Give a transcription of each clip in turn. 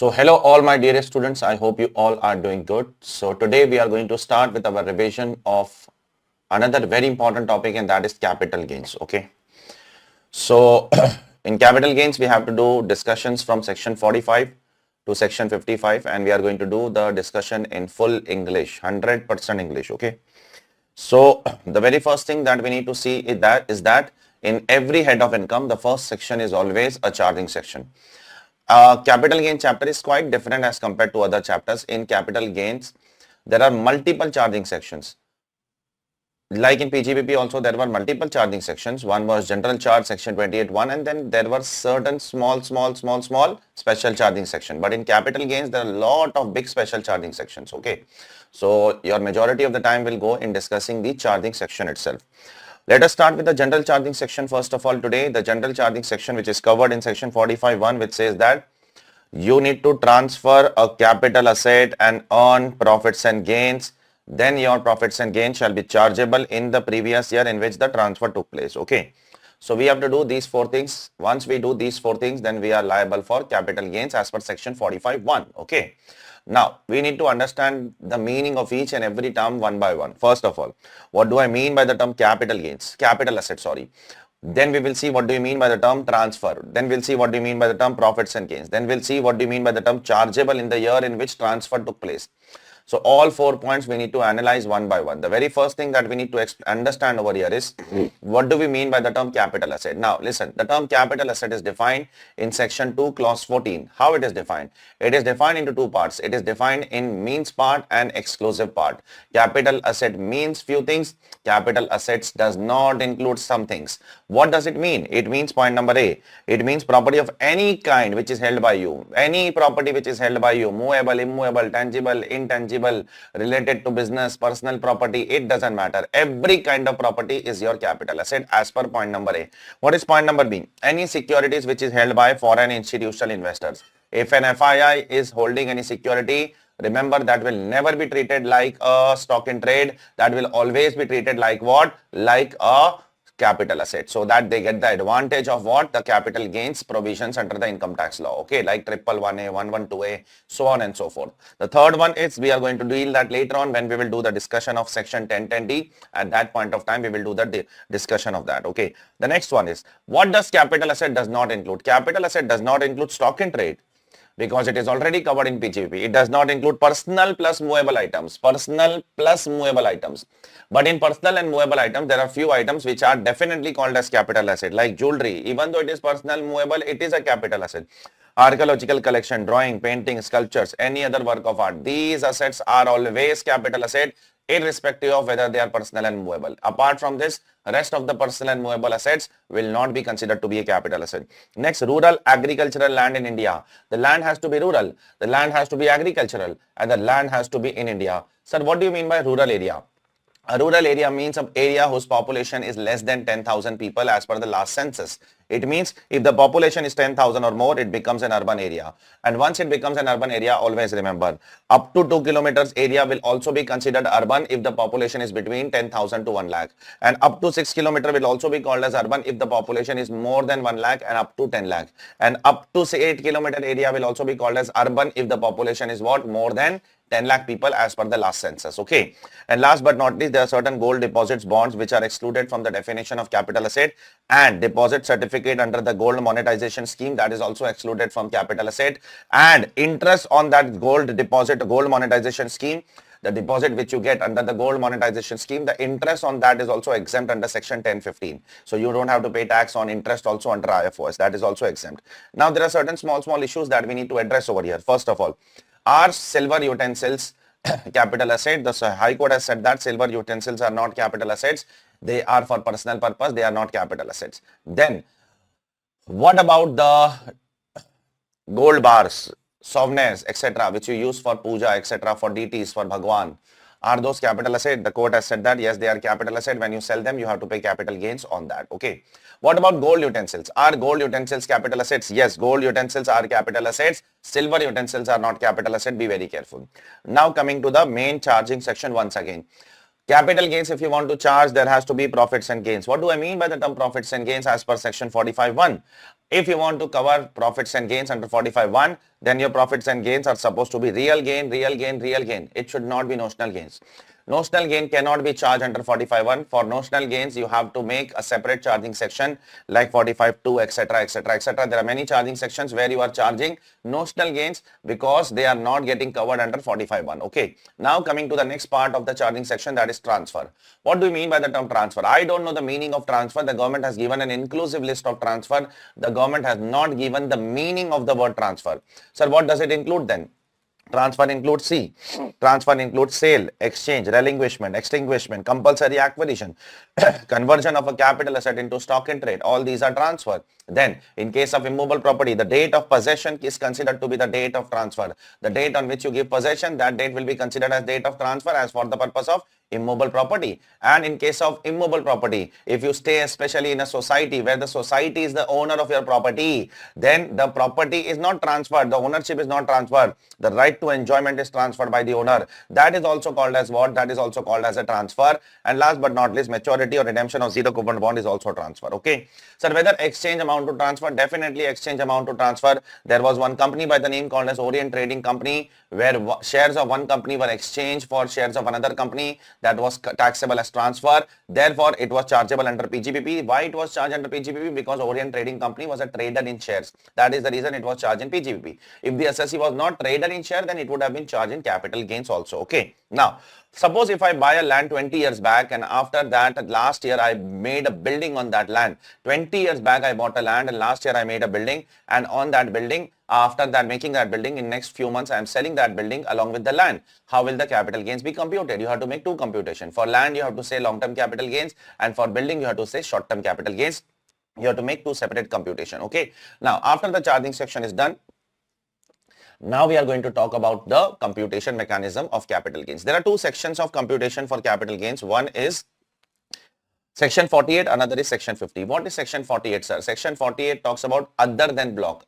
So hello all my dearest students, I hope you all are doing good. So today we are going to start with our revision of another very important topic, and that is capital gains. Okay. So in capital gains we have to do discussions from section 45 to section 55, and we are going to do the discussion in full English, 100% English. Okay. So the very first thing that we need to see is that in every head of income, the first section is always a charging section. Capital gain chapter is quite different as compared to other chapters. In capital gains, there are multiple charging sections. Like in PGBP also, there were multiple charging sections. One was general charge section 28.1, and then there were certain small special charging section. But in capital gains, there are a lot of big special charging sections. Okay. So your majority of the time will go in discussing the charging section itself. Let us start with the general charging section first of all today. The general charging section, which is covered in section 45.1, which says that you need to transfer a capital asset and earn profits and gains. Then your profits and gains shall be chargeable in the previous year in which the transfer took place. Okay. So we have to do these four things. Once we do these four things, then we are liable for capital gains as per section 45.1. Okay. Now, we need to understand the meaning of each and every term one by one. First of all, what do I mean by the term capital gains? Capital asset, sorry. Then we will see what do you mean by the term transfer. Then we'll see what do you mean by the term profits and gains. Then we'll see what do you mean by the term chargeable in the year in which transfer took place. So all 4 points we need to analyze one by one. The very first thing that we need to understand over here is what do we mean by the term capital asset? Now listen, the term capital asset is defined in section 2 clause 14. How it is defined? It is defined into two parts. It is defined in means part and exclusive part. Capital asset means few things. Capital assets does not include some things. What does it mean? It means point number A. It means property of any kind which is held by you. Any property which is held by you, movable, immovable, tangible, intangible, related to business, personal property, it doesn't matter. Every kind of property is your capital asset as per point number A. What is point number B? Any securities which is held by foreign institutional investors. If an FII is holding any security, remember that will never be treated like a stock in trade. That will always be treated like what? Like a capital asset, so that they get the advantage of what? The capital gains provisions under the income tax law. Okay, like 111A, 112A, so on and so forth. The third one is we are going to deal that later on when we will do the discussion of section 1010D. At that point of time, we will do the discussion of that. Okay. The next one is what does capital asset does not include? Capital asset does not include stock in trade, because it is already covered in PGBP. It does not include personal plus movable items. Personal plus movable items. But in personal and movable items, there are few items which are definitely called as capital asset, like jewelry. Even though it is personal movable, it is a capital asset. Archaeological collection, drawing, painting, sculptures, any other work of art. These assets are always capital asset, irrespective of whether they are personal and movable. Apart from this, rest of the personal and movable assets will not be considered to be a capital asset. Next, rural agricultural land in India. The land has to be rural, the land has to be agricultural, and the land has to be in India. Sir, what do you mean by rural area? A rural area means an area whose population is less than 10,000 people as per the last census. It means if the population is 10,000 or more, it becomes an urban area. And once it becomes an urban area, always remember, up to 2 kilometers area will also be considered urban if the population is between 10,000 to 1 lakh. And up to 6 kilometer will also be called as urban if the population is more than 1 lakh and up to 10 lakh. And up to say 8 kilometer area will also be called as urban if the population is what? More than 10 lakh people as per the last census. Okay. And last but not least, there are certain gold deposits, bonds which are excluded from the definition of capital asset, and deposit certificate under the gold monetization scheme, that is also excluded from capital asset, and interest on that gold deposit, gold monetization scheme, the deposit which you get under the gold monetization scheme, the interest on that is also exempt under section 1015. So you don't have to pay tax on interest also under IFOS. That is also exempt. Now there are certain small issues that we need to address over here. First of all, are silver utensils capital asset? The High Court has said that silver utensils are not capital assets. They are for personal purpose. They are not capital assets. Then what about the gold bars, souvenirs, etc., which you use for puja, etc., for deities, for Bhagwan? Are those capital asset? The court has said that yes, they are capital asset. When you sell them, you have to pay capital gains on that. Okay. What about gold utensils? Are gold utensils capital assets? Yes, gold utensils are capital assets. Silver utensils are not capital asset. Be very careful. Now coming to the main charging section once again. Capital gains, if you want to charge, there has to be profits and gains. What do I mean by the term profits and gains as per section 45.1? If you want to cover profits and gains under 45(1), then your profits and gains are supposed to be real gain, real gain, real gain. It should not be notional gains. Notional gain cannot be charged under 45(1). For notional gains, you have to make a separate charging section like 45(2), etc., etc., etc. There are many charging sections where you are charging notional gains because they are not getting covered under 45(1). Okay. Now coming to the next part of the charging section, that is transfer. What do you mean by the term transfer? I don't know the meaning of transfer. The government has given an inclusive list of transfer. The government has not given the meaning of the word transfer. Sir, what does it include then? Transfer includes C. Transfer includes sale, exchange, relinquishment, extinguishment, compulsory acquisition, conversion of a capital asset into stock in trade. All these are transfer. Then, in case of immovable property, the date of possession is considered to be the date of transfer. The date on which you give possession, that date will be considered as date of transfer as for the purpose of immovable property. And in case of immovable property, if you stay especially in a society where the society is the owner of your property, then the property is not transferred, the ownership is not transferred, the right to enjoyment is transferred by the owner. That is also called as what? That is also called as a transfer. And last but not least, maturity or redemption of zero coupon bond is also transfer. Okay. So whether exchange amount to transfer, definitely exchange amount to transfer. There was one company by the name called as Orient Trading Company, where shares of one company were exchanged for shares of another company. That was taxable as transfer. Therefore, it was chargeable under PGBP. Why it was charged under PGBP? Because Orient Trading Company was a trader in shares. That is the reason it was charged in PGBP. If the assessee was not trader in share, then it would have been charged in capital gains also. Okay. Now, suppose if I buy a land 20 years back and after that last year I made a building on that land. 20 years back I bought a land and last year I made a building, and on that building, after that making that building, in next few months I am selling that building along with the land. How will the capital gains be computed? You have to make two computation. For land you have to say long-term capital gains, and for building you have to say short-term capital gains. You have to make two separate computation. Okay. Now after the charging section is done, now we are going to talk about the computation mechanism of capital gains. There are two sections of computation for capital gains. One is Section 48, another is Section 50. What is Section 48, sir? Section 48 talks about other than block,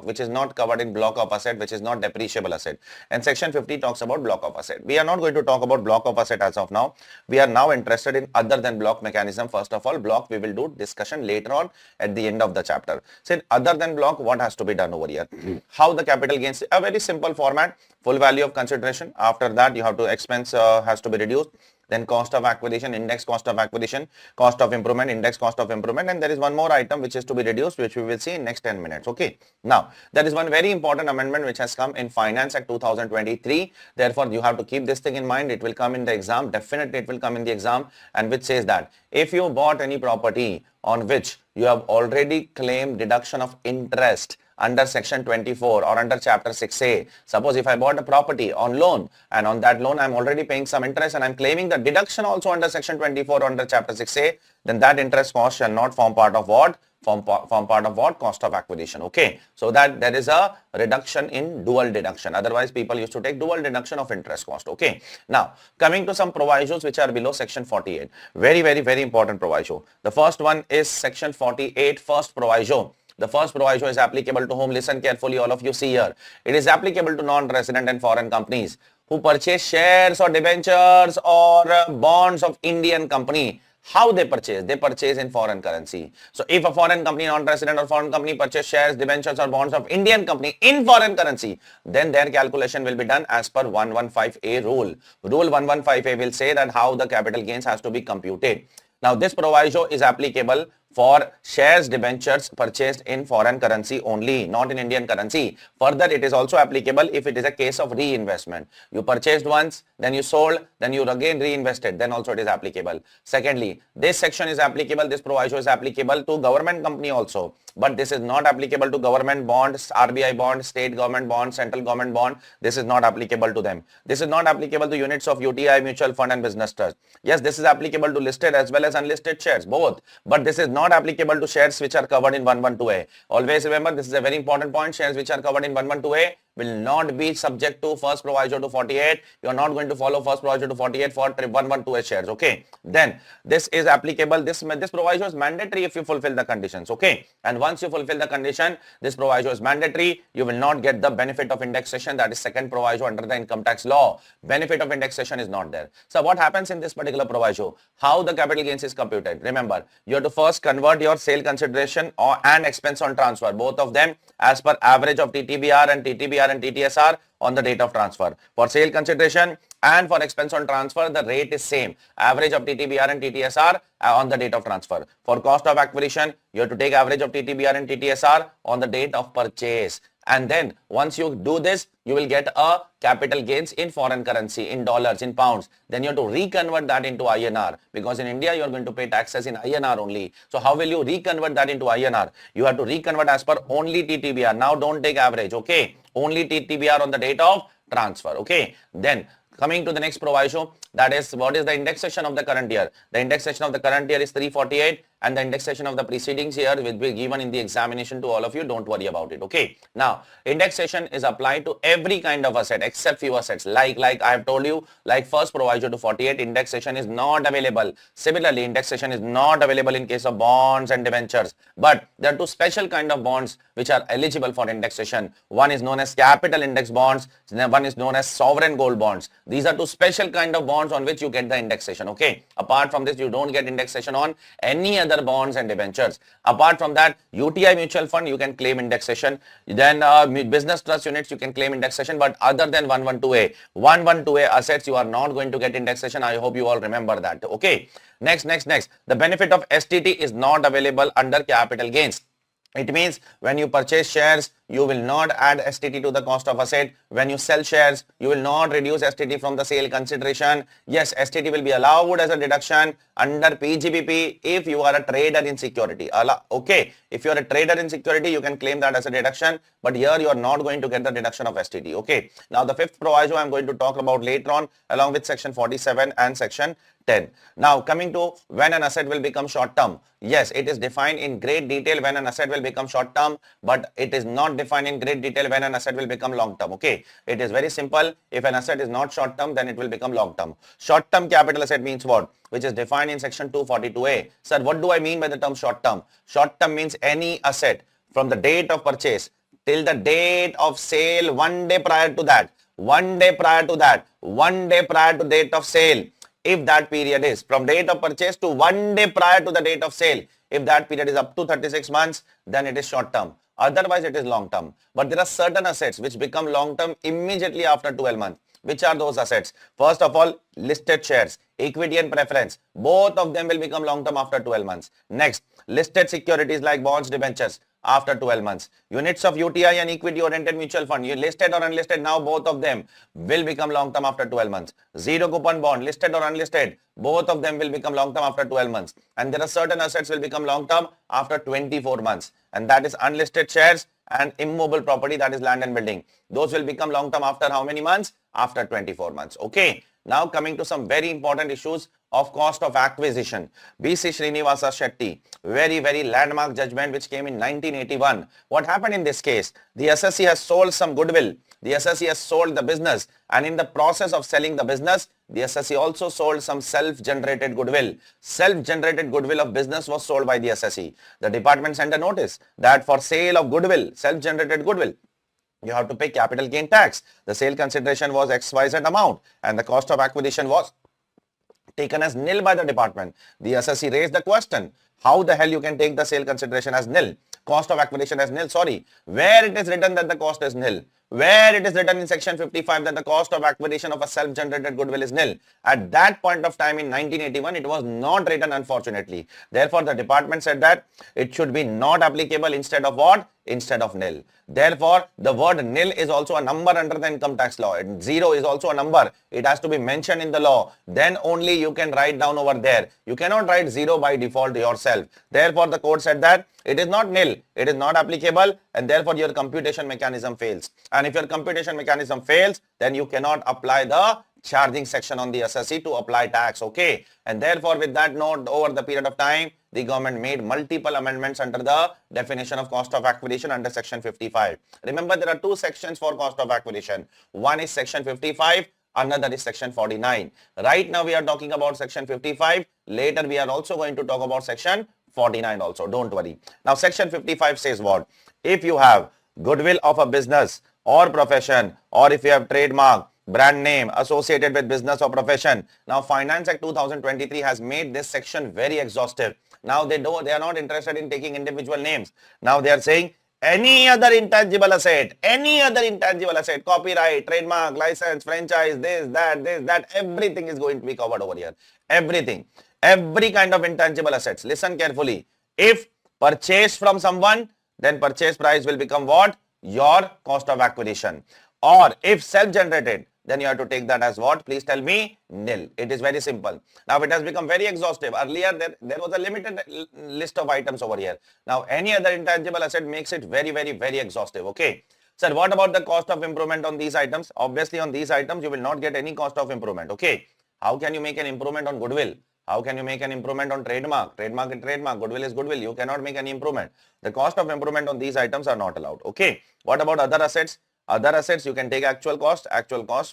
which is not covered in block of asset, which is not depreciable asset. And Section 50 talks about block of asset. We are not going to talk about block of asset as of now. We are now interested in other than block mechanism. First of all, block we will do discussion later on at the end of the chapter. So other than block, what has to be done over here? How the capital gains? A very simple format, full value of consideration. After that, you have to expense has to be reduced. Then cost of acquisition, index cost of acquisition, cost of improvement, index cost of improvement, and there is one more item which is to be reduced, which we will see in next 10 minutes. Okay. Now, there is one very important amendment which has come in Finance Act 2023. Therefore, you have to keep this thing in mind. It will come in the exam. Definitely, it will come in the exam, and which says that if you bought any property on which you have already claimed deduction of interest under section 24 or under chapter 6A. Suppose if I bought a property on loan, and on that loan I'm already paying some interest and I'm claiming the deduction also under section 24 or under chapter 6A, then that interest cost shall not form part of what? Form part of what? Cost of acquisition. Okay. So that there is a reduction in dual deduction. Otherwise, people used to take dual deduction of interest cost. Okay. Now, coming to some provisos which are below section 48. Very, very, very important proviso. The first one is section 48, first proviso. The first proviso is applicable to whom? Listen carefully, all of you see here. It is applicable to non-resident and foreign companies who purchase shares or debentures or bonds of Indian company. How they purchase? They purchase in foreign currency. So if a foreign company, non-resident or foreign company purchase shares, debentures or bonds of Indian company in foreign currency, then their calculation will be done as per 115A rule. Rule 115A will say that how the capital gains has to be computed. Now this proviso is applicable for shares, debentures purchased in foreign currency only, not in Indian currency. Further, it is also applicable if it is a case of reinvestment. You purchased once, then you sold, then you again reinvested, then also it is applicable. Secondly, this section is applicable, this proviso is applicable to government company also. But this is not applicable to government bonds, RBI bond, state government bond, central government bond. This is not applicable to them. This is not applicable to units of UTI, mutual fund and business trust. Yes, this is applicable to listed as well as unlisted shares, both. But this is not applicable to shares which are covered in 112A. Always remember, this is a very important point. Shares which are covered in 112A will not be subject to first proviso to 48. You are not going to follow first proviso to 48 for 112 shares. Okay. Then this is applicable. This proviso is mandatory if you fulfill the conditions. Okay. And once you fulfill the condition, this proviso is mandatory. You will not get the benefit of indexation. That is second proviso under the income tax law. Benefit of indexation is not there. So what happens in this particular proviso? How the capital gains is computed? Remember, you have to first convert your sale consideration and expense on transfer, both of them as per average of TTBR and TTSR on the date of transfer. For sale consideration and for expense on transfer, the rate is same. Average of TTBR and TTSR on the date of transfer. For cost of acquisition, you have to take average of TTBR and TTSR on the date of purchase. And then once you do this, you will get a capital gains in foreign currency, in dollars, in pounds. Then you have to reconvert that into INR, because in India you are going to pay taxes in INR only. So how will you reconvert that into INR? You have to reconvert as per only TTBR. Now don't take average, okay? Only TTBR on the date of transfer, okay? Then coming to the next proviso, that is, what is the indexation of the current year? The indexation of the current year is 348, and the indexation of the preceding year will be given in the examination to all of you. Don't worry about it. Okay. Now, indexation is applied to every kind of asset except few assets. Like I have told you, like first proviso to 48, indexation is not available. Similarly, indexation is not available in case of bonds and debentures. But there are two special kind of bonds which are eligible for indexation. One is known as capital index bonds. One is known as sovereign gold bonds. These are two special kind of bonds on which you get the indexation. Okay. Apart from this, you don't get indexation on any other bonds and debentures. Apart from that, UTI mutual fund, you can claim indexation. Then business trust units, you can claim indexation. But other than 112A assets, you are not going to get indexation. I hope you all remember that. Okay. Next. The benefit of STT is not available under capital gains. It means when you purchase shares, you will not add STT to the cost of asset. When you sell shares, you will not reduce STT from the sale consideration. Yes, STT will be allowed as a deduction under PGBP if you are a trader in security. Okay, if you are a trader in security, you can claim that as a deduction. But here you are not going to get the deduction of STT. Okay. Now the fifth proviso I am going to talk about later on along with section 47 and section 10. Now coming to when an asset will become short term. Yes, it is defined in great detail when an asset will become short term, but it is not defined in great detail when an asset will become long term. Okay, it is very simple. If an asset is not short term, then it will become long term. Short term capital asset means what? Which is defined in section 242A. Sir, what do I mean by the term short term? Short term means any asset from the date of purchase till the date of sale, 1 day prior to that, 1 day prior to that, 1 day prior to date of sale. If that period is from date of purchase to 1 day prior to the date of sale, if that period is up to 36 months, then it is short term. Otherwise, it is long term. But there are certain assets which become long term immediately after 12 months. Which are those assets? First of all, listed shares, equity and preference. Both of them will become long term after 12 months. Next, listed securities like bonds, debentures after 12 months. Units of UTI and equity oriented mutual fund, you listed or unlisted, now both of them will become long term after 12 months. Zero coupon bond, listed or unlisted, both of them will become long term after 12 months. And there are certain assets will become long term after 24 months. And that is unlisted shares and immobile property, that is land and building. Those will become long term after how many months? After 24 months. Okay. Now coming to some very important issues of cost of acquisition. B.C. Srinivasa Shetty, very landmark judgment which came in 1981. What happened in this case? The assessee has sold some goodwill. The assessee has sold the business, and in the process of selling the business, the assessee also sold some self-generated goodwill. Self-generated goodwill of business was sold by the assessee. The department sent a notice that for sale of goodwill, self-generated goodwill, you have to pay capital gain tax. The sale consideration was XYZ amount and the cost of acquisition was taken as nil by the department. The assessee raised the question, how the hell you can take the sale consideration as nil? Cost of acquisition as nil, sorry. Where it is written that the cost is nil? Where it is written in section 55 that the cost of acquisition of a self-generated goodwill is nil? At that point of time in 1981, it was not written, unfortunately. Therefore, the department said that it should be not applicable instead of what? Instead of nil. Therefore, the word nil is also a number under the income tax law. And zero is also a number. It has to be mentioned in the law. Then only you can write down over there. You cannot write zero by default yourself. Therefore, the court said that it is not nil. It is not applicable, and therefore your computation mechanism fails. And if your computation mechanism fails, then you cannot apply the charging section on the assessee to apply tax. Okay, and therefore with that note, over the period of time, the government made multiple amendments under the definition of cost of acquisition under section 55. Remember, there are two sections for cost of acquisition. One is section 55, another is section 49. Right now we are talking about section 55. Later we are also going to talk about section 49 also. Don't worry. Now section 55 says what? If you have goodwill of a business or profession, or if you have trademark, brand name associated with business or profession. Now Finance Act 2023 has made this section very exhaustive. Now they are not interested in taking individual names. Now they are saying any other intangible asset, copyright, trademark, license, franchise, this, that, everything is going to be covered over here. Everything, every kind of intangible assets. Listen carefully. If purchased from someone, then purchase price will become what? Your cost of acquisition. Or if self-generated, then you have to take that as what? Please tell me, nil. It is very simple. Now it has become very exhaustive. Earlier there was a limited list of items over here. Now any other intangible asset makes it very exhaustive. Okay. Sir, what about the cost of improvement on these items? Obviously on these items you will not get any cost of improvement. Okay. How can you make an improvement on goodwill? How can you make an improvement on trademark? Trademark is trademark, goodwill is goodwill. You cannot make any improvement. The cost of improvement on these items are not allowed. Okay. What about other assets? Other assets, you can take actual cost,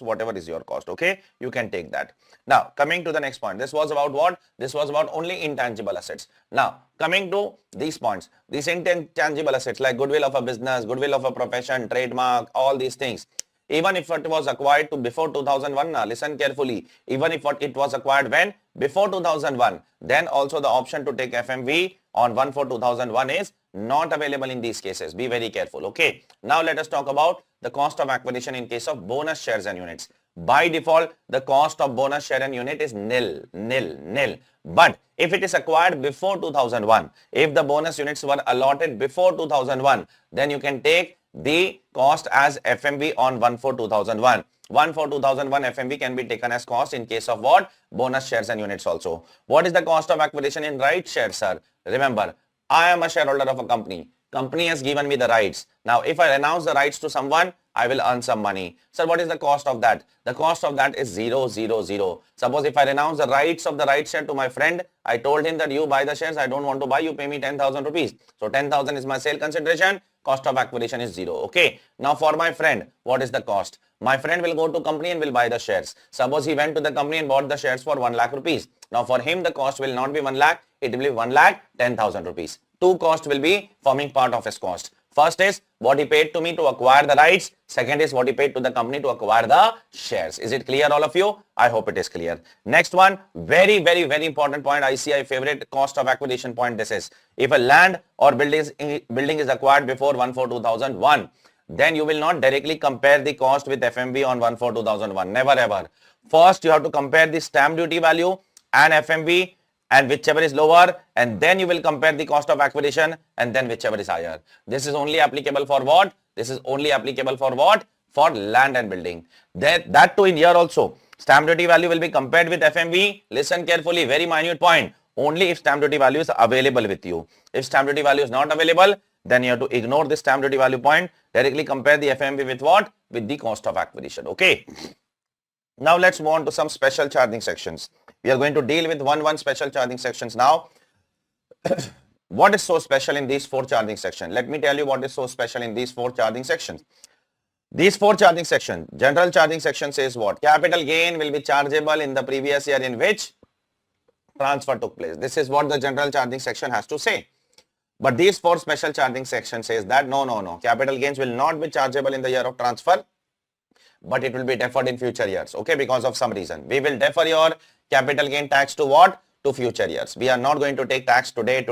whatever is your cost. Okay. You can take that. Now, coming to the next point. This was about what? This was about only intangible assets. Now, coming to these points. These intangible assets like goodwill of a business, goodwill of a profession, trademark, all these things. Even if it was acquired before 2001, now listen carefully, even if it was acquired when? Before 2001, then also the option to take FMV on 1/4/2001 is not available in these cases. Be very careful. Okay. Now let us talk about the cost of acquisition in case of bonus shares and units. By default, the cost of bonus share and unit is nil. But if it is acquired before 2001, if the bonus units were allotted before 2001, then you can take the cost as FMV on 1/4/2001. 1/4/2001 FMV can be taken as cost in case of what? Bonus shares and units also. What is the cost of acquisition in right shares, sir? Remember, I am a shareholder of a company. Company has given me the rights. Now, if I renounce the rights to someone, I will earn some money. Sir, what is the cost of that? The cost of that is 0, 0, 0. Suppose if I renounce the rights of the right share to my friend, I told him that you buy the shares, I don't want to buy, you pay me 10,000 rupees. So 10,000 is my sale consideration, cost of acquisition is 0. Okay. Now for my friend, what is the cost? My friend will go to company and will buy the shares. Suppose he went to the company and bought the shares for 1 lakh rupees. Now for him, the cost will not be 1 lakh, it will be 1 lakh 10,000 rupees. Two costs will be forming part of his cost. First is what he paid to me to acquire the rights. Second is what he paid to the company to acquire the shares. Is it clear, all of you? I hope it is clear. Next one, very important point. ICI favorite cost of acquisition point. This is if a land or building is acquired before 1/4/2001, then you will not directly compare the cost with FMV on 1/4/2001. Never ever. First, you have to compare the stamp duty value and FMV, and whichever is lower, and then you will compare the cost of acquisition, and then whichever is higher. This is only applicable for what? This is only applicable for what? For land and building. That too in here also. Stamp duty value will be compared with FMV. Listen carefully, very minute point. Only if stamp duty value is available with you. If stamp duty value is not available, then you have to ignore the stamp duty value point. Directly compare the FMV with what? With the cost of acquisition. Okay. Now let's move on to some special charging sections. We are going to deal with one special charging sections now. What is so special in these 4 charging sections? Let me tell you what is so special in these 4 charging sections. These 4 charging sections, general charging section says what? Capital gain will be chargeable in the previous year in which transfer took place. This is what the general charging section has to say. But these 4 special charging sections says that no. Capital gains will not be chargeable in the year of transfer, but it will be deferred in future years. Okay, because of some reason. We will defer your capital gain tax to what? To future years. We are not going to take tax today.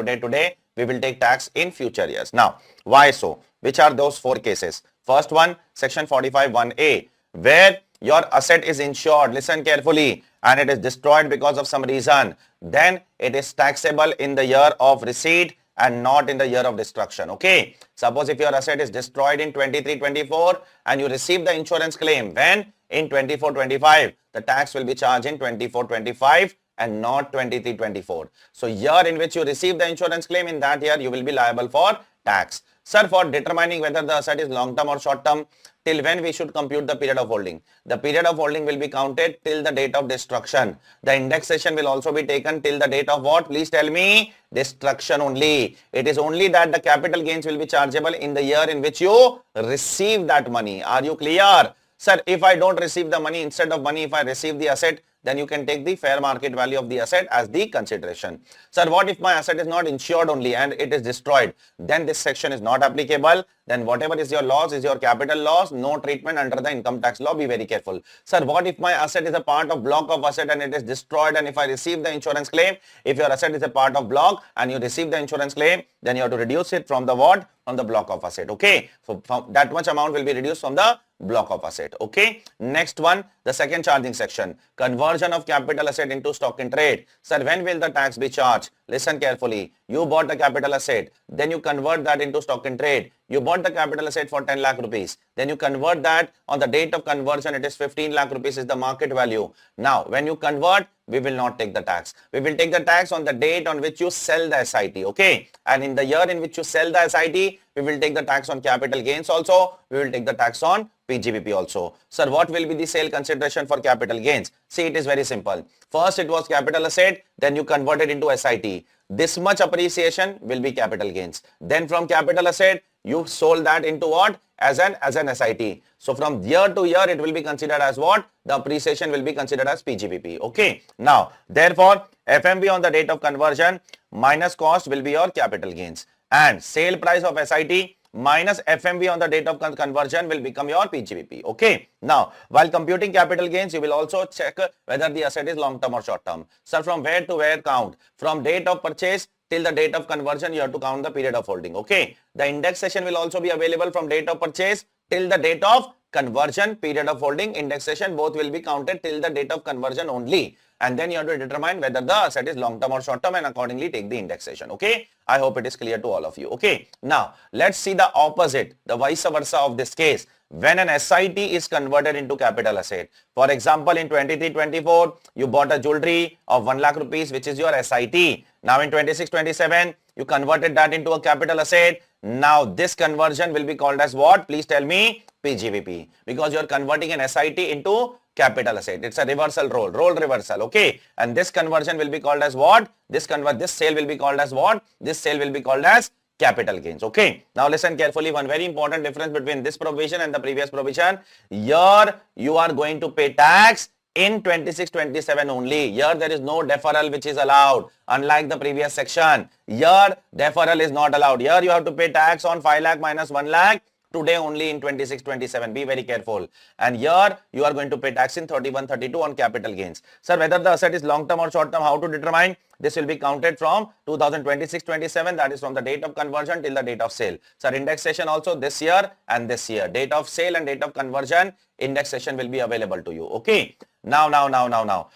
We will take tax in future years. Now, why so? Which are those 4 cases? First one, section 45(1)(a), where your asset is insured, listen carefully, and it is destroyed because of some reason, then it is taxable in the year of receipt and not in the year of destruction. Okay. Suppose if your asset is destroyed in 23-24 and you receive the insurance claim when? In 24-25, the tax will be charged in 24-25 and not 23-24. So year in which you receive the insurance claim, in that year you will be liable for tax. Sir, for determining whether the asset is long term or short term, till when we should compute the period of holding? The period of holding will be counted till the date of destruction. The indexation will also be taken till the date of what? Please tell me. Destruction only. It is only that the capital gains will be chargeable in the year in which you receive that money. Are you clear? Sir, if I don't receive the money, instead of money, if I receive the asset, then you can take the fair market value of the asset as the consideration. Sir, what if my asset is not insured only and it is destroyed? Then this section is not applicable. Then whatever is your loss is your capital loss, no treatment under the income tax law. Be very careful. Sir, what if my asset is a part of block of asset and it is destroyed, and if I receive the insurance claim? If your asset is a part of block and you receive the insurance claim, then you have to reduce it from the what? From the block of asset. Okay. So that much amount will be reduced from the block of asset. Okay. Next one, the second charging section, conversion of capital asset into stock in trade. Sir, when will the tax be charged? Listen carefully. You bought the capital asset, then you convert that into stock in trade. You bought the capital asset for 10 lakh rupees. Then you convert that on the date of conversion. It is 15 lakh rupees is the market value. Now, when you convert, we will not take the tax. We will take the tax on the date on which you sell the SIT. Okay. And in the year in which you sell the SIT, we will take the tax on capital gains also. We will take the tax on PGBP also. Sir, what will be the sale consideration for capital gains? See, it is very simple. First, it was capital asset. Then you convert it into SIT. This much appreciation will be capital gains. Then from capital asset, you sold that into what? As an SIT. So from year to year, it will be considered as what? The appreciation will be considered as PGBP. Okay. Now, therefore, FMV on the date of conversion minus cost will be your capital gains. And sale price of SIT minus FMV on the date of conversion will become your PGBP. Okay. Now, while computing capital gains, you will also check whether the asset is long term or short term. Sir, from where to where count? From date of purchase till the date of conversion, you have to count the period of holding. Okay. The indexation will also be available from date of purchase till the date of conversion. Period of holding, indexation, both will be counted till the date of conversion only. And then you have to determine whether the asset is long term or short term and accordingly take the indexation. Okay. I hope it is clear to all of you. Okay. Now, let's see the opposite, the vice versa of this case. When an SIT is converted into capital asset. For example, in 23-24, you bought a jewelry of 1 lakh rupees, which is your SIT. Now in 26-27, you converted that into a capital asset. Now this conversion will be called as what? Please tell me. PGBP. Because you are converting an SIT into capital asset. It's a reversal role reversal. Okay. And this conversion will be called as what? This sale will be called as what? This sale will be called as capital gains. Okay. Now listen carefully. One very important difference between this provision and the previous provision. Here you are going to pay tax in 26-27 only. Here there is no deferral which is allowed. Unlike the previous section. Here deferral is not allowed. Here you have to pay tax on 5 lakh minus 1 lakh. Today only in 26-27. Be very careful. And here you are going to pay tax in 31-32 on capital gains. Sir, whether the asset is long term or short term, how to determine? This will be counted from 2026-27. That is from the date of conversion till the date of sale. Sir, indexation also this year and this year. Date of sale and date of conversion, indexation will be available to you. Okay. Now.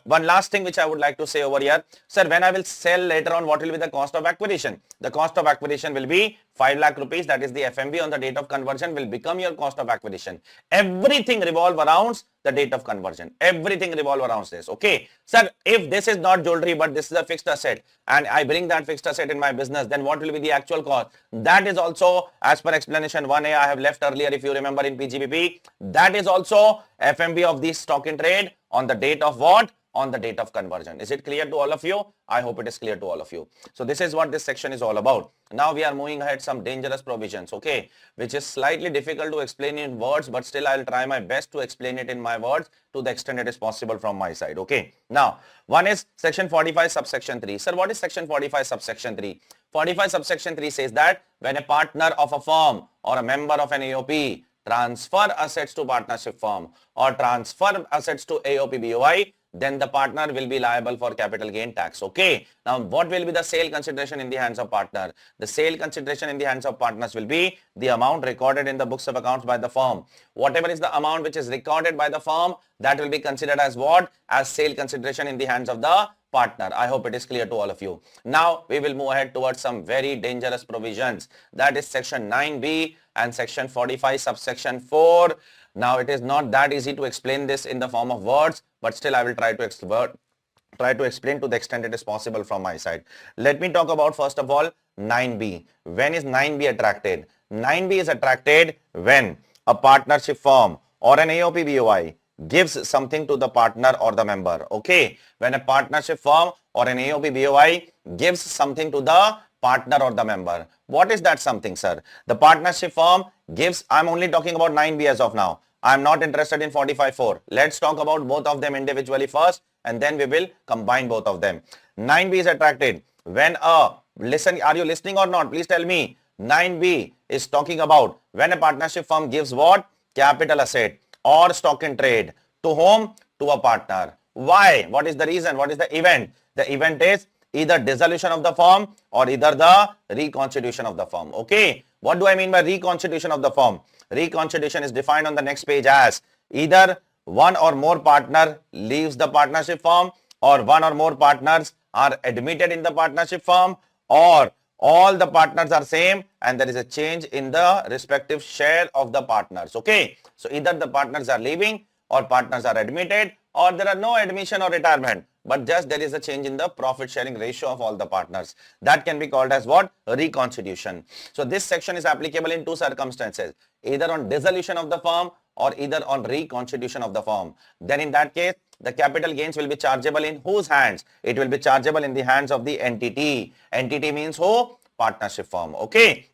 One last thing which I would like to say over here. Sir, when I will sell later on, what will be the cost of acquisition? The cost of acquisition will be 5 lakh rupees. That is the FMV on the date of conversion will become your cost of acquisition. Everything revolve around the date of conversion. Everything revolve around this. Okay. Sir, if this is not jewelry, but this is a fixed asset and I bring that fixed asset in my business, then what will be the actual cost? That is also as per explanation 1A I have left earlier, if you remember in PGBP. That is also FMV of the stock in trade on the date of what? On the date of conversion. Is it clear to all of you? I hope it is clear to all of you. So this is what this section is all about. Now we are moving ahead some dangerous provisions, okay, which is slightly difficult to explain in words, but still I will try my best to explain it in my words to the extent it is possible from my side, okay. Now, one is section 45 subsection 3. Sir, what is section 45 subsection 3? 45 subsection 3 says that when a partner of a firm or a member of an AOP transfer assets to partnership firm or transfer assets to AOP BOI, then the partner will be liable for capital gain tax. Okay. Now, what will be the sale consideration in the hands of partner? The sale consideration in the hands of partners will be the amount recorded in the books of accounts by the firm. Whatever is the amount which is recorded by the firm, that will be considered as what? As sale consideration in the hands of the partner. I hope it is clear to all of you. Now, we will move ahead towards some very dangerous provisions. That is section 9B and section 45 subsection 4. Now, it is not that easy to explain this in the form of words, but still I will try to explain to the extent it is possible from my side. Let me talk about first of all 9B. When is 9B attracted? 9B is attracted when a partnership firm or an AOP BOI gives something to the partner or the member. Okay. When a partnership firm or an AOP BOI gives something to the partner or the member. What is that something, sir? The partnership firm gives, I'm only talking about 9B as of now. I'm not interested in 45.4. Let's talk about both of them individually first and then we will combine both of them. 9B is attracted when listen, are you listening or not? Please tell me. 9B is talking about when a partnership firm gives what? Capital asset or stock in trade. To whom? To a partner. Why? What is the reason? What is the event? The event is either dissolution of the firm or either the reconstitution of the firm. Okay. What do I mean by reconstitution of the firm? Reconstitution is defined on the next page as either one or more partner leaves the partnership firm or one or more partners are admitted in the partnership firm or all the partners are same and there is a change in the respective share of the partners. Okay. So either the partners are leaving or partners are admitted or there are no admission or retirement, but just there is a change in the profit sharing ratio of all the partners. That can be called as what? Reconstitution. So this section is applicable in two circumstances, either on dissolution of the firm or either on reconstitution of the firm. Then in that case, the capital gains will be chargeable in whose hands? It will be chargeable in the hands of the entity. Entity means who? Partnership firm. Okay.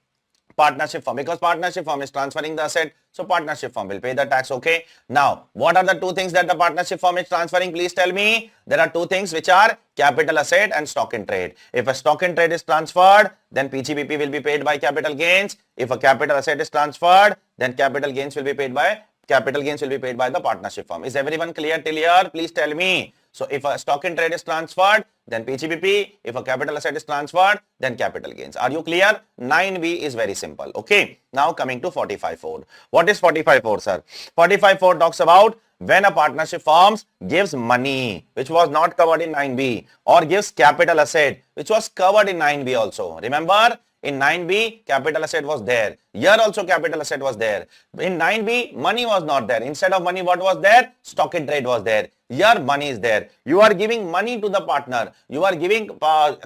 Partnership firm, because partnership firm is transferring the asset, so partnership firm will pay the tax. Okay. Now, what are the two things that the partnership firm is transferring? Please tell me. There are two things which are capital asset and stock in trade. If a stock in trade is transferred, then PGBP will be paid by capital gains. If a capital asset is transferred, then capital gains will be paid by the partnership firm. Is everyone clear till here? Please tell me. So if a stock in trade is transferred, then PGBP. If a capital asset is transferred, then capital gains. Are you clear? 9B is very simple. Okay. Now coming to 45.4. What is 45.4, sir? 45.4 talks about when a partnership firm gives money, which was not covered in 9B, or gives capital asset, which was covered in 9B also. Remember? In 9B, capital asset was there. Here also capital asset was there. In 9B, money was not there. Instead of money, what was there? Stock in trade was there. Here, money is there. You are giving money to the partner. You are giving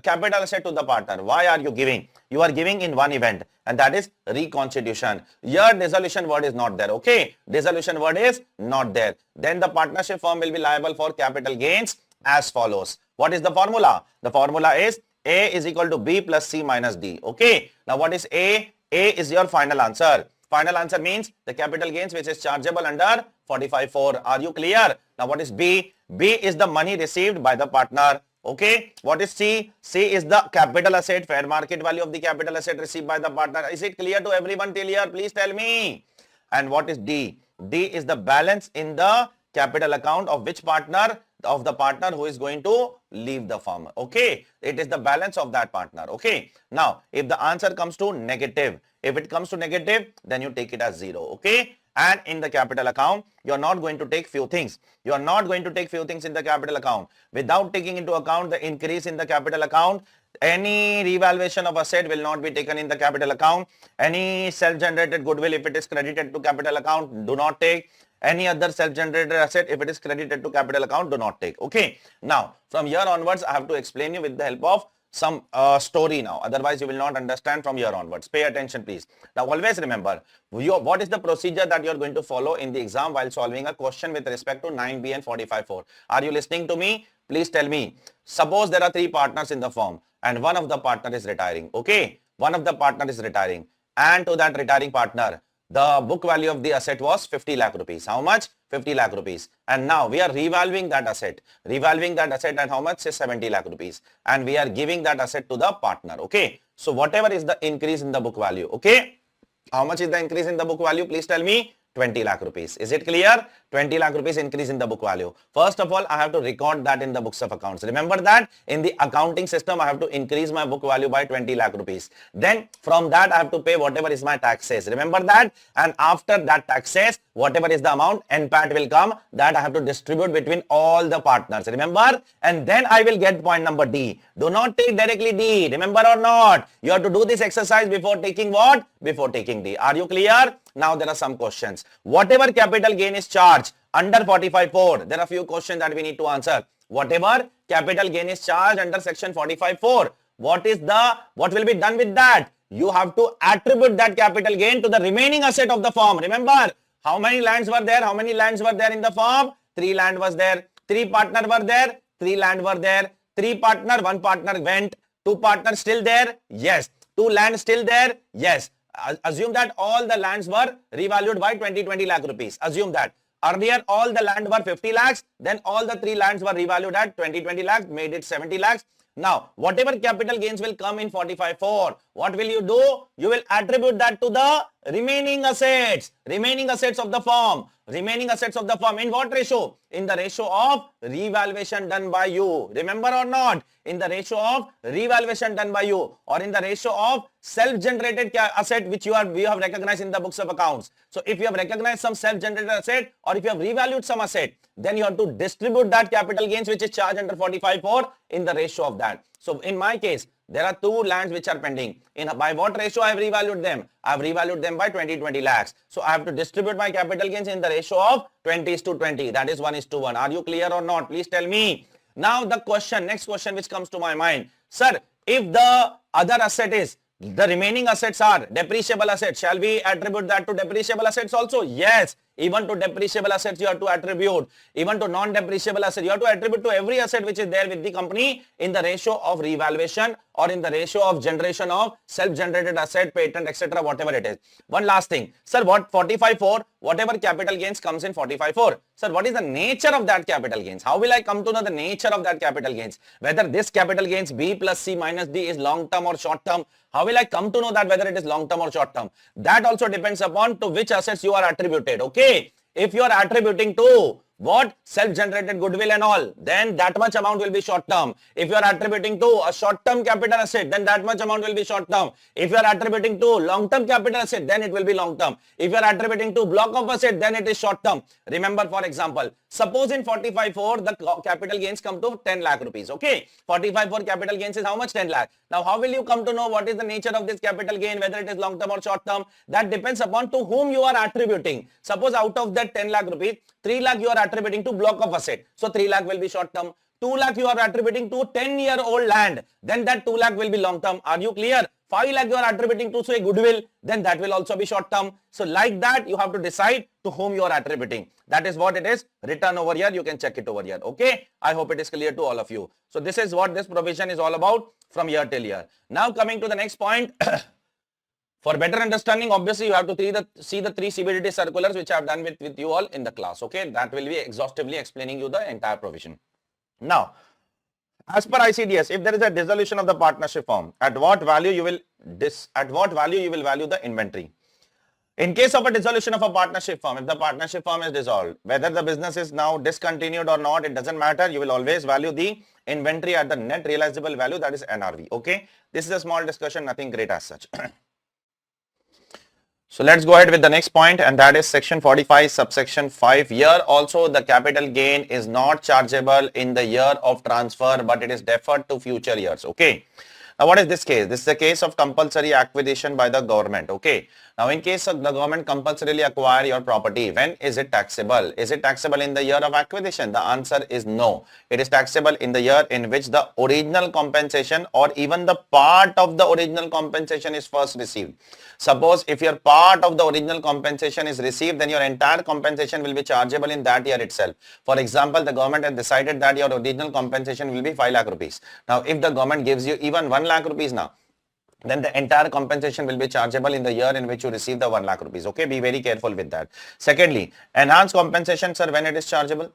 capital asset to the partner. Why are you giving? You are giving in one event, and that is reconstitution. Here, dissolution word is not there. Okay? Dissolution word is not there. Then the partnership firm will be liable for capital gains as follows. What is the formula? The formula is A is equal to B plus C minus D. Okay. Now what is A? A is your final answer. Final answer means the capital gains which is chargeable under 45.4. Are you clear? Now what is B? B is the money received by the partner. Okay. What is C? C is the capital asset, fair market value of the capital asset received by the partner. Is it clear to everyone till here? Please tell me. And what is D? D is the balance in the capital account of which partner? Of the partner who is going to leave the firm. Okay. It is the balance of that partner. Okay. Now, if the answer comes to negative, if it comes to negative, then you take it as 0. Okay. And in the capital account, you are not going to take few things. You are not going to take few things in the capital account. Without taking into account the increase in the capital account, any revaluation of asset will not be taken in the capital account. Any self-generated goodwill, if it is credited to capital account, do not take. Any other self-generated asset, if it is credited to capital account, do not take. Okay. Now, from here onwards, I have to explain you with the help of some story now. Otherwise, you will not understand from here onwards. Pay attention, please. Now, always remember, what is the procedure that you are going to follow in the exam while solving a question with respect to 9B and 45.4. Are you listening to me? Please tell me. Suppose there are 3 partners in the firm and one of the partner is retiring. Okay. One of the partner is retiring, and to that retiring partner, the book value of the asset was 50 lakh rupees. How much? 50 lakh rupees. And now we are revaluing that asset. Revaluing that asset at how much? Say 70 lakh rupees. And we are giving that asset to the partner. Okay. So whatever is the increase in the book value. Okay. How much is the increase in the book value? Please tell me. 20 lakh rupees. Is it clear? 20 lakh rupees increase in the book value. First of all, I have to record that in the books of accounts. Remember that in the accounting system, I have to increase my book value by 20 lakh rupees. Then from that, I have to pay whatever is my taxes. Remember that? And after that taxes, whatever is the amount, NPAT will come, that I have to distribute between all the partners. Remember? And then I will get point number D. Do not take directly D. Remember or not? You have to do this exercise before taking what? Before taking D. Are you clear? Now there are some questions. Whatever capital gain is charged under 45.4, there are few questions that we need to answer. Whatever capital gain is charged under section 45.4, what will be done with that? You have to attribute that capital gain to the remaining asset of the firm. Remember, how many lands were there? How many lands were there in the firm? 3 land was there. 3 partner were there. 3 land were there. 3 partner, 1 partner went. 2 partners still there? Yes. 2 land still there? Yes. Assume that all the lands were revalued by 20 lakh rupees. Assume that. Earlier, all the land were 50 lakhs. Then all the 3 lands were revalued at 20 lakhs, made it 70 lakhs. Now, whatever capital gains will come in 45(4), what will you do? You will attribute that to the remaining assets of the firm. Remaining assets of the firm in what ratio? In the ratio of revaluation done by you. Remember or not? In the ratio of revaluation done by you, or in the ratio of self-generated asset which you have recognized in the books of accounts. So if you have recognized some self-generated asset, or if you have revalued some asset, then you have to distribute that capital gains which is charged under 45(4) in the ratio of that. So in my case, there are 2 lands which are pending. By what ratio I have revalued them? I have revalued them by 20 lakhs. So I have to distribute my capital gains in the ratio of 20:20. That is 1:1. Are you clear or not? Please tell me. Now the next question which comes to my mind. Sir, if the other asset is, the remaining assets are depreciable assets, shall we attribute that to depreciable assets also? Yes. Even to depreciable assets you have to attribute. Even to non-depreciable assets you have to attribute to every asset which is there with the company in the ratio of revaluation, or in the ratio of generation of self-generated asset, patent, etc., whatever it is. One last thing. Sir, what 45(4), whatever capital gains comes in 45(4). Sir, what is the nature of that capital gains? How will I come to know the nature of that capital gains? Whether this capital gains B plus C minus D is long term or short term? How will I come to know that whether it is long term or short term? That also depends upon to which assets you are attributed. Okay. If you are attributing to what? Self-generated goodwill and all, then that much amount will be short term. If you are attributing to a short-term capital asset, then that much amount will be short term. If you are attributing to long-term capital asset, then it will be long term. If you are attributing to block of asset, then it is short term. Remember, for example, suppose in 45(4) the capital gains come to 10 lakh rupees. Okay, 45(4) capital gains is how much? 10 lakh. Now, how will you come to know what is the nature of this capital gain, whether it is long term or short term? That depends upon to whom you are attributing. Suppose out of that 10 lakh rupees, 3 lakh you are attributing to block of asset. So 3 lakh will be short term. 2 lakh you are attributing to 10-year-old land. Then that 2 lakh will be long term. Are you clear? 5 lakh you are attributing to say goodwill. Then that will also be short term. So like that you have to decide to whom you are attributing. That is what it is written over here. You can check it over here. Okay. I hope it is clear to all of you. So this is what this provision is all about from year till year. Now coming to the next point. For better understanding, obviously, you have to see the 3 CBDT circulars which I have done with you all in the class. Okay, that will be exhaustively explaining you the entire provision. Now, as per ICDS, if there is a dissolution of the partnership firm, at what value you will value the inventory? In case of a dissolution of a partnership firm, if the partnership firm is dissolved, whether the business is now discontinued or not, it doesn't matter. You will always value the inventory at the net realizable value, that is NRV. Okay, this is a small discussion, nothing great as such. So let's go ahead with the next point, and that is section 45 subsection 5. Here also the capital gain is not chargeable in the year of transfer, but it is deferred to future years. Okay. Now what is this case? This is a case of compulsory acquisition by the government. Okay. Now in case of the government compulsorily acquire your property, when is it taxable? Is it taxable in the year of acquisition? The answer is no. It is taxable in the year in which the original compensation or even the part of the original compensation is first received. Suppose if your part of the original compensation is received, then your entire compensation will be chargeable in that year itself. For example, the government has decided that your original compensation will be 5 lakh rupees. Now, if the government gives you even 1 lakh rupees now, then the entire compensation will be chargeable in the year in which you receive the 1 lakh rupees. Okay, be very careful with that. Secondly, enhanced compensation, sir, when it is chargeable?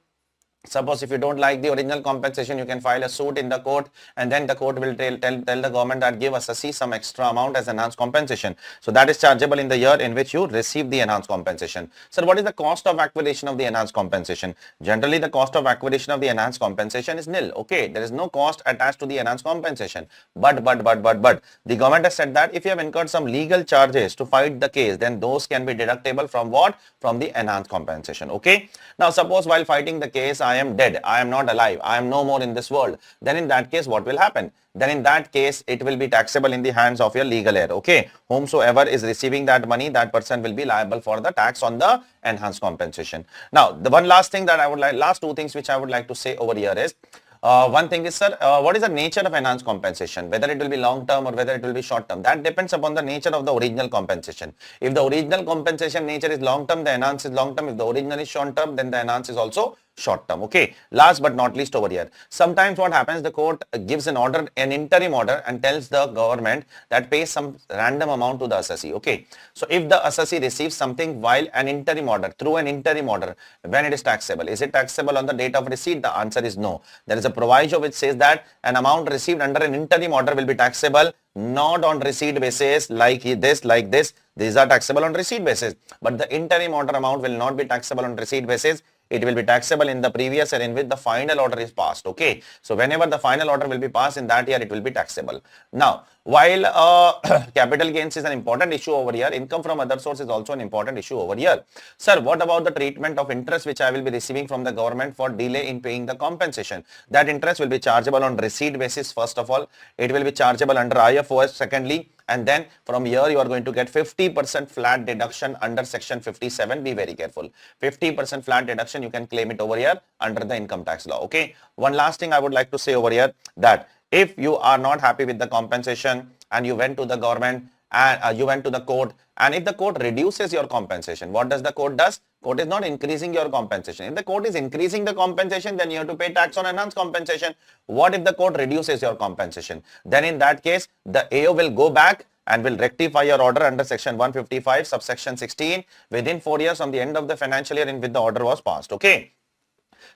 Suppose if you don't like the original compensation, you can file a suit in the court, and then the court will tell the government that give us some extra amount as enhanced compensation. So that is chargeable in the year in which you receive the enhanced compensation. Sir, what is the cost of acquisition of the enhanced compensation? Generally, the cost of acquisition of the enhanced compensation is nil. Okay, there is no cost attached to the enhanced compensation. But the government has said that if you have incurred some legal charges to fight the case, then those can be deductible from what? From the enhanced compensation. Okay. Now, suppose while fighting the case, I am dead, I am not alive, I am no more in this world. Then in that case, what will happen? Then in that case, it will be taxable in the hands of your legal heir. Okay. Whomsoever is receiving that money, that person will be liable for the tax on the enhanced compensation. Now, the one last thing that I would like, last 2 things which I would like to say over here is, One thing is, sir, what is the nature of enhanced compensation? Whether it will be long term or whether it will be short term, that depends upon the nature of the original compensation. If the original compensation nature is long term, the enhanced is long term. If the original is short term, then the enhanced is also short term. Okay. Last but not least over here, sometimes what happens, the court gives an order, an interim order, and tells the government that pays some random amount to the assessee. Okay. So if the assessee receives something while an interim order, through an interim order, when it is taxable, is it taxable on the date of receipt? The answer is no. There is a proviso which says that an amount received under an interim order will be taxable not on receipt basis like this. These are taxable on receipt basis, but the interim order amount will not be taxable on receipt basis. It will be taxable in the previous year in which the final order is passed. Okay. So whenever the final order will be passed in that year, it will be taxable. Now, while capital gains is an important issue over here, income from other source is also an important issue over here. Sir, what about the treatment of interest which I will be receiving from the government for delay in paying the compensation? That interest will be chargeable on receipt basis. First of all, it will be chargeable under IFOS. Secondly, and then from here you are going to get 50% flat deduction under section 57. Be very careful. 50% flat deduction, you can claim it over here under the income tax law. Okay. One last thing I would like to say over here, that if you are not happy with the compensation and you went to the government and you went to the court, and if the court reduces your compensation, what does the court does? Court is not increasing your compensation. If the court is increasing the compensation, then you have to pay tax on enhanced compensation. What if the court reduces your compensation? Then in that case, the AO will go back and will rectify your order under section 155 subsection 16 within 4 years from the end of the financial year in which the order was passed. Okay.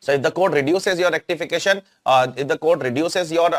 So if the court reduces your rectification, if the court reduces your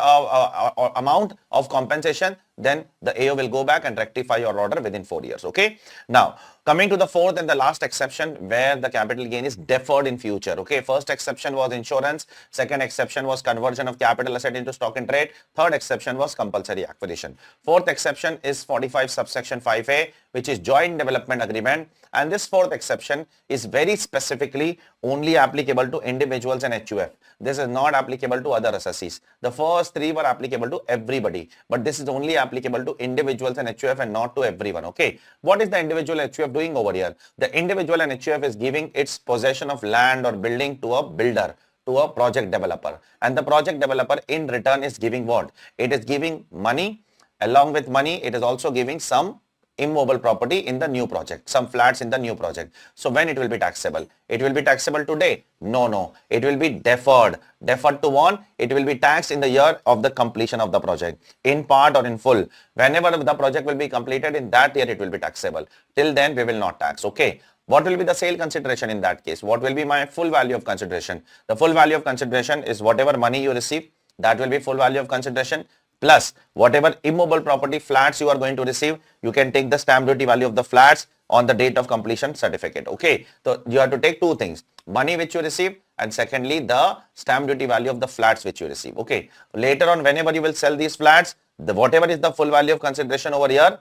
amount of compensation, then the AO will go back and rectify your order within 4 years. Okay. Now, coming to the fourth and the last exception where the capital gain is deferred in future. Okay. First exception was insurance. Second exception was conversion of capital asset into stock in trade. Third exception was compulsory acquisition. Fourth exception is 45 subsection 5A, which is joint development agreement. And this fourth exception is very specifically only applicable to individuals and HUF. This is not applicable to other assessees. The first three were applicable to everybody, but this is only applicable to individuals and HUF and not to everyone. Okay. What is the individual HUF doing over here? The individual and HUF is giving its possession of land or building to a builder, to a project developer, and the project developer in return is giving what? It is giving money. Along with money, it is also giving some immobile property in the new project, some flats in the new project. So when it will be taxable? It will be taxable today? No. It will be deferred. Deferred to one, it will be taxed in the year of the completion of the project, in part or in full. Whenever the project will be completed, in that year it will be taxable. Till then we will not tax. Okay. What will be the sale consideration in that case? What will be my full value of consideration? The full value of consideration is whatever money you receive, that will be full value of consideration, plus whatever immobile property flats you are going to receive. You can take the stamp duty value of the flats on the date of completion certificate. Okay. So you have to take two things: money which you receive, and secondly the stamp duty value of the flats which you receive. Okay. Later on, whenever you will sell these flats, whatever is the full value of consideration over here,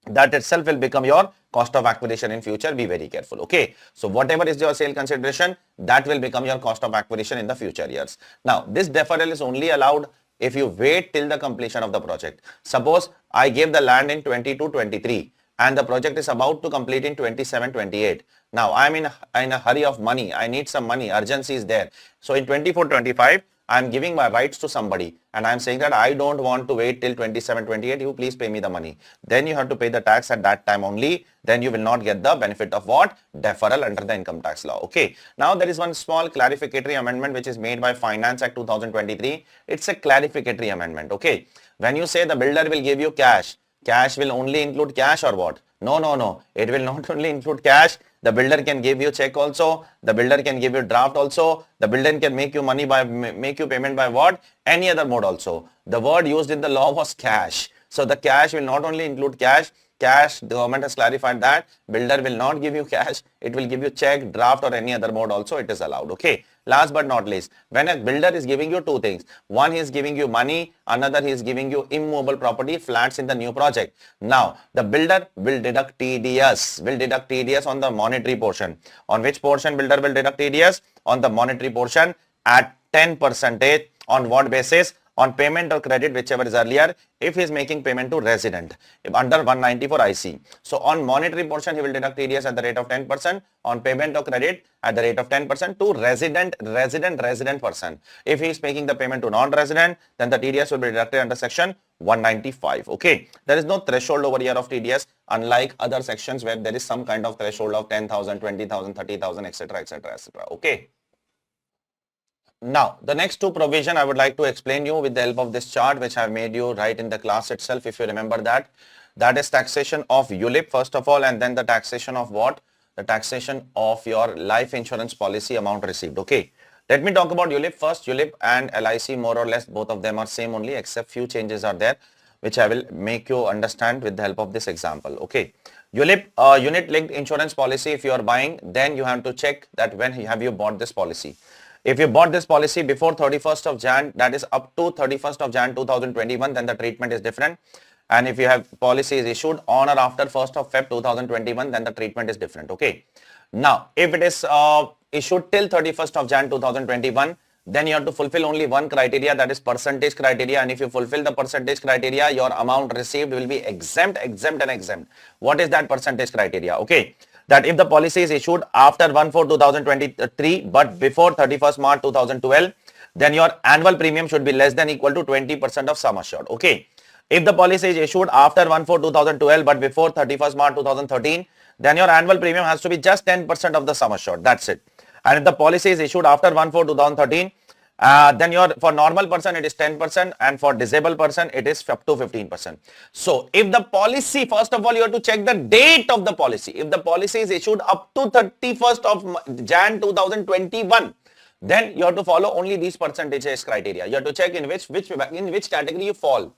that itself will become your cost of acquisition in future. Be very careful. Okay. So whatever is your sale consideration, that will become your cost of acquisition in the future years. Now, this deferral is only allowed if you wait till the completion of the project. Suppose I gave the land in 22-23 and the project is about to complete in 27-28. Now I am in a hurry of money. I need some money. Urgency is there. So in 24-25, I am giving my rights to somebody and I am saying that I don't want to wait till 27-28. You please pay me the money. Then you have to pay the tax at that time only. Then you will not get the benefit of what? Deferral under the income tax law. Okay. Now there is one small clarificatory amendment which is made by Finance Act 2023. It's a clarificatory amendment. Okay. When you say the builder will give you cash, cash will only include cash or what? No. It will not only include cash. The builder can give you check also. The builder can give you draft also. The builder can make you payment by what? Any other mode also. The word used in the law was cash. So the cash will not only include cash. The government has clarified that builder will not give you cash. It will give you check, draft or any other mode also. It is allowed. Okay. Last but not least, when a builder is giving you two things, one, he is giving you money, another, he is giving you immobile property, flats in the new project. Now, the builder will deduct TDS on the monetary portion. On which portion builder will deduct TDS? On the monetary portion at 10%. On what basis? on payment or credit, whichever is earlier, if he is making payment to resident under 194 IC. So on monetary portion, he will deduct TDS at the rate of 10%, on payment or credit at the rate of 10% to resident person. If he is making the payment to non-resident, then the TDS will be deducted under section 195. Okay, there is no threshold over here of TDS, unlike other sections where there is some kind of threshold of 10,000, 20,000, 30,000, etc., etc., etc. Okay. Now, the next two provision I would like to explain you with the help of this chart, which I have made you write in the class itself, if you remember that. That is taxation of ULIP first of all, and then the taxation of what? The taxation of your life insurance policy amount received. Okay. Let me talk about ULIP first. ULIP and LIC, more or less, both of them are same only, except few changes are there, which I will make you understand with the help of this example. Okay. ULIP, unit linked insurance policy, if you are buying, then you have to check that when have you bought this policy. If you bought this policy before 31st of Jan, that is up to 31st of Jan 2021, then the treatment is different. And if you have policies issued on or after 1st of Feb 2021, then the treatment is different. Okay. Now, if it is issued till 31st of Jan 2021, then you have to fulfill only one criteria, that is percentage criteria. And if you fulfill the percentage criteria, your amount received will be exempt, exempt and exempt. What is that percentage criteria? Okay. That if the policy is issued after 1/4/2023 but before 31st March 2012, then your annual premium should be less than equal to 20% of sum assured. Okay. If the policy is issued after 1/4/2012 but before 31st March 2013, then your annual premium has to be just 10% of the sum assured. That's it. And if the policy is issued after 1/4/2013, then for normal person it is 10%, and for disabled person it is up to 15%. So if the policy, first of all, you have to check the date of the policy. If the policy is issued up to 31st of Jan 2021, then you have to follow only these percentages criteria. You have to check in which category you fall.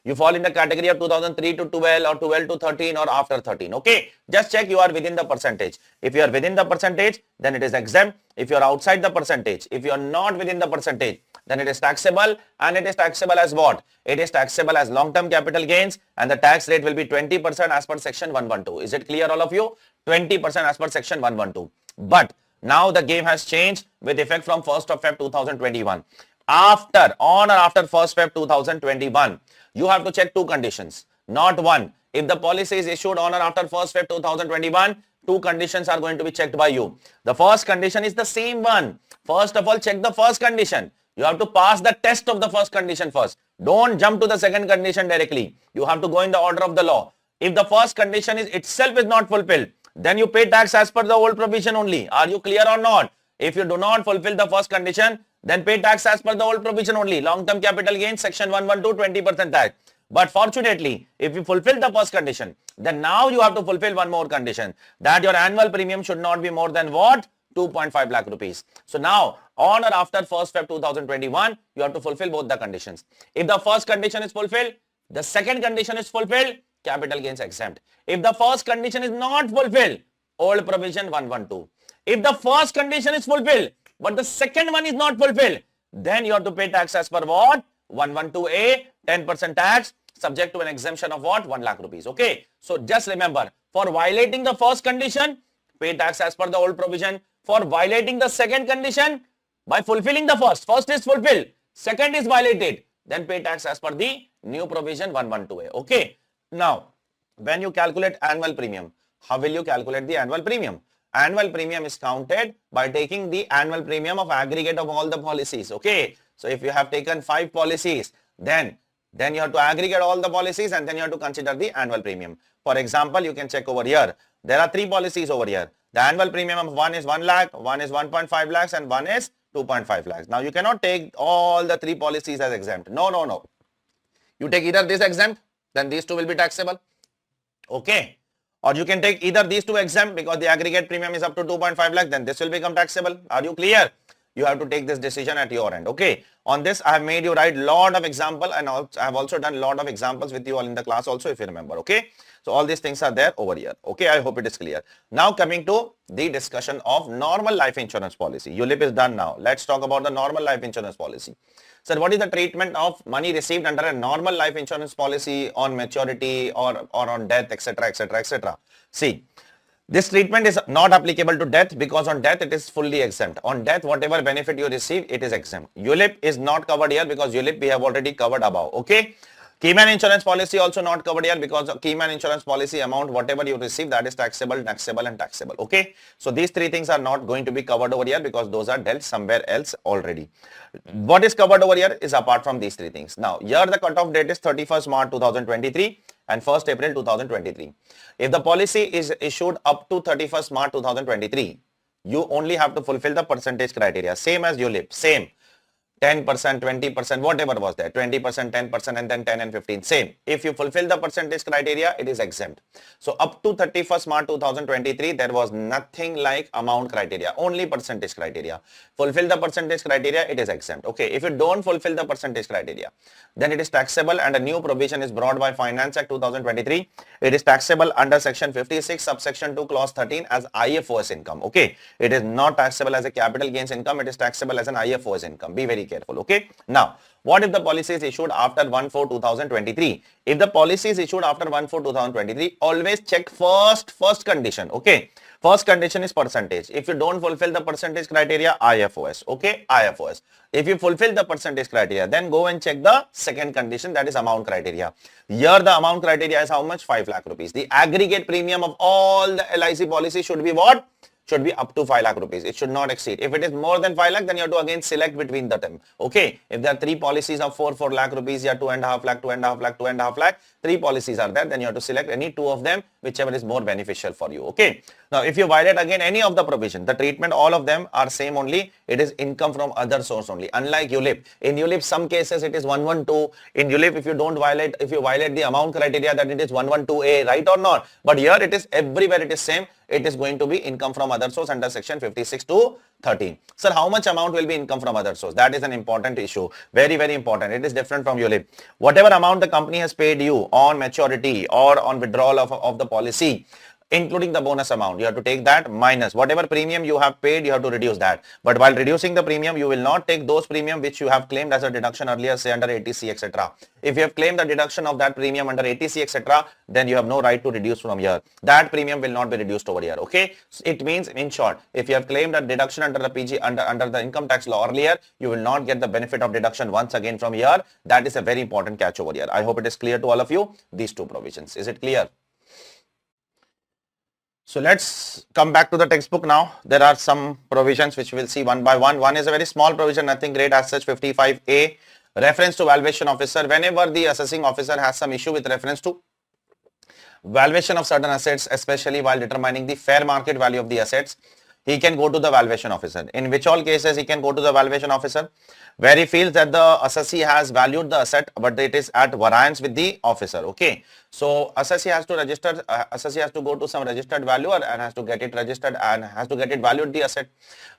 You fall in the category of 2003 to 12 or 12 to 13 or after 13. Okay. Just check you are within the percentage. If you are within the percentage, then it is exempt. If you are outside the percentage, if you are not within the percentage, then it is taxable, and it is taxable as what? It is taxable as long-term capital gains, and the tax rate will be 20% as per section 112. Is it clear, all of you? 20% as per section 112. But now the game has changed with effect from 1st of Feb 2021. On or after 1st Feb 2021, you have to check two conditions, not one. If the policy is issued on or after 1st Feb 2021, two conditions are going to be checked by you. The first condition is the same one. First of all, check the first condition. You have to pass the test of the first condition first. Don't jump to the second condition directly. You have to go in the order of the law. If the first condition itself is not fulfilled, then you pay tax as per the old provision only. Are you clear or not? If you do not fulfill the first condition, then pay tax as per the old provision only. Long-term capital gains, section 112, 20% tax. But fortunately, if you fulfill the first condition, then now you have to fulfill one more condition, that your annual premium should not be more than what? 2.5 lakh rupees. So now, on or after 1st Feb 2021, you have to fulfill both the conditions. If the first condition is fulfilled, the second condition is fulfilled, capital gains exempt. If the first condition is not fulfilled, old provision 112. If the first condition is fulfilled, but the second one is not fulfilled, then you have to pay tax as per what? 112A, 10% tax, subject to an exemption of what? 1 lakh rupees. Okay. So just remember, for violating the first condition, pay tax as per the old provision. For violating the second condition, by fulfilling the first is fulfilled, second is violated, then pay tax as per the new provision 112A. Okay. Now, when you calculate annual premium, how will you calculate the annual premium? Annual premium is counted by taking the annual premium of aggregate of all the policies. Okay. So if you have taken 5 policies, then you have to aggregate all the policies, and then you have to consider the annual premium. For example, you can check over here. There are 3 policies over here. The annual premium of one is 1 lakh, one is 1.5 lakhs, and one is 2.5 lakhs. Now you cannot take all the 3 policies as exempt. No. You take either this exempt, then these 2 will be taxable. Okay. Or you can take either these 2 exempt, because the aggregate premium is up to 2.5 lakh, then this will become taxable. Are you clear? You have to take this decision at your end. Okay. On this, I have made you write lot of example, and I have also done lot of examples with you all in the class also, if you remember. Okay. So all these things are there over here. Okay. I hope it is clear. Now coming to the discussion of normal life insurance policy. ULIP is done now. Let's talk about the normal life insurance policy. Sir, what is the treatment of money received under a normal life insurance policy on maturity or on death, etc., etc., etc.? See, This treatment is not applicable to death because on death it is fully exempt. On death, whatever benefit you receive, it is exempt. ULIP is not covered here because ULIP we have already covered above. Okay. Keyman insurance policy also not covered here because Keyman insurance policy amount, whatever you receive, that is taxable, taxable and taxable. Okay. So these three things are not going to be covered over here because those are dealt somewhere else already. What is covered over here is apart from these three things. Now here the cutoff date is 31st March 2023 and 1st April 2023. If the policy is issued up to 31st March 2023, you only have to fulfill the percentage criteria, same as ULIP, same. 10%, 20%, whatever was there, 20%, 10% and then 10 and 15, same. If you fulfill the percentage criteria, it is exempt. So up to 31st March 2023, there was nothing like amount criteria, only percentage criteria. Fulfill the percentage criteria, it is exempt. Okay, if you don't fulfill the percentage criteria, then it is taxable and a new provision is brought by Finance Act 2023. It is taxable under section 56, subsection 2, clause 13 as IFOS income. Okay, it is not taxable as a capital gains income, it is taxable as an IFOS income. Be very careful. Okay. Now, what if the policy is issued after 1/4/2023? If the policy is issued after 1/4/2023, always check first condition. Okay. First condition is percentage. If you don't fulfill the percentage criteria, IFOS. Okay. IFOS. If you fulfill the percentage criteria, then go and check the second condition, that is amount criteria. Here the amount criteria is how much? 5 lakh rupees. The aggregate premium of all the LIC policy should be what? Should be up to 5 lakh rupees. It should not exceed. If it is more than 5 lakh, then you have to again select between the term. Okay. If there are three policies of 4 lakh rupees, yeah, 2.5 lakh, 2.5 lakh, 2.5 lakh, three policies are there, then you have to select any two of them, whichever is more beneficial for you. Okay. Now, if you violate again any of the provision, the treatment, all of them are same only. It is income from other source only. Unlike ULIP. In ULIP, some cases it is 112. In ULIP, if you violate the amount criteria, that it is 112A, right or not? But here it is everywhere it is same. It is going to be income from other source under section 56 to 13. Sir, how much amount will be income from other source? That is an important issue. Very, very important. It is different from ULIP. Whatever amount the company has paid you on maturity or on withdrawal of the policy, including the bonus amount, you have to take that minus whatever premium you have paid, you have to reduce that. But while reducing the premium, you will not take those premium which you have claimed as a deduction earlier, say under 80C, etc. If you have claimed the deduction of that premium under 80C, etc., then you have no right to reduce from here. That premium will not be reduced over here. Okay. So it means, in short, if you have claimed a deduction under the PG, under the income tax law earlier, you will not get the benefit of deduction once again from here. That is a very important catch over here. I hope it is clear to all of you, these two provisions. Is it clear? So let's come back to the textbook now. There are some provisions which we'll see one by one. One is a very small provision, nothing great as such, 55A, reference to valuation officer. Whenever the assessing officer has some issue with reference to valuation of certain assets, especially while determining the fair market value of the assets, he can go to the valuation officer. In which all cases he can go to the valuation officer? Where he feels that the assessee has valued the asset, but it is at variance with the officer. Okay. So assessee has to register, assessee has to go to some registered valuer and has to get it registered and has to get it valued the asset.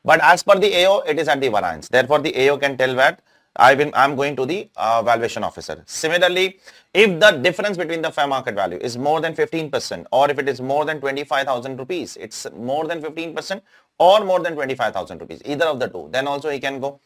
But as per the AO, it is at the variance. Therefore, the AO can tell that I'm going to the valuation officer. Similarly, if the difference between the fair market value is more than 15% or if it is more than 25,000 rupees, it's more than 15% or more than 25,000 rupees, either of the two, then also he can go.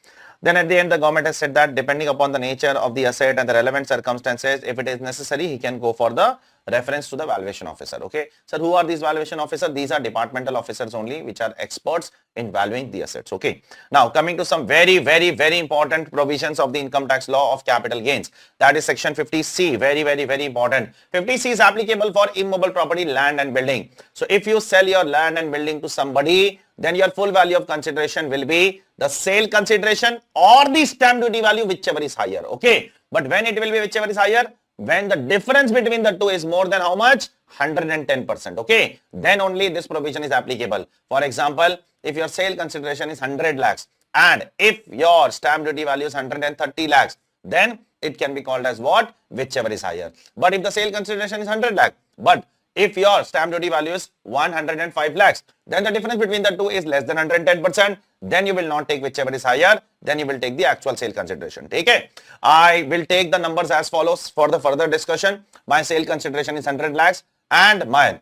Then at the end, the government has said that depending upon the nature of the asset and the relevant circumstances, if it is necessary, he can go for the reference to the valuation officer. Okay. So who are these valuation officers? These are departmental officers only, which are experts in valuing the assets. Okay. Now coming to some very, very, very important provisions of the income tax law of capital gains. That is section 50C. Very, very, very important. 50C is applicable for immobile property, land and building. So if you sell your land and building to somebody, then your full value of consideration will be the sale consideration or the stamp duty value, whichever is higher. Okay. But when it will be whichever is higher? When the difference between the two is more than how much? 110%. Okay. Then only this provision is applicable. For example, if your sale consideration is 100 lakhs and if your stamp duty value is 130 lakhs, then it can be called as what? Whichever is higher. But if the sale consideration is 100 lakh, but if your stamp duty value is 105 lakhs, then the difference between the two is less than 110%. Then you will not take whichever is higher. Then you will take the actual sale consideration. Okay. I will take the numbers as follows for the further discussion. My sale consideration is 100 lakhs and my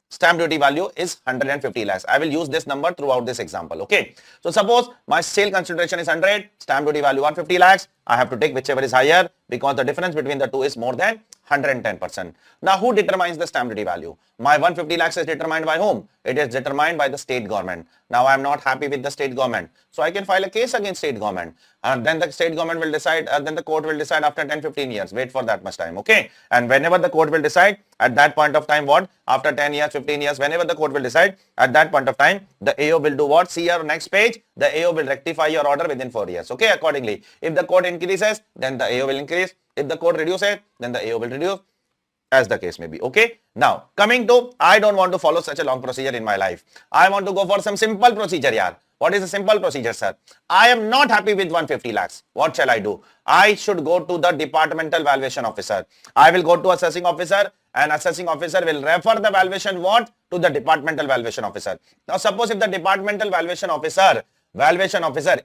stamp duty value is 150 lakhs. I will use this number throughout this example. Okay. So suppose my sale consideration is 100, stamp duty value 150 lakhs. I have to take whichever is higher because the difference between the two is more than 110%. Now, who determines the stamp duty value? My 150 lakhs is determined by whom? It is determined by the state government. Now, I am not happy with the state government. So, I can file a case against state government. And then the state government will decide, then the court will decide after 10-15 years. Wait for that much time, okay? And whenever the court will decide, at that point of time, what? After 10 years, 15 years, whenever the court will decide, at that point of time, the AO will do what? See your next page. The AO will rectify your order within 4 years, okay? Accordingly, if the court increases, then the AO will increase. If the court reduces, then the AO will reduce, as the case may be, okay? Now, coming to, I don't want to follow such a long procedure in my life. I want to go for some simple procedure, yaar. What is a simple procedure, sir? I am not happy with 150 lakhs. What shall I do? I should go to the departmental valuation officer. I will go to assessing officer, and assessing officer will refer the valuation what? To the departmental valuation officer. Now, suppose if the departmental valuation officer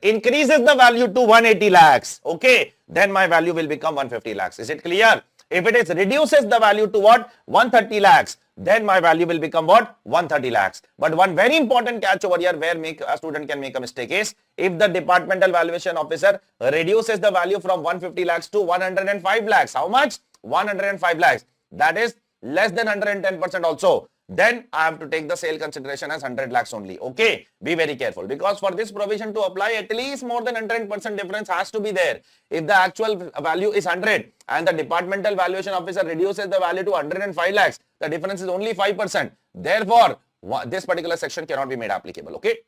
increases the value to 180 lakhs, okay, then my value will become 150 lakhs. Is it clear? If it is reduces the value to what? 130 lakhs, then my value will become what? 130 lakhs. But one very important catch over here where a student can make a mistake is, if the departmental valuation officer reduces the value from 150 lakhs to 105 lakhs. How much? 105 lakhs. That is less than 110% also. Then I have to take the sale consideration as 100 lakhs only. Okay, be very careful, because for this provision to apply, at least more than 100% difference has to be there. If the actual value is 100 and the departmental valuation officer reduces the value to 105 lakhs, the difference is only 5%. Therefore, this particular section cannot be made applicable. Okay.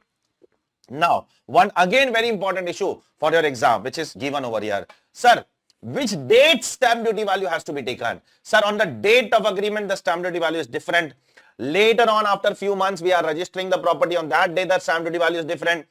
Now, one again very important issue for your exam, which is given over here. Sir, which date stamp duty value has to be taken? Sir, on the date of agreement, the stamp duty value is different. Later on, after few months, we are registering the property. On that day, the stamp duty value is different.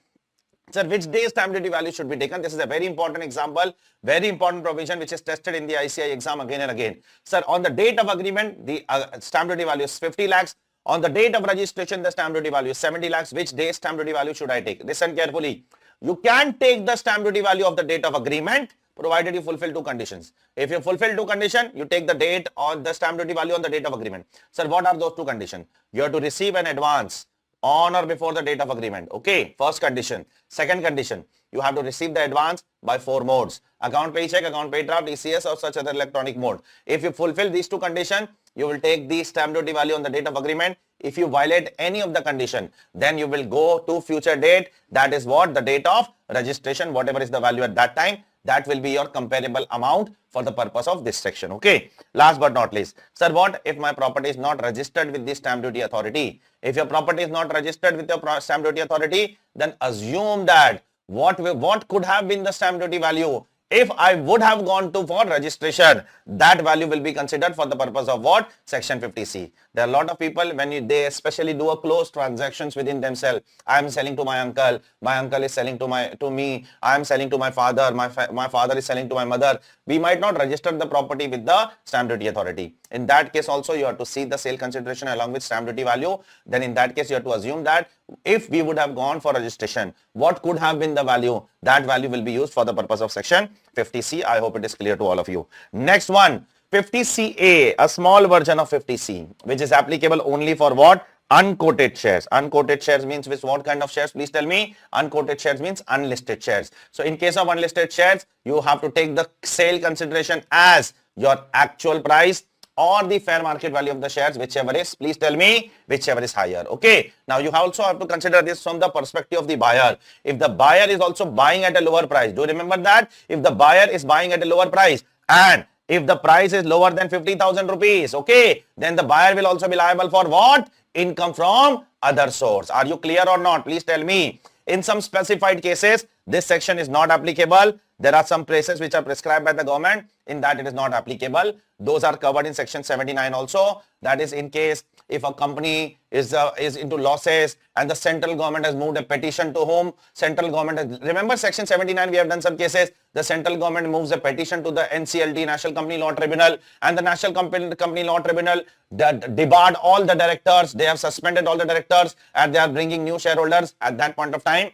Sir, which day stamp duty value should be taken? This is a very important example, very important provision which is tested in the ICI exam again and again. Sir, on the date of agreement, the stamp duty value is 50 lakhs. On the date of registration, the stamp duty value is 70 lakhs. Which day stamp duty value should I take? Listen carefully. You can take the stamp duty value of the date of agreement, provided you fulfill two conditions. If you fulfill two conditions, you take the date or the stamp duty value on the date of agreement. Sir, what are those two conditions? You have to receive an advance on or before the date of agreement. Okay, first condition. Second condition, you have to receive the advance by 4 modes. Account pay check, account pay draft, ECS or such other electronic mode. If you fulfill these two conditions, you will take the stamp duty value on the date of agreement. If you violate any of the condition, then you will go to future date. That is what? The date of registration, whatever is the value at that time. That will be your comparable amount for the purpose of this section. Okay. Last but not least, sir, what if my property is not registered with the stamp duty authority? If your property is not registered with your stamp duty authority, then assume that what could have been the stamp duty value if I would have gone to for registration, that value will be considered for the purpose of what? Section 50C. There are a lot of people when they especially do a close transactions within themselves. I am selling to my uncle is selling to me, I am selling to my father, my father is selling to my mother. We might not register the property with the stamp duty authority. In that case also you have to see the sale consideration along with stamp duty value. Then in that case you have to assume that if we would have gone for registration, what could have been the value? That value will be used for the purpose of section 50C. I hope it is clear to all of you. Next one, 50CA, a small version of 50C, which is applicable only for what? Unquoted shares. Unquoted shares means what kind of shares? Please tell me. Unquoted shares means unlisted shares. So in case of unlisted shares, you have to take the sale consideration as your actual price or the fair market value of the shares, whichever is, please tell me, whichever is higher. Okay. Now you also have to consider this from the perspective of the buyer. If the buyer is also buying at a lower price, do you remember that? If the buyer is buying at a lower price and if the price is lower than 50,000 rupees, okay, then the buyer will also be liable for what? Income from other source. Are you clear or not? Please tell me. In some specified cases, this section is not applicable. There are some places which are prescribed by the government. In that it is not applicable. Those are covered in section 79 also. That is in case if a company is into losses and the central government has moved a petition to whom? Central government has, remember section 79 we have done some cases. The central government moves a petition to the NCLT, National Company Law Tribunal, and the National Company Law Tribunal debarred all the directors. They have suspended all the directors and they are bringing new shareholders at that point of time.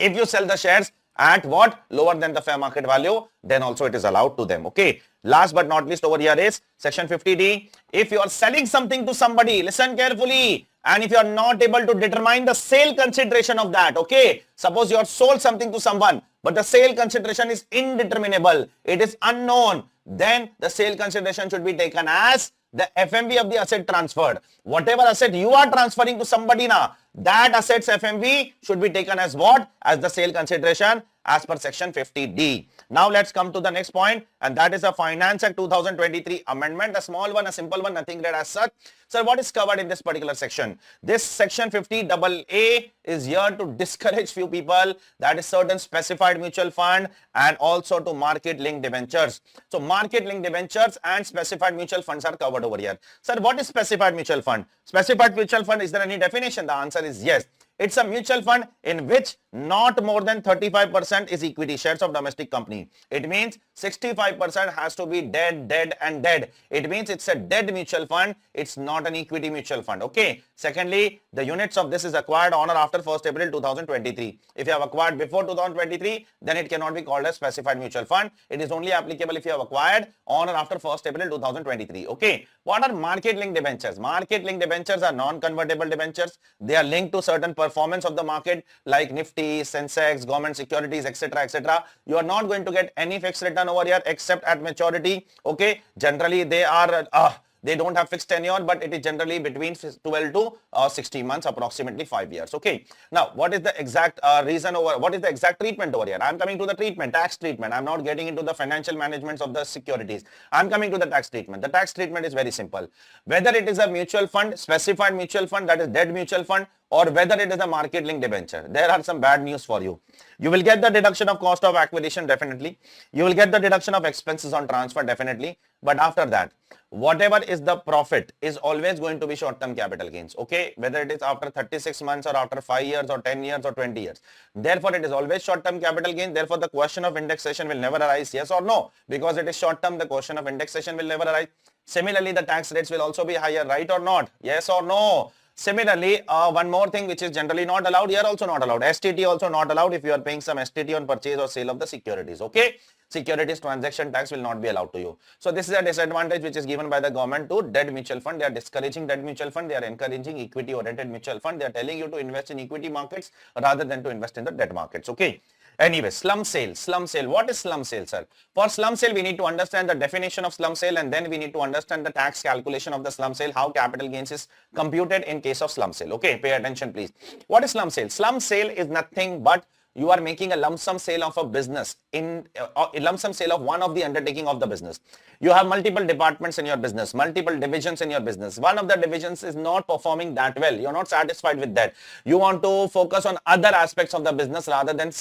If you sell the shares at what? Lower than the fair market value, then also it is allowed to them. Okay. Last but not least over here is section 50D. If you are selling something to somebody, listen carefully, and if you are not able to determine the sale consideration of that, okay, suppose you have sold something to someone, but the sale consideration is indeterminable, it is unknown, then the sale consideration should be taken as the FMV of the asset transferred. Whatever asset you are transferring to somebody now, that asset's FMV should be taken as what? As the sale consideration as per section 50D. Now let's come to the next point, and that is the Finance Act 2023 amendment, a small one, a simple one, nothing great as such. Sir, what is covered in this particular section? This section 50AA is here to discourage few people, that is certain specified mutual fund and also to market linked debentures. So market linked debentures and specified mutual funds are covered over here. Sir, what is specified mutual fund? Specified mutual fund, is there any definition? The answer is yes. It's a mutual fund in which not more than 35% is equity shares of domestic company. It means 65% has to be dead and dead. It means it's a dead mutual fund. It's not an equity mutual fund. Okay. Secondly, the units of this is acquired on or after 1st April 2023. If you have acquired before 2023, then it cannot be called a specified mutual fund. It is only applicable if you have acquired on or after 1st April 2023. Okay. What are market linked debentures? Market linked debentures are non-convertible debentures. They are linked to certain performance of the market like Nifty, Sensex, government securities, etc., etc. You are not going to get any fixed return over here except at maturity. Okay. Generally, they don't have fixed tenure, but it is generally between 12 to 16 months, approximately 5 years. Okay. Now, what is the exact what is the exact treatment over here? I'm coming to the treatment, tax treatment. I'm not getting into the financial management of the securities. I'm coming to the tax treatment. The tax treatment is very simple. Whether it is a mutual fund, specified mutual fund, that is dead mutual fund, or whether it is a market link debenture, there are some bad news for you. You will get the deduction of cost of acquisition, definitely. You will get the deduction of expenses on transfer, definitely. But after that, whatever is the profit is always going to be short-term capital gains. Okay, whether it is after 36 months or after 5 years or 10 years or 20 years. Therefore, it is always short-term capital gain. Therefore, the question of indexation will never arise, yes or no. Because it is short-term, the question of indexation will never arise. Similarly, the tax rates will also be higher, right or not? Yes or no? Similarly, one more thing which is generally not allowed, here also not allowed. STT also not allowed if you are paying some STT on purchase or sale of the securities. Okay. Securities transaction tax will not be allowed to you. So this is a disadvantage which is given by the government to dead mutual fund. They are discouraging dead mutual fund. They are encouraging equity oriented mutual fund. They are telling you to invest in equity markets rather than to invest in the debt markets. Okay. Anyway, slump sale. Slump sale. What is slump sale, sir? For slump sale, we need to understand the definition of slump sale, and then we need to understand the tax calculation of the slump sale, how capital gains is computed in case of slump sale. Okay, pay attention, please. What is slump sale? Slump sale is nothing but you are making a lump sum sale of a business in a lump sum sale of one of the undertaking of the business. You have multiple departments in your business, multiple divisions in your business. One of the divisions is not performing that well. You're not satisfied with that. You want to focus on other aspects of the business rather than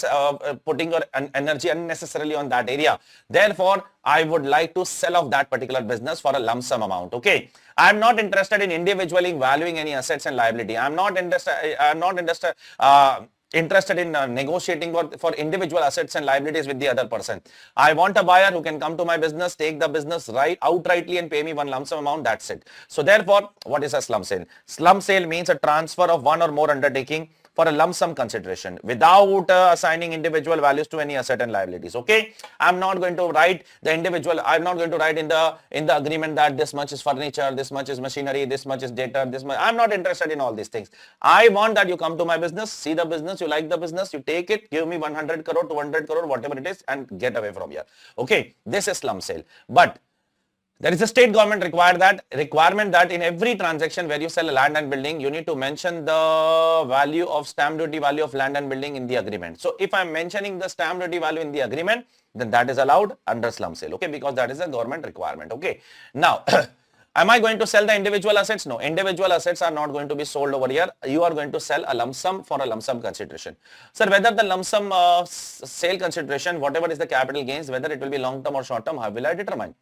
putting your energy unnecessarily on that area. Therefore, I would like to sell off that particular business for a lump sum amount. Okay. I'm not interested in individually valuing any assets and liability. I'm not interested in negotiating for individual assets and liabilities with the other person. I want a buyer who can come to my business, take the business outrightly and pay me one lump sum amount. That's it. So therefore, what is a slump sale? Slump sale means a transfer of one or more undertaking for a lump sum consideration without assigning individual values to any asset and liabilities. Okay, I'm not going to write the individual. I'm not going to write in the agreement that this much is furniture, this much is machinery, this much is data, this much. I'm not interested in all these things. I want that you come to my business, see the business, you like the business, you take it, give me 100 crore, 200 crore, whatever it is, and get away from here. Okay, this is slump sale. But there is a state government requirement that in every transaction where you sell a land and building, you need to mention the value of stamp duty value of land and building in the agreement. So if I'm mentioning the stamp duty value in the agreement, then that is allowed under slump sale. Okay, because that is a government requirement. Okay. Now, am I going to sell the individual assets? No, individual assets are not going to be sold over here. You are going to sell a lump sum for a lump sum consideration. Sir, whether the lump sum sale consideration, whatever is the capital gains, whether it will be long term or short term, how will I determine?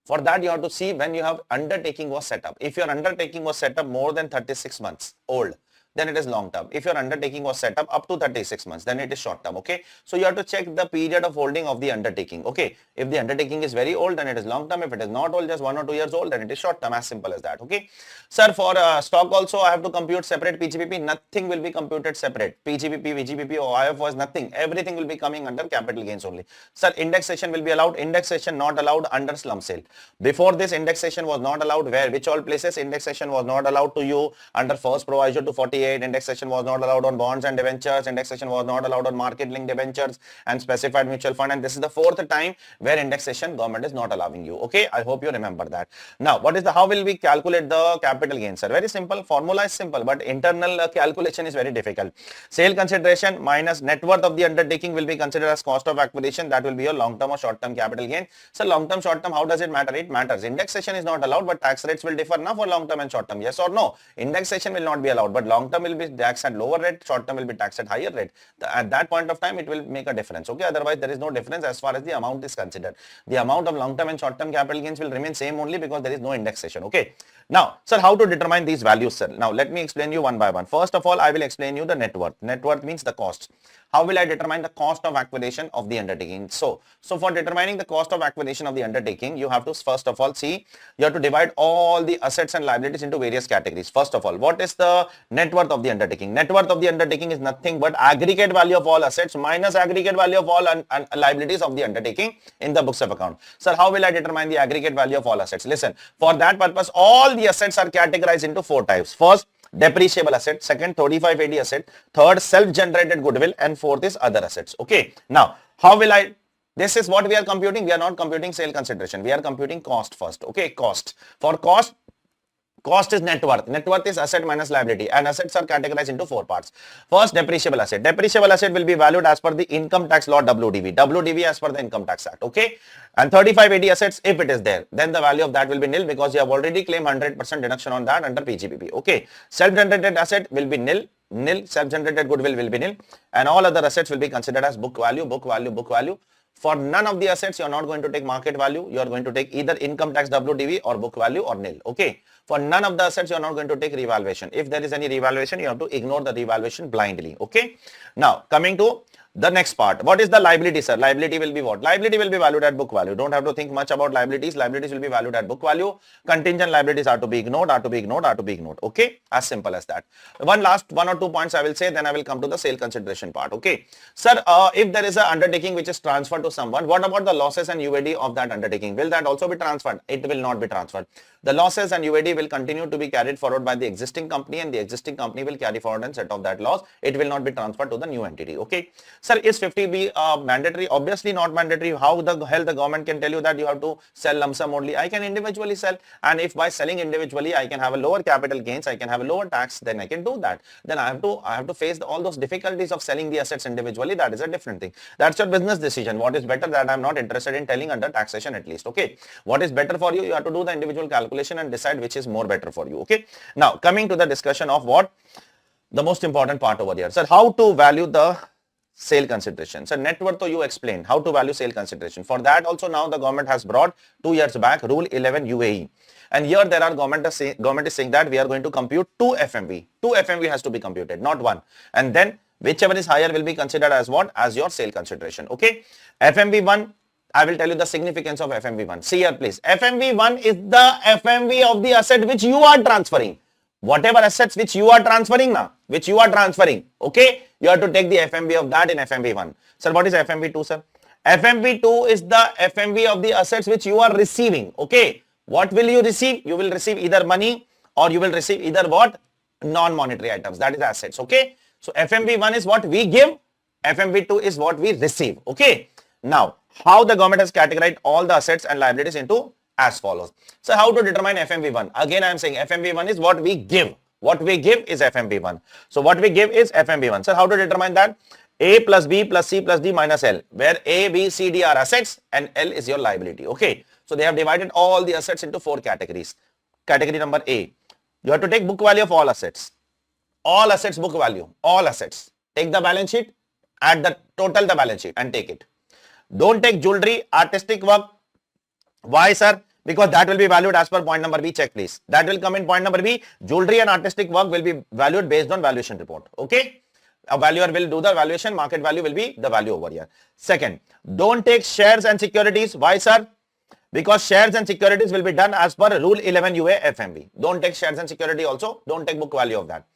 For that, you have to see when you have undertaking was set up. If your undertaking was set up more than 36 months old, then it is long term. If your undertaking was set up to 36 months, then it is short term. Okay. So you have to check the period of holding of the undertaking. Okay. If the undertaking is very old, then it is long term. If it is not old, just 1 or 2 years old, then it is short term. As simple as that. Okay. Sir, for stock also, I have to compute separate PGBP. Nothing will be computed separate. PGBP, VGBP, or IFO is nothing. Everything will be coming under capital gains only. Sir, indexation will be allowed. Indexation not allowed under slump sale. Before this, indexation was not allowed. Where? Which all places indexation was not allowed to you under first proviso to 40 1978, indexation was not allowed on bonds and debentures, indexation was not allowed on market linked debentures and specified mutual fund, and this is the fourth time where indexation government is not allowing you. Okay, I hope you remember that. Now, how will we calculate the capital gain, sir? Very simple, formula is simple, but internal calculation is very difficult. Sale consideration minus net worth of the undertaking will be considered as cost of acquisition. That will be your long-term or short-term capital gain. So long-term, short-term, how does it matter? It matters. Indexation is not allowed, but tax rates will differ now for long-term and short-term. Yes or no? Indexation will not be allowed, but long-term will be taxed at lower rate, short-term will be taxed at higher rate. At that point of time, it will make a difference. Okay, otherwise there is no difference as far as the amount is considered. The amount of long-term and short-term capital gains will remain same only because there is no indexation. Okay. Now, sir, how to determine these values, sir? Now, let me explain you one by one. First of all, I will explain you the net worth. Net worth means the cost. How will I determine the cost of acquisition of the undertaking? So for determining the cost of acquisition of the undertaking, you have to first of all see, you have to divide all the assets and liabilities into various categories. First of all, what is the net worth of the undertaking? Net worth of the undertaking is nothing but aggregate value of all assets minus aggregate value of all liabilities of the undertaking in the books of account. Sir, how will I determine the aggregate value of all assets? Listen, for that purpose, all the assets are categorized into four types. First, depreciable asset. Second, 3580 asset. Third, self-generated goodwill. And fourth is other assets. Okay. Now, how will I... This is what we are computing. We are not computing sale consideration. We are computing cost first. Okay. Cost. For cost is net worth. Net worth is asset minus liability, and assets are categorized into four parts. First, depreciable asset. Depreciable asset will be valued as per the income tax law WDV. WDV as per the income tax act. Okay. And 3580 assets, if it is there, then the value of that will be nil because you have already claimed 100% deduction on that under PGBP. Okay. Self-generated asset will be nil. Self-generated goodwill will be nil, and all other assets will be considered as book value, book value, book value. For none of the assets, you are not going to take market value. You are going to take either income tax WDV or book value or nil. Okay. For none of the assets, you are not going to take revaluation. If there is any revaluation, you have to ignore the revaluation blindly. Okay. Now, coming to the next part. What is the liability, sir? Liability will be what? Liability will be valued at book value. Don't have to think much about liabilities. Liabilities will be valued at book value. Contingent liabilities are to be ignored, are to be ignored, are to be ignored. Okay. As simple as that. One or two points I will say, then I will come to the sale consideration part. Okay. Sir, if there is an undertaking which is transferred to someone, what about the losses and UAD of that undertaking? Will that also be transferred? It will not be transferred. The losses and UAD will continue to be carried forward by the existing company, and the existing company will carry forward and set off that loss. It will not be transferred to the new entity. Okay. Sir, is 50B mandatory? Obviously not mandatory. How the hell the government can tell you that you have to sell lump sum only? I can individually sell, and if by selling individually I can have a lower capital gains, I can have a lower tax, then I can do that. Then I have to face all those difficulties of selling the assets individually. That is a different thing. That's your business decision. What is better, that I'm not interested in telling under taxation at least. Okay. What is better for you? You have to do the individual calculation and decide which is more better for you. Okay. Now coming to the discussion of what the most important part over here. Sir, how to value the sale consideration? So net worth, you explained how to value sale consideration. For that also now the government has brought 2 years back Rule 11 UAE. And here there are government is saying that we are going to compute 2 FMV. 2 FMV has to be computed, not 1. And then whichever is higher will be considered as what? As your sale consideration. Okay. FMV1, I will tell you the significance of FMV1. See here please. FMV1 is the FMV of the asset which you are transferring. Whatever assets which you are transferring now, okay, you have to take the FMV of that in FMV1. Sir, what is FMV2, sir? FMV2 is the FMV of the assets which you are receiving. Okay, what will you receive? You will receive either money or you will receive either what? Non-monetary items, that is assets. Okay, so FMV1 is what we give, FMV2 is what we receive. Okay, now how the government has categorized all the assets and liabilities into as follows. So how to determine FMV1? Again, I am saying FMV1 is what we give. What we give is FMV1. So what we give is FMV1. So how to determine that? A plus B plus C plus D minus L, where A, B, C, D are assets and L is your liability. Okay. So they have divided all the assets into 4 categories. Category number A, you have to take book value of all assets. All assets book value. All assets. Take the balance sheet, add the total the balance sheet and take it. Don't take jewelry, artistic work. Why, sir? Because that will be valued as per point number B. Check please. That will come in point number B. Jewelry and artistic work will be valued based on valuation report. Okay. A valuer will do the valuation. Market value will be the value over here. Second, don't take shares and securities. Why, sir? Because shares and securities will be done as per Rule 11 UA FMV. Don't take shares and security also. Don't take book value of that.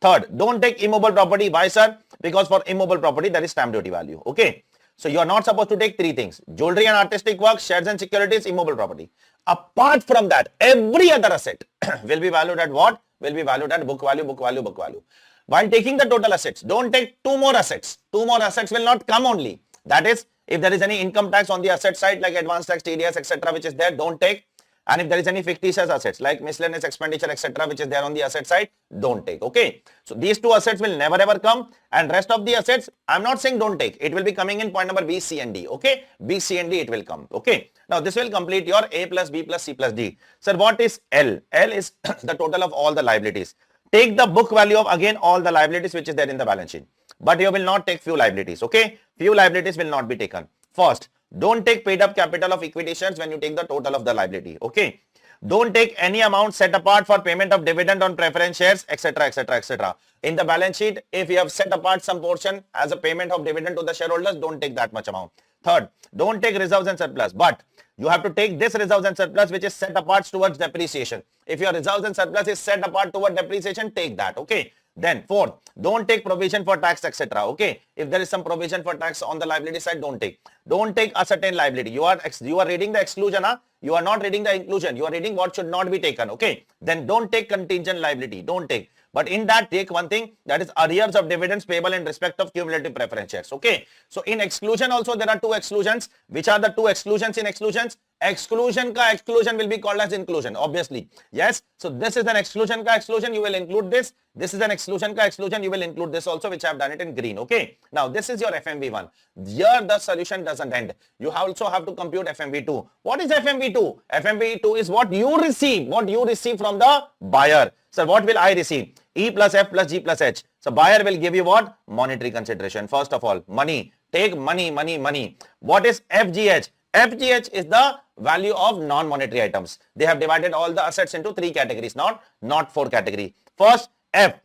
Third, don't take immobile property. Why, sir? Because for immobile property there is stamp duty value. Okay. So you are not supposed to take 3 things: jewelry and artistic work, shares and securities, immobile property. Apart from that, every other asset will be valued at what? Will be valued at book value, book value, book value. while taking the total assets, don't take two more assets. Two more assets will not come only. That is, if there is any income tax on the asset side like advance tax, TDS, etc., which is there, don't take. And if there is any fictitious assets like miscellaneous expenditure, etc., which is there on the asset side, don't take. Okay. So these two assets will never ever come, and rest of the assets, I'm not saying don't take. It will be coming in point number B, C, and D. Okay. B, C, and D, it will come. Okay. Now this will complete your A plus B plus C plus D. Sir, what is L? L is the total of all the liabilities. Take the book value of again all the liabilities which is there in the balance sheet. But you will not take few liabilities. Okay. Few liabilities will not be taken. First, don't take paid up capital of equity shares when you take the total of the liability. Okay. Don't take any amount set apart for payment of dividend on preference shares, etc., etc., etc. In the balance sheet, if you have set apart some portion as a payment of dividend to the shareholders, don't take that much amount. Third, don't take reserves and surplus, but you have to take this reserves and surplus which is set apart towards depreciation. If your reserves and surplus is set apart toward depreciation, take that. Okay. Then fourth, don't take provision for tax, etc. Okay. If there is some provision for tax on the liability side, don't take. Don't take a certain liability. You are reading the exclusion, huh? You are not reading the inclusion. You are reading what should not be taken. Okay. Then don't take contingent liability. Don't take. But in that, take one thing, that is arrears of dividends payable in respect of cumulative preference shares. Okay. So in exclusion also there are two exclusions. Which are the two exclusions in exclusions? Exclusion ka exclusion will be called as inclusion, obviously. Yes. So this is an exclusion ka exclusion. You will include this. This is an exclusion ka exclusion. You will include this also, which I have done it in green. Okay. Now this is your FMV1. Here the solution doesn't end. You also have to compute FMV2. What is FMV2? FMV2 is what you receive. What you receive from the buyer. So what will I receive? E plus F plus G plus H. So buyer will give you what? Monetary consideration. First of all, money. Take money, money, money. What is FGH? FGH is the value of non-monetary items. They have divided all the assets into three categories, not four categories. First, F.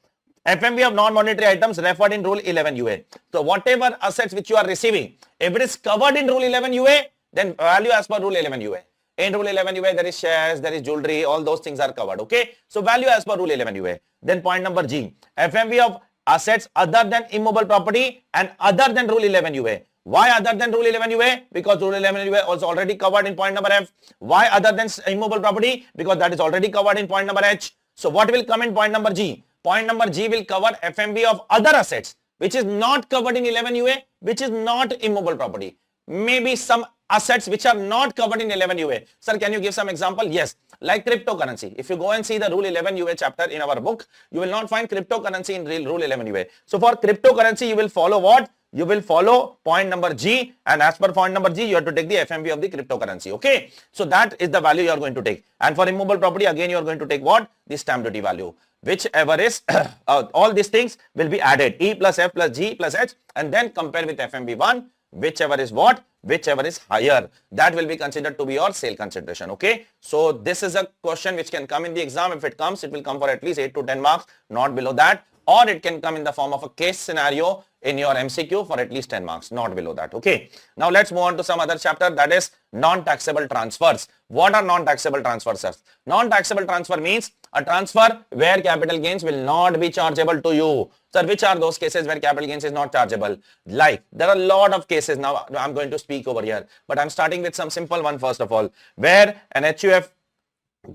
FMV of non-monetary items referred in Rule 11 UA. So whatever assets which you are receiving, if it is covered in Rule 11 UA, then value as per Rule 11 UA. In Rule 11 UA, there is shares, there is jewelry, all those things are covered. Okay. So value as per Rule 11 UA. Then point number G. FMV of assets other than immobile property and other than Rule 11 UA. Why other than Rule 11 UA? Because Rule 11 UA was already covered in point number F. Why other than immobile property? Because that is already covered in point number H. So what will come in point number G? Point number G will cover FMV of other assets which is not covered in 11 UA, which is not immobile property. Maybe some assets which are not covered in 11 UA. Sir, can you give some example? Yes. Like cryptocurrency. If you go and see the Rule 11 UA chapter in our book, you will not find cryptocurrency in Rule 11 UA. So for cryptocurrency, you will follow what? You will follow point number G, and as per point number G, you have to take the FMV of the cryptocurrency. Okay. So that is the value you are going to take. And for immobile property, again, you are going to take what? The stamp duty value. Whichever is, all these things will be added. E plus F plus G plus H, and then compare with FMV1. Whichever is what? Whichever is higher, that will be considered to be your sale consideration. Okay. So this is a question which can come in the exam. If it comes, it will come for at least 8 to 10 marks, not below that. Or it can come in the form of a case scenario in your MCQ for at least 10 marks, not below that. Okay. Now let's move on to some other chapter, that is non-taxable transfers. What are non-taxable transfers? Non-taxable transfer means a transfer where capital gains will not be chargeable to you. Sir, which are those cases where capital gains is not chargeable? Like, there are a lot of cases now I'm going to speak over here, but I'm starting with some simple one first of all, where an HUF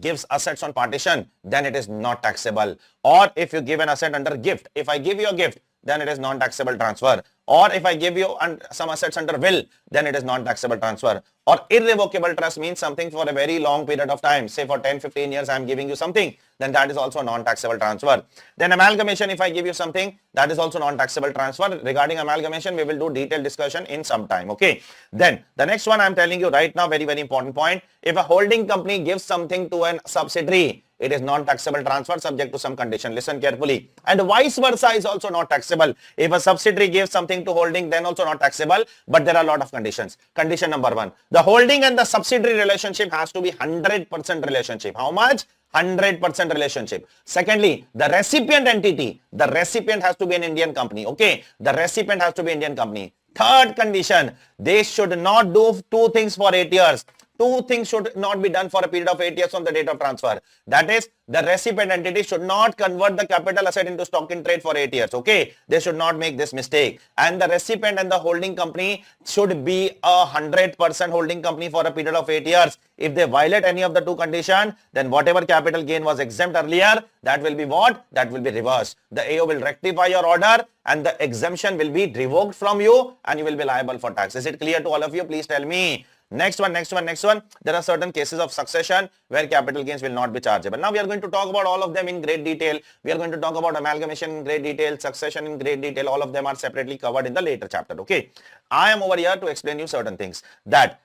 gives assets on partition, then it is not taxable. Or if you give an asset under gift, if I give you a gift, then it is non-taxable transfer. Or if I give you some assets under will, then it is non-taxable transfer. Or irrevocable trust means something for a very long period of time. Say for 10-15 years I am giving you something, then that is also non-taxable transfer. Then amalgamation, if I give you something, that is also non-taxable transfer. Regarding amalgamation, we will do detailed discussion in some time. Okay. Then the next one I am telling you right now, very, very important point. If a holding company gives something to an subsidiary, it is non-taxable transfer subject to some condition. Listen carefully. And vice versa is also not taxable. If a subsidiary gives something to holding, then also not taxable. But there are a lot of conditions. Condition number one, the holding and the subsidiary relationship has to be 100% relationship. How much? 100% relationship. Secondly, the recipient entity, the recipient has to be an Indian company. Okay. The recipient has to be Indian company. Third condition, they should not do two things for 8 years. two things should not be done for a period of 8 years from the date of transfer. That is, the recipient entity should not convert the capital asset into stock in trade for 8 years. Okay, they should not make this mistake. And the recipient and the holding company should be 100% holding company for a period of 8 years. If they violate any of the two conditions, then whatever capital gain was exempt earlier, that will be what? That will be reversed. The AO will rectify your order and the exemption will be revoked from you and you will be liable for tax. Is it clear to all of you? Please tell me. Next one. There are certain cases of succession where capital gains will not be chargeable. Now we are going to talk about all of them in great detail. We are going to talk about amalgamation in great detail, succession in great detail. All of them are separately covered in the later chapter. Okay. I am over here to explain you certain things. That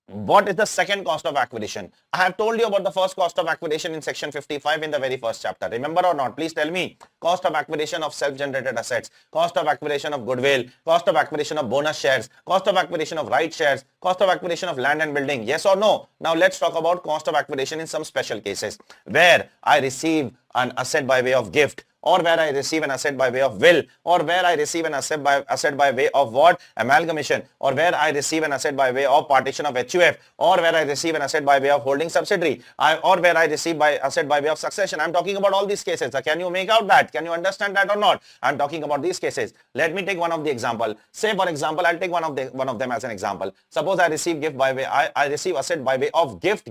what is the second cost of acquisition? I have told you about the first cost of acquisition in section 55 in the very first chapter. Remember or not? Please tell me. Cost of acquisition of self-generated assets, cost of acquisition of goodwill, cost of acquisition of bonus shares, cost of acquisition of right shares, cost of acquisition of land and building. Yes or no? Now let's talk about cost of acquisition in some special cases where I receive an asset by way of gift, or where I receive an asset by way of will, or where I receive an asset by way of what? Amalgamation, or where I receive an asset by way of partition of HUF, or where I receive an asset by way of holding subsidiary, or where I receive asset by way of succession. I'm talking about all these cases. Can you make out that? Can you understand that or not? I'm talking about these cases. Let me take one of the example. Say for example, I'll take one of them as an example. Suppose I receive gift by way, I receive asset by way of gift.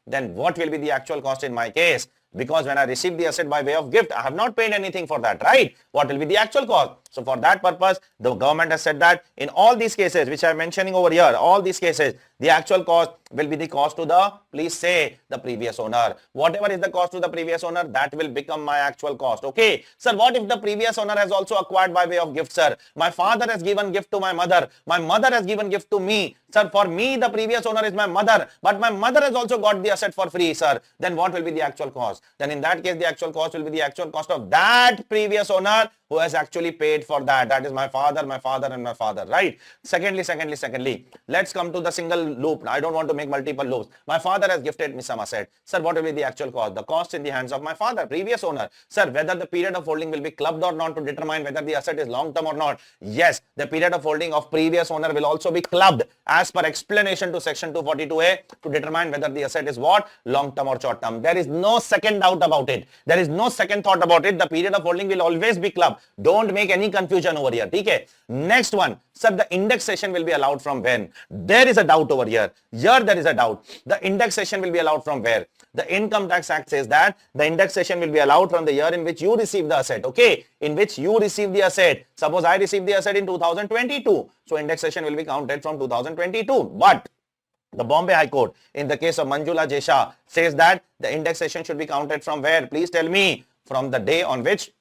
Then what will be the actual cost in my case? Because when I receive the asset by way of gift, I have not paid anything for that, right? What will be the actual cost? So for that purpose, the government has said that in all these cases, which I am mentioning over here, all these cases, the actual cost will be the cost to the, please say, the previous owner. Whatever is the cost to the previous owner, that will become my actual cost. Okay. Sir, what if the previous owner has also acquired by way of gift, sir? My father has given gift to my mother. My mother has given gift to me. Sir, for me, the previous owner is my mother, but my mother has also got the asset for free, sir. Then what will be the actual cost? Then in that case, the actual cost will be the actual cost of that previous owner who has actually paid for that. That is my father, and my father, right? Secondly, let's come to the single loop. I don't want to make multiple loops. My father has gifted me some asset. Sir, what will be the actual cost? The cost in the hands of my father, previous owner. Sir, whether the period of holding will be clubbed or not to determine whether the asset is long term or not. Yes, the period of holding of previous owner will also be clubbed as per explanation to section 242A to determine whether the asset is what? Long term or short term. There is no second doubt about it. There is no second thought about it. The period of holding will always be clubbed. Don't make any confusion over here. Okay. Next one. Sir, the indexation will be allowed from when? There is a doubt over here. Here there is a doubt. The indexation will be allowed from where? The Income Tax Act says that the indexation will be allowed from the year in which you receive the asset. Okay. In which you receive the asset. Suppose I received the asset in 2022. So indexation will be counted from 2022. But the Bombay High Court, in the case of Manjula Jesha, says that the indexation should be counted from where? Please tell me. From the day on which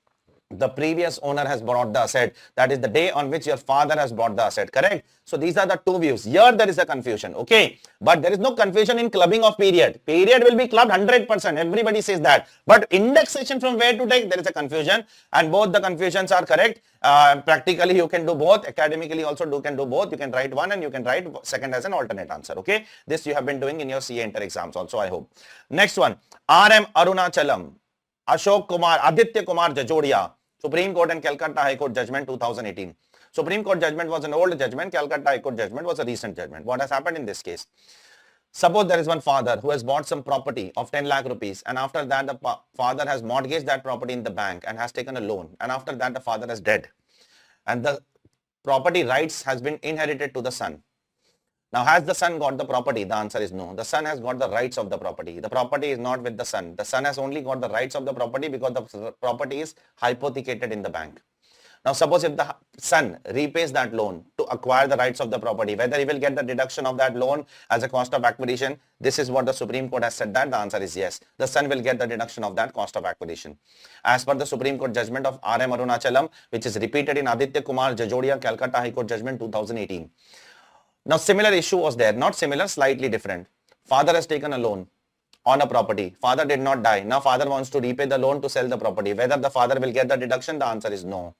the previous owner has bought the asset. That is the day on which your father has bought the asset. Correct? So these are the two views. Here there is a confusion. Okay. But there is no confusion in clubbing of period. Period will be clubbed 100%. Everybody says that. But indexation from where to take? There is a confusion. And both the confusions are correct. Practically you can do both. Academically also you can do both. You can write one and you can write second as an alternate answer. Okay. This you have been doing in your CA inter exams also, I hope. Next one. RM Arunachalam, Ashok Kumar, Aditya Kumar Jajodia, Supreme Court and Calcutta High Court judgment 2018. Supreme Court judgment was an old judgment. Calcutta High Court judgment was a recent judgment. What has happened in this case? Suppose there is one father who has bought some property of 10 lakh rupees and after that the father has mortgaged that property in the bank and has taken a loan, and after that the father is dead and the property rights has been inherited to the son. Now, has the son got the property? The answer is no. The son has got the rights of the property. The property is not with the son. The son has only got the rights of the property because the property is hypothecated in the bank. Now, suppose if the son repays that loan to acquire the rights of the property, whether he will get the deduction of that loan as a cost of acquisition, this is what the Supreme Court has said that the answer is yes. The son will get the deduction of that cost of acquisition. As per the Supreme Court judgment of RM Arunachalam, which is repeated in Aditya Kumar Jajodia, Calcutta High Court judgment 2018. Now, similar issue was there. Not similar, slightly different. Father has taken a loan on a property. Father did not die. Now, father wants to repay the loan to sell the property. Whether the father will get the deduction, the answer is no.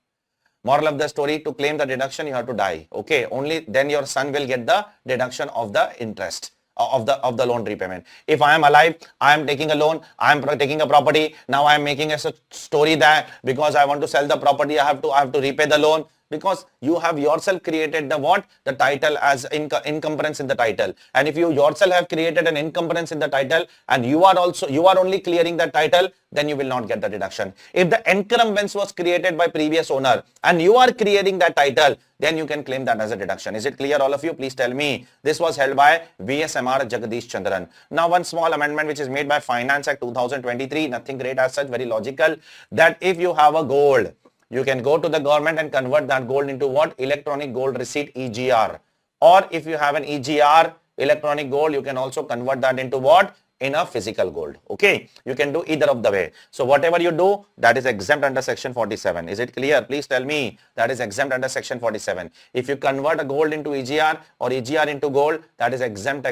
Moral of the story, to claim the deduction, you have to die. Okay, only then your son will get the deduction of the interest of the loan repayment. If I am alive, I am taking a loan, I am taking a property. Now I am making a story that because I want to sell the property, I have to repay the loan. Because you have yourself created the what? The title as encumbrance in the title. And if you yourself have created an encumbrance in the title and you are only clearing the title, then you will not get the deduction. If the encumbrance was created by previous owner and you are creating that title, then you can claim that as a deduction. Is it clear, all of you? Please tell me. This was held by VSMR Jagadish Chandran. Now, one small amendment which is made by Finance Act 2023, nothing great as such, very logical, that if you have a gold, you can go to the government and convert that gold into what? Electronic gold receipt, EGR. Or if you have an EGR, electronic gold, you can also convert that into what? In a physical gold. Okay, you can do either of the way. So whatever you do, that is exempt under section 47. Is it clear? Please tell me. That is exempt under section 47. If you convert a gold into EGR or EGR into gold, that is exempt.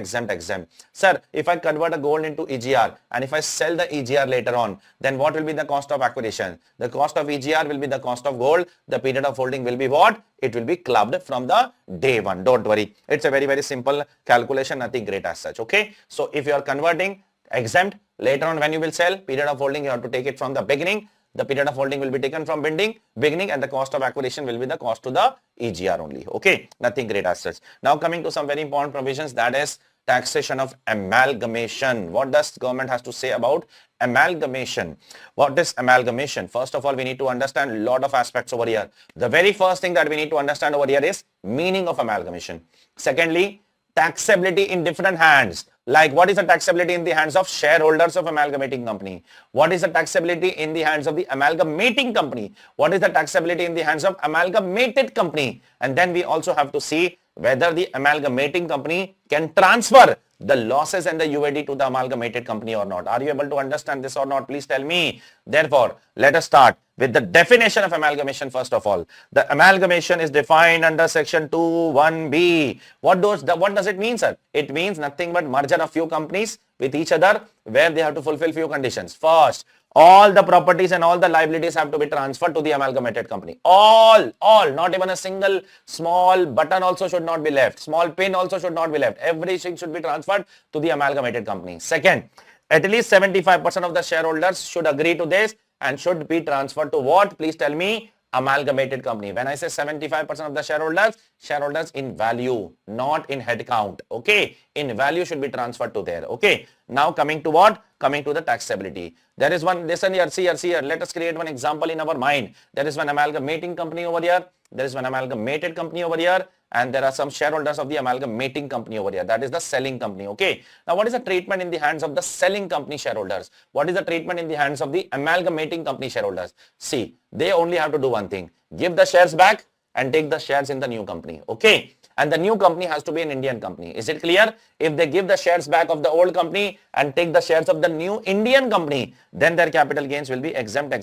Sir, if I convert a gold into EGR and if I sell the EGR later on, then what will be the cost of acquisition? The cost of EGR will be the cost of gold. The period of holding will be what? It will be clubbed from the day one. Don't worry. It's a very, very simple calculation, nothing great as such. Okay. So if you are converting exempt, later on when you will sell, period of holding, you have to take it from the beginning. The period of holding will be taken from beginning and the cost of acquisition will be the cost to the EGR only. Okay. Nothing great as such. Now coming to some very important provisions, that is taxation of amalgamation. What does government has to say about amalgamation? What is amalgamation? First of all, we need to understand a lot of aspects over here. The very first thing that we need to understand over here is meaning of amalgamation. Secondly, taxability in different hands. Like what is the taxability in the hands of shareholders of amalgamating company? What is the taxability in the hands of the amalgamating company? What is the taxability in the hands of amalgamated company? And then we also have to see whether the amalgamating company can transfer the losses and the UAD to the amalgamated company or not. Are you able to understand this or not? Please tell me. Therefore, let us start with the definition of amalgamation first of all. The amalgamation is defined under section 2(1)(b). What does it mean, sir? It means nothing but merger of few companies with each other where they have to fulfill few conditions. First, all the properties and all the liabilities have to be transferred to the amalgamated company. All, not even a single small button also should not be left. Small pin also should not be left. Everything should be transferred to the amalgamated company. Second, at least 75% of the shareholders should agree to this and should be transferred to what? Please tell me. Amalgamated company. When I say 75% of the shareholders in value, not in head count. Okay. In value should be transferred to there. Okay. Now coming to what? Coming to the taxability. There is one, listen here, see here. Let us create one example in our mind. There is one amalgamating company over here. There is one amalgamated company over here. And there are some shareholders of the amalgamating company over here. That is the selling company. Okay. Now, what is the treatment in the hands of the selling company shareholders? What is the treatment in the hands of the amalgamating company shareholders? See, they only have to do one thing. Give the shares back and take the shares in the new company. Okay. And the new company has to be an Indian company. Is it clear? If they give the shares back of the old company and take the shares of the new Indian company, then their capital gains will be exempt.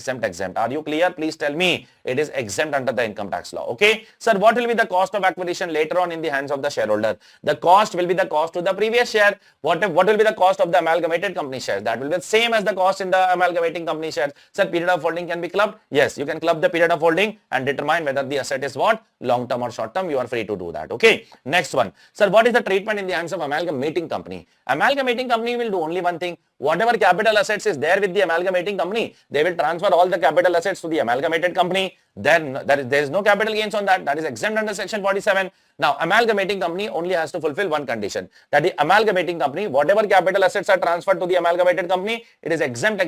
Are you clear? Please tell me. It is exempt under the income tax law. Okay. Sir, what will be the cost of acquisition later on in the hands of the shareholder? The cost will be the cost to the previous share. What will be the cost of the amalgamated company shares? That will be the same as the cost in the amalgamating company shares. Sir, period of holding can be clubbed? Yes, you can club the period of holding and determine whether the asset is what? Long term or short term. You are free to do that. Okay. Next one. Sir, what is the treatment in the hands of amalgamating company? Amalgamating company will do only one thing. Whatever capital assets is there with the amalgamating company, they will transfer all the capital assets to the amalgamated company. Then there is no capital gains on that. That is exempt under section 47. Now, amalgamating company only has to fulfill one condition. That the amalgamating company, whatever capital assets are transferred to the amalgamated company, it is exempt,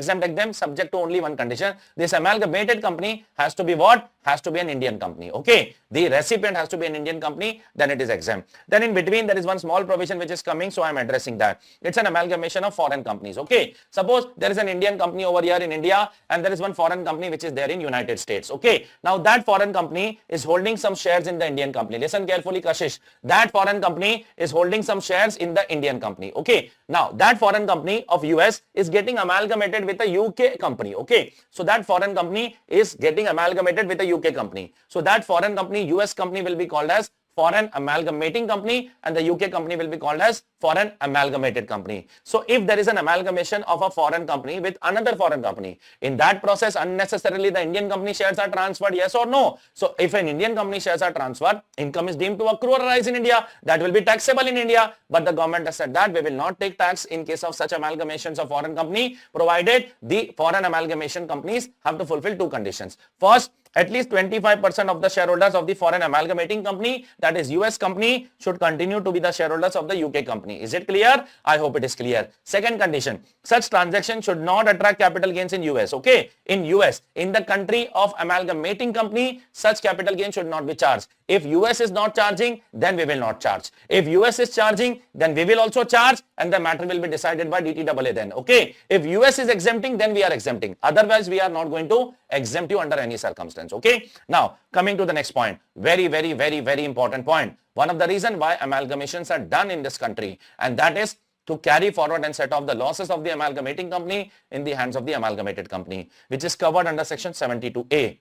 subject to only one condition. This amalgamated company has to be what? Has to be an Indian company. Okay. The recipient has to be an Indian company, then it is exempt. Then in between, there is one small provision which is coming, so I am addressing that. It's an amalgamation of foreign companies. Okay. Suppose there is an Indian company over here in India and there is one foreign company which is there in United States. Okay. Now that foreign company is holding some shares in the Indian company. Listen carefully, Kashish. That foreign company is holding some shares in the Indian company. Okay. Now that foreign company of US is getting amalgamated with a UK company. Okay. So that foreign company is getting amalgamated with a UK company. So that foreign company, US company, will be called as foreign amalgamating company and the UK company will be called as foreign amalgamated company. So if there is an amalgamation of a foreign company with another foreign company, in that process unnecessarily the Indian company shares are transferred, yes or no? So if an Indian company shares are transferred, income is deemed to accrue or arise in India, that will be taxable in India, but the government has said that we will not take tax in case of such amalgamations of foreign company, provided the foreign amalgamation companies have to fulfill two conditions. First, at least 25% of the shareholders of the foreign amalgamating company, that is US company, should continue to be the shareholders of the UK company. Is it clear? I hope it is clear. Second condition, such transaction should not attract capital gains in US. Okay, in US, in the country of amalgamating company, such capital gain should not be charged. If US is not charging, then we will not charge. If US is charging, then we will also charge, and the matter will be decided by DTAA then. Okay, if US is exempting, then we are exempting. Otherwise, we are not going to exempt you under any circumstance. Okay, now coming to the next point, very important point. One of the reasons why amalgamations are done in this country, and that is to carry forward and set off the losses of the amalgamating company in the hands of the amalgamated company, which is covered under section 72A.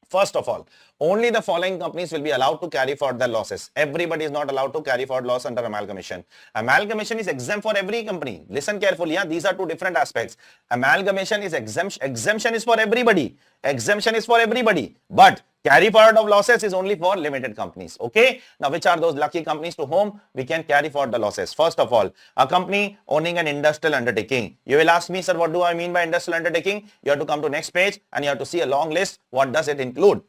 First of all, only the following companies will be allowed to carry forward their losses. Everybody is not allowed to carry forward loss under amalgamation. Amalgamation is exempt for every company. Listen carefully. Yeah? These are two different aspects. Amalgamation is exemption is for everybody. Exemption is for everybody. But carry forward of losses is only for limited companies. Okay. Now, which are those lucky companies to whom we can carry forward the losses? First of all, a company owning an industrial undertaking. You will ask me, sir, what do I mean by industrial undertaking? You have to come to next page and you have to see a long list. What does it include?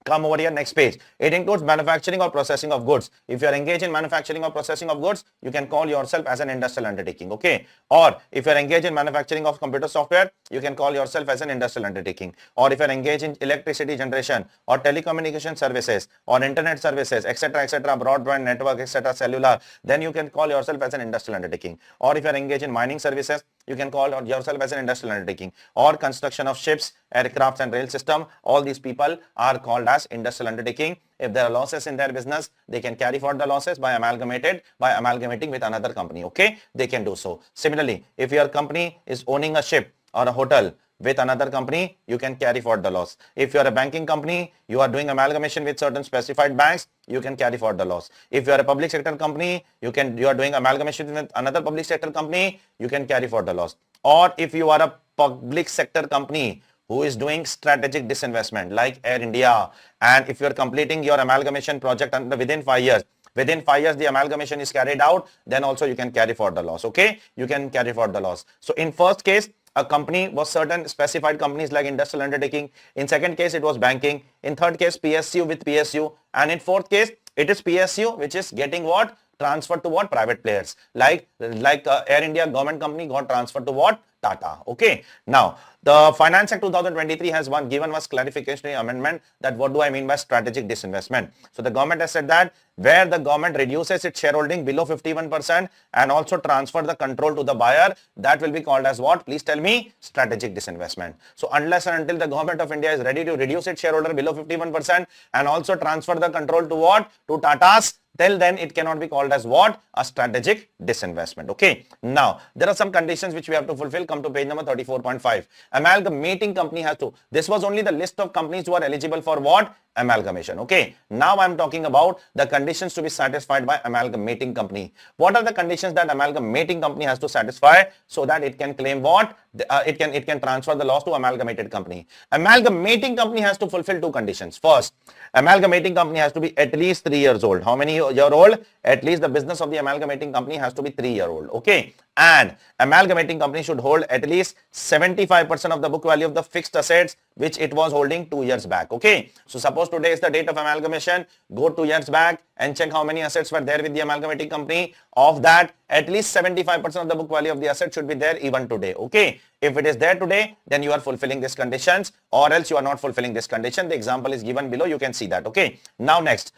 Come over here, next page. It includes manufacturing or processing of goods. If you are engaged in manufacturing or processing of goods, you can call yourself as an industrial undertaking. Okay. Or if you are engaged in manufacturing of computer software, you can call yourself as an industrial undertaking. Or if you are engaged in electricity generation or telecommunication services or internet services, etc., broadband network, etc., cellular, then you can call yourself as an industrial undertaking. Or if you are engaged in mining services, you can call yourself as an industrial undertaking. Or construction of ships, aircrafts and rail system, all these people are called as industrial undertaking. If there are losses in their business, they can carry forward the losses by amalgamating with another company. Okay, they can do so. Similarly, if your company is owning a ship or a hotel with another company, you can carry forward the loss. If you are a banking company, you are doing amalgamation with certain specified banks, you can carry forward the loss. If you are a public sector company, you are doing amalgamation with another public sector company, you can carry forward the loss. Or if you are a public sector company who is doing strategic disinvestment like Air India, and if you are completing your amalgamation project within 5 years, the amalgamation is carried out, then also you can carry forward the loss. Okay, you can carry forward the loss. So in first case, a company was certain specified companies like industrial undertaking. In second case, it was banking. In third case, PSU with PSU. And in fourth case, it is PSU which is getting what? Transferred to what? Private players. Like Air India government company got transferred to what? Tata. Okay. Now, the Finance Act 2023 has given us clarification amendment that what do I mean by strategic disinvestment. So the government has said that where the government reduces its shareholding below 51% and also transfer the control to the buyer, that will be called as what? Please tell me. Strategic disinvestment. So unless and until the government of India is ready to reduce its shareholder below 51% and also transfer the control to what? To Tata's, till then it cannot be called as what? A strategic disinvestment. Okay. Now, there are some conditions which we have to fulfill. Come to page number 34.5. Amalgamating company has to. This was only the list of companies who are eligible for what? Amalgamation. Okay. Now I am talking about the conditions to be satisfied by amalgamating company. What are the conditions that amalgamating company has to satisfy so that it can claim what? It can transfer the loss to amalgamated company. Amalgamating company has to fulfill two conditions. First, amalgamating company has to be at least 3 years old. How many year old? At least the business of the amalgamating company has to be 3 year old. Okay. And amalgamating company should hold at least 75% of the book value of the fixed assets which it was holding 2 years back. Okay. So suppose today is the date of amalgamation, go 2 years back and check how many assets were there with the amalgamating company. Of that, at least 75% of the book value of the asset should be there even today. Okay. If it is there today, then you are fulfilling these conditions, or else you are not fulfilling this condition. The example is given below. You can see that. Okay. Now next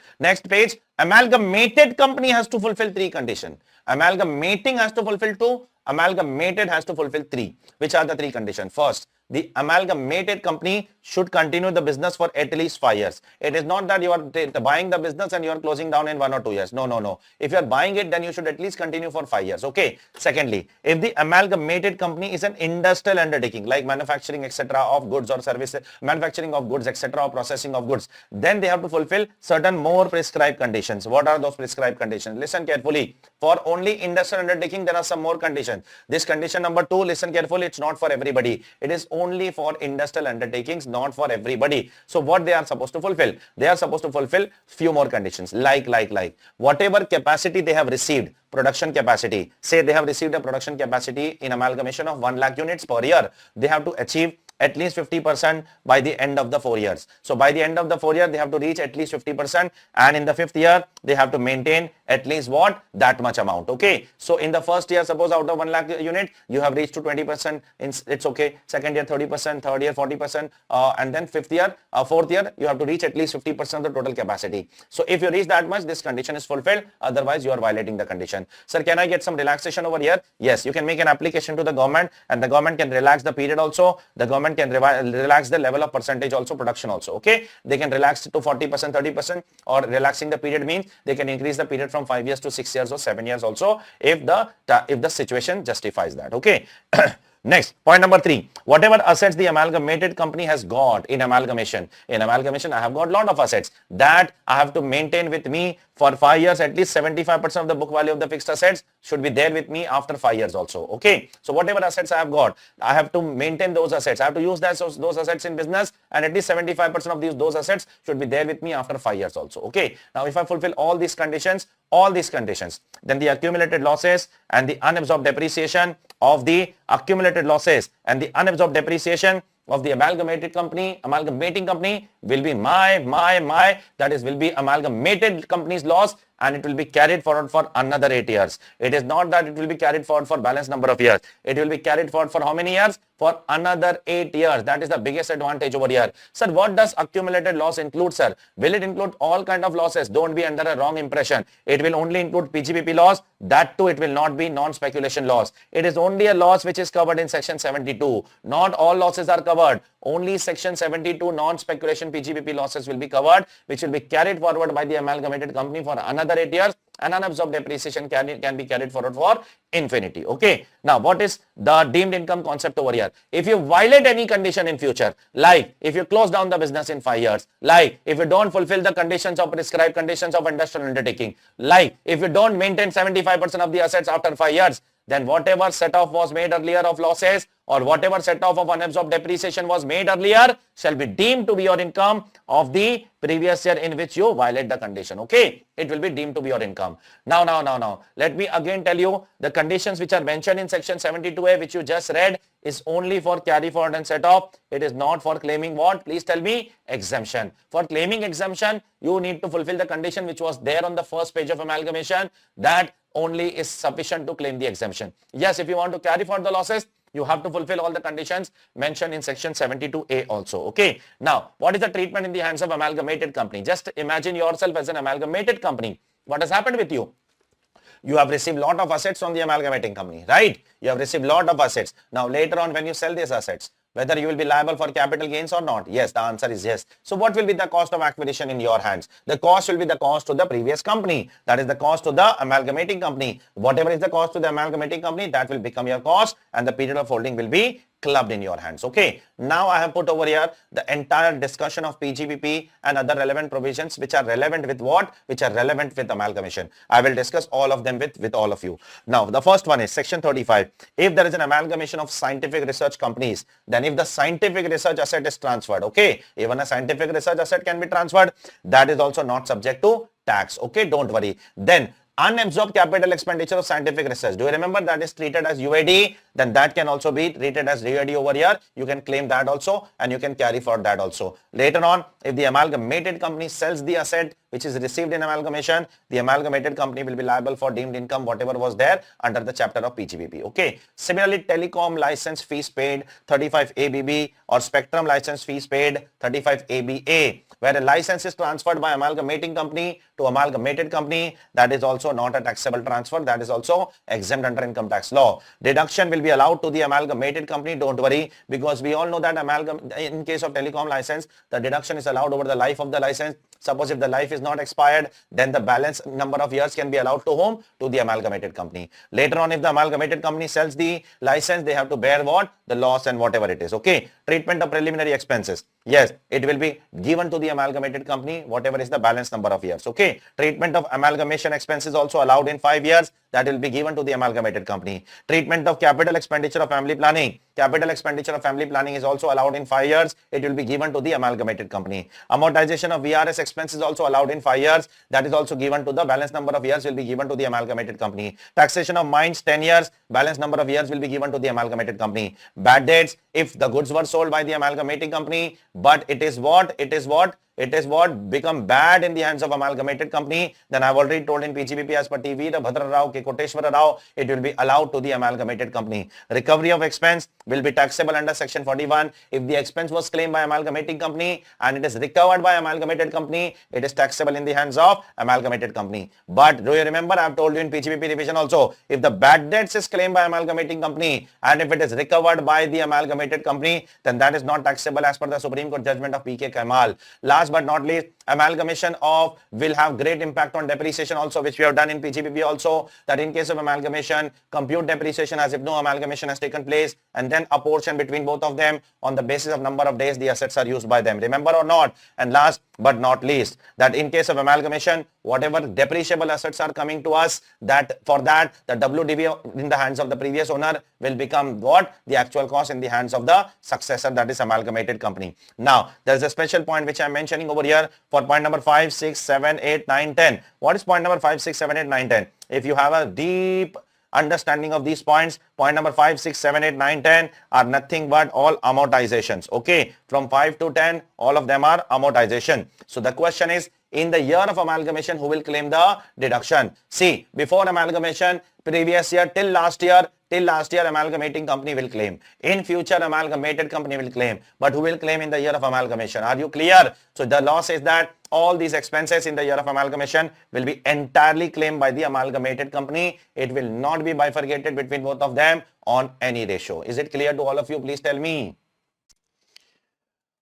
page, amalgamated company has to fulfill 3 conditions. Amalgamating has to fulfill 2. Amalgamated has to fulfill 3. Which are the 3 conditions? First, the amalgamated company should continue the business for at least 5 years. It is not that you are buying the business and you are closing down in 1 or 2 years. No. If you are buying it, then you should at least continue for 5 years. Okay. Secondly, if the amalgamated company is an industrial undertaking like manufacturing etc. of goods or services, manufacturing of goods etc. or processing of goods, then they have to fulfill certain more prescribed conditions. What are those prescribed conditions? Listen carefully. For only industrial undertaking, there are some more conditions. This condition number 2, listen carefully, it's not for everybody. It is only for industrial undertakings, not for everybody. So what they are supposed to fulfill? They are supposed to fulfill few more conditions like whatever capacity they have received, production capacity. Say they have received a production capacity in amalgamation of 1 lakh units per year. They have to achieve at least 50% by the end of the 4 years. So by the end of the 4 year, they have to reach at least 50%, and in the 5th year, they have to maintain at least what? That much amount. Okay. So in the first year, suppose out of 1 lakh unit, you have reached to 20%. It's okay. Second year, 30%. Third year, 40%. And then 4th year, you have to reach at least 50% of the total capacity. So if you reach that much, this condition is fulfilled. Otherwise, you are violating the condition. Sir, can I get some relaxation over here? Yes, you can make an application to the government, and the government can relax the period also. The government can relax the level of percentage also, production also. Okay. They can relax it to 40%, 30%, or relaxing the period means they can increase the period from 5 years to 6 years or 7 years also if the situation justifies that. Okay. Next, point number 3, whatever assets the amalgamated company has got in amalgamation. In amalgamation, I have got lot of assets that I have to maintain with me for 5 years. At least 75% of the book value of the fixed assets should be there with me after 5 years also. Okay. So whatever assets I have got, I have to maintain those assets. I have to use those assets in business, and at least 75% of those assets should be there with me after 5 years also. Okay. Now, if I fulfill all these conditions, then the accumulated losses and the unabsorbed depreciation of the accumulated losses and the unabsorbed depreciation of the amalgamating company will be will be amalgamated company's loss, and it will be carried forward for another 8 years. It is not that it will be carried forward for balance number of years. It will be carried forward for how many years? For another 8 years. That is the biggest advantage over here. Sir, what does accumulated loss include, sir? Will it include all kind of losses? Don't be under a wrong impression. It will only include PGBP loss. That too, it will not be non-speculation loss. It is only a loss which is covered in section 72. Not all losses are covered. Only section 72 non-speculation PGBP losses will be covered, which will be carried forward by the amalgamated company for another 8 years, and unabsorbed depreciation can be carried forward for infinity. Okay. Now, what is the deemed income concept over here? If you violate any condition in future, like if you close down the business in 5 years, like if you don't fulfill the conditions of prescribed conditions of industrial undertaking, like if you don't maintain 75% of the assets after 5 years, then whatever set off was made earlier of losses or whatever set off of unabsorbed depreciation was made earlier shall be deemed to be your income of the previous year in which you violate the condition. Okay. It will be deemed to be your income. Now, let me again tell you the conditions which are mentioned in section 72A, which you just read, is only for carry forward and set off. It is not for claiming what? Please tell me. Exemption. For claiming exemption, you need to fulfill the condition which was there on the first page of amalgamation. That only is sufficient to claim the exemption. Yes, if you want to carry forward the losses, you have to fulfill all the conditions mentioned in section 72A also. Okay. Now, what is the treatment in the hands of amalgamated company? Just imagine yourself as an amalgamated company. What has happened with you? You have received lot of assets from the amalgamating company, right? You have received lot of assets. Now, later on when you sell these assets, whether you will be liable for capital gains or not? Yes, the answer is yes. So what will be the cost of acquisition in your hands? The cost will be the cost to the previous company. That is the cost to the amalgamating company. Whatever is the cost to the amalgamating company, that will become your cost, and the period of holding will be clubbed in your hands. Okay. Now I have put over here the entire discussion of PGBP and other relevant provisions which are relevant with what? Which are relevant with amalgamation. I will discuss all of them with all of you. Now, the first one is section 35. If there is an amalgamation of scientific research companies, then if the scientific research asset is transferred, okay, even a scientific research asset can be transferred, that is also not subject to tax. Okay, don't worry. Then unabsorbed capital expenditure of scientific research. Do you remember that is treated as UID? Then that can also be treated as UID over here. You can claim that also, and you can carry for that also. Later on, if the amalgamated company sells the asset which is received in amalgamation, the amalgamated company will be liable for deemed income, whatever was there under the chapter of PGBP. Okay. Similarly, telecom license fees paid 35 ABB or spectrum license fees paid 35 ABA, where a license is transferred by amalgamating company to amalgamated company, that is also not a taxable transfer. That is also exempt under income tax law. Deduction will be allowed to the amalgamated company. Don't worry, because we all know that in case of telecom license, the deduction is allowed over the life of the license. Suppose if the life is not expired, then the balance number of years can be allowed to whom? To the amalgamated company. Later on, if the amalgamated company sells the license, they have to bear what? The loss and whatever it is. Okay. Treatment of preliminary expenses. Yes, it will be given to the amalgamated company, whatever is the balance number of years. Okay. Treatment of amalgamation expenses also allowed in 5 years. that will be given to the amalgamated company. Treatment of capital expenditure of family planning. Capital expenditure of family planning is also allowed in 5 years. It will be given to the amalgamated company. Amortization of VRS expense is also allowed in 5 years. That is also given to the balance number of years will be given to the amalgamated company. Taxation of mines 10 years. Balance number of years will be given to the amalgamated company. Bad debts, if the goods were sold by the amalgamating company, but it is what become bad in the hands of amalgamated company, then I've already told in PGBP as per TV, the Bhadra Rao, K. Koteshwara Rao, it will be allowed to the amalgamated company. Recovery of expense will be taxable under section 41. If the expense was claimed by amalgamating company and it is recovered by amalgamated company, it is taxable in the hands of amalgamated company. But do you remember, I've told you in PGBP revision also, if the bad debts is claimed by amalgamating company and if it is recovered by the amalgamated company, then that is not taxable as per the Supreme Court judgment of P.K. Kamal. Last but not least, amalgamation of will have great impact on depreciation also, which we have done in PGBP also, that in case of amalgamation, compute depreciation as if no amalgamation has taken place and then apportion between both of them on the basis of number of days the assets are used by them. Remember or not? And last but not least, that in case of amalgamation, whatever depreciable assets are coming to us, that for that the WDV in the hands of the previous owner will become what? The actual cost in the hands of the successor, that is amalgamated company. Now, there is a special point which I am mentioning over here for point number 5, 6, 7, 8, 9, 10. What is point number 5, 6, 7, 8, 9, 10? If you have a deep understanding of these points, point number 5, 6, 7, 8, 9, 10 are nothing but all amortizations. Okay, from 5 to 10, all of them are amortization. So the question is, in the year of amalgamation, who will claim the deduction? See, before amalgamation, previous year till last year, amalgamating company will claim. In future, amalgamated company will claim. But who will claim in the year of amalgamation? Are you clear? So the law says that all these expenses in the year of amalgamation will be entirely claimed by the amalgamated company. It will not be bifurcated between both of them on any ratio. Is it clear to all of you? Please tell me.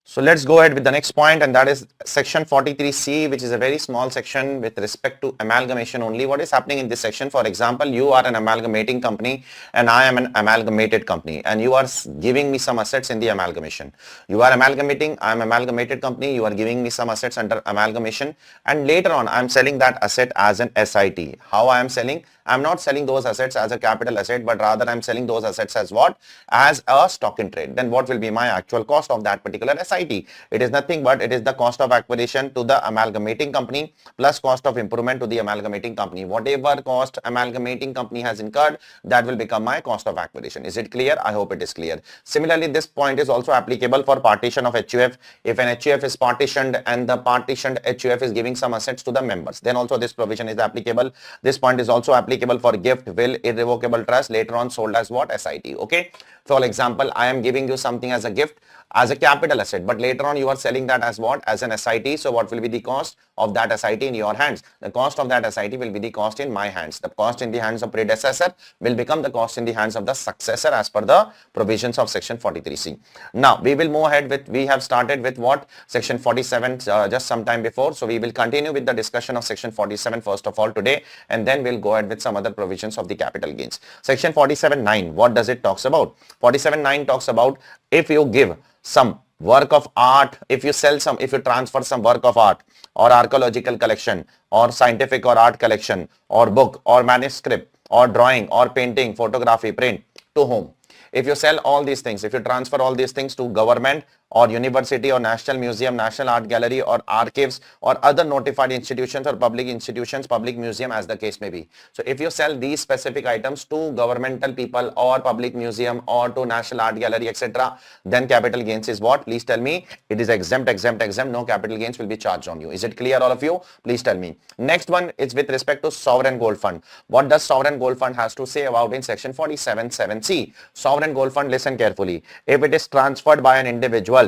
So let's go ahead with the next point, and that is section 43C, which is a very small section with respect to amalgamation only. What is happening in this section? For example, you are an amalgamating company and I am an amalgamated company, and you are giving me some assets in the amalgamation. You are amalgamating, I am amalgamated company, you are giving me some assets under amalgamation, and later on I am selling that asset as an SIT. How I am selling? I am not selling those assets as a capital asset, but rather I am selling those assets as what? As a stock in trade. Then what will be my actual cost of that particular SIT? It is nothing but it is the cost of acquisition to the amalgamating company plus cost of improvement to the amalgamating company. Whatever cost amalgamating company has incurred, that will become my cost of acquisition. Is it clear? I hope it is clear. Similarly, this point is also applicable for partition of HUF. If an HUF is partitioned and the partitioned HUF is giving some assets to the members, then also this provision is applicable. This point is also applicable for gift, will, irrevocable trust, later on sold as what? SIT. Okay. For example, I am giving you something as a gift, as a capital asset, but later on you are selling that as what? As an SIT. So what will be the cost of that SIT in your hands? The cost of that SIT will be the cost in my hands. The cost in the hands of predecessor will become the cost in the hands of the successor as per the provisions of section 43C. Now we will move ahead with, we have started with what? Section 47 just some time before. So we will continue with the discussion of section 47 first of all today, and then we'll go ahead with some other provisions of the capital gains. Section 47(9), what does it talks about? 47(9) talks about if you give some work of art, if you sell some, if you transfer some work of art or archaeological collection or scientific or art collection or book or manuscript or drawing or painting, photography, print, to whom? If you sell all these things, if you transfer all these things to government or university or national museum, national art gallery or archives or other notified institutions or public institutions, public museum as the case may be. So if you sell these specific items to governmental people or public museum or to national art gallery, etc., then capital gains is what? Please tell me. It is exempt. No capital gains will be charged on you. Is it clear, all of you? Please tell me. Next one is with respect to sovereign gold fund. What does sovereign gold fund has to say about in section 47(7)(c)? Sovereign gold fund, listen carefully. If it is transferred by an individual,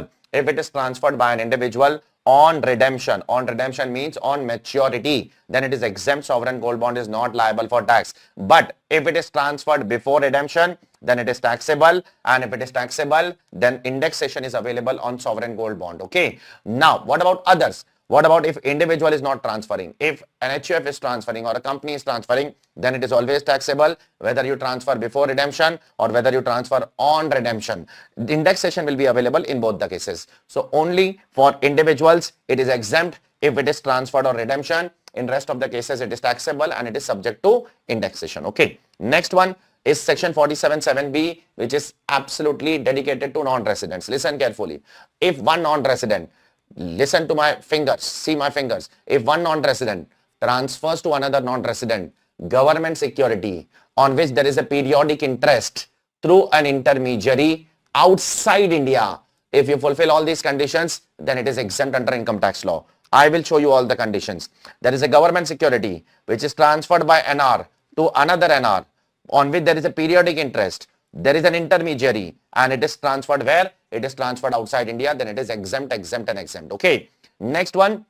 on redemption means on maturity, then it is exempt. Sovereign gold bond is not liable for tax. But if it is transferred before redemption, then it is taxable, and if it is taxable, then indexation is available on sovereign gold bond. Okay. Now, what about others? What about if individual is not transferring? If an HUF is transferring or a company is transferring, then it is always taxable, whether you transfer before redemption or whether you transfer on redemption. The indexation will be available in both the cases. So only for individuals, it is exempt if it is transferred or redemption, In rest of the cases, it is taxable and it is subject to indexation. Okay. Next one is section 47(7)(b), which is absolutely dedicated to non-residents. Listen carefully. If one non-resident, listen to my fingers, see my fingers. If one non-resident transfers to another non-resident government security on which there is a periodic interest through an intermediary outside India, if you fulfill all these conditions, then it is exempt under income tax law. I will show you all the conditions. There is a government security which is transferred by NR to another NR on which there is a periodic interest. There is an intermediary and it is transferred where? It is transferred outside India, then it is exempt, exempt and exempt. Okay. Next one,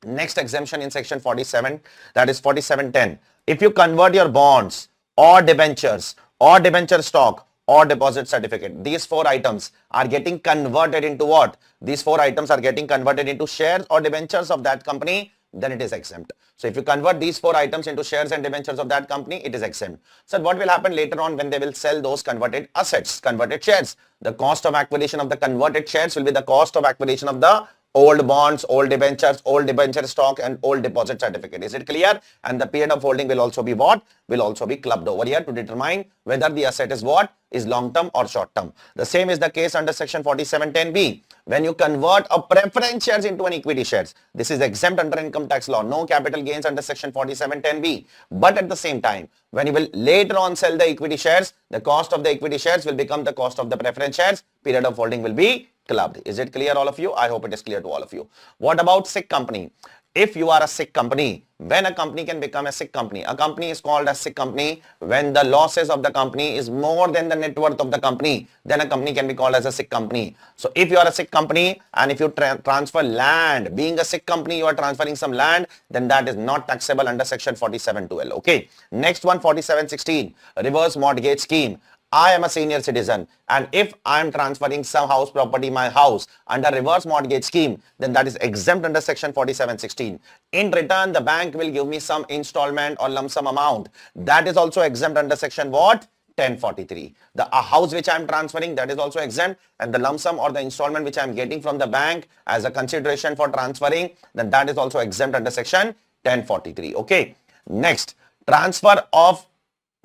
next exemption in section 47, that is 47(10). If you convert your bonds or debentures or debenture stock or deposit certificate, these four items are getting converted into what? These four items are getting converted into shares or debentures of that company, then it is exempt. So if you convert these four items into shares and debentures of that company, it is exempt. So what will happen later on when they will sell those converted assets, converted shares? The cost of acquisition of the converted shares will be the cost of acquisition of the old bonds, old debentures, old debenture stock and old deposit certificate. Is it clear? And the period of holding will also be what? Will also be clubbed over here to determine whether the asset is what? Is long term or short term. The same is the case under section 47(10)(b). When you convert a preference shares into an equity shares, this is exempt under income tax law. No capital gains under section 47(10)(b). But at the same time, when you will later on sell the equity shares, the cost of the equity shares will become the cost of the preference shares. Period of holding will be clubbed. Is it clear, all of you? I hope it is clear to all of you. What about SIC company? If you are a SIC company, when a company can become a SIC company? A company is called a SIC company when the losses of the company is more than the net worth of the company. Then a company can be called as a SIC company. So if you are a SIC company and if you transfer land, being a SIC company, you are transferring some land, then that is not taxable under section 47(12). Okay. Next one, 47(16), reverse mortgage scheme. I am a senior citizen and if I am transferring some house property, my house, under reverse mortgage scheme, then that is exempt under section 47(16). In return, the bank will give me some installment or lump sum amount. That is also exempt under section what? 1043. The house which I am transferring, that is also exempt, and the lump sum or the installment which I am getting from the bank as a consideration for transferring, then that is also exempt under section 1043. Okay. Next, transfer of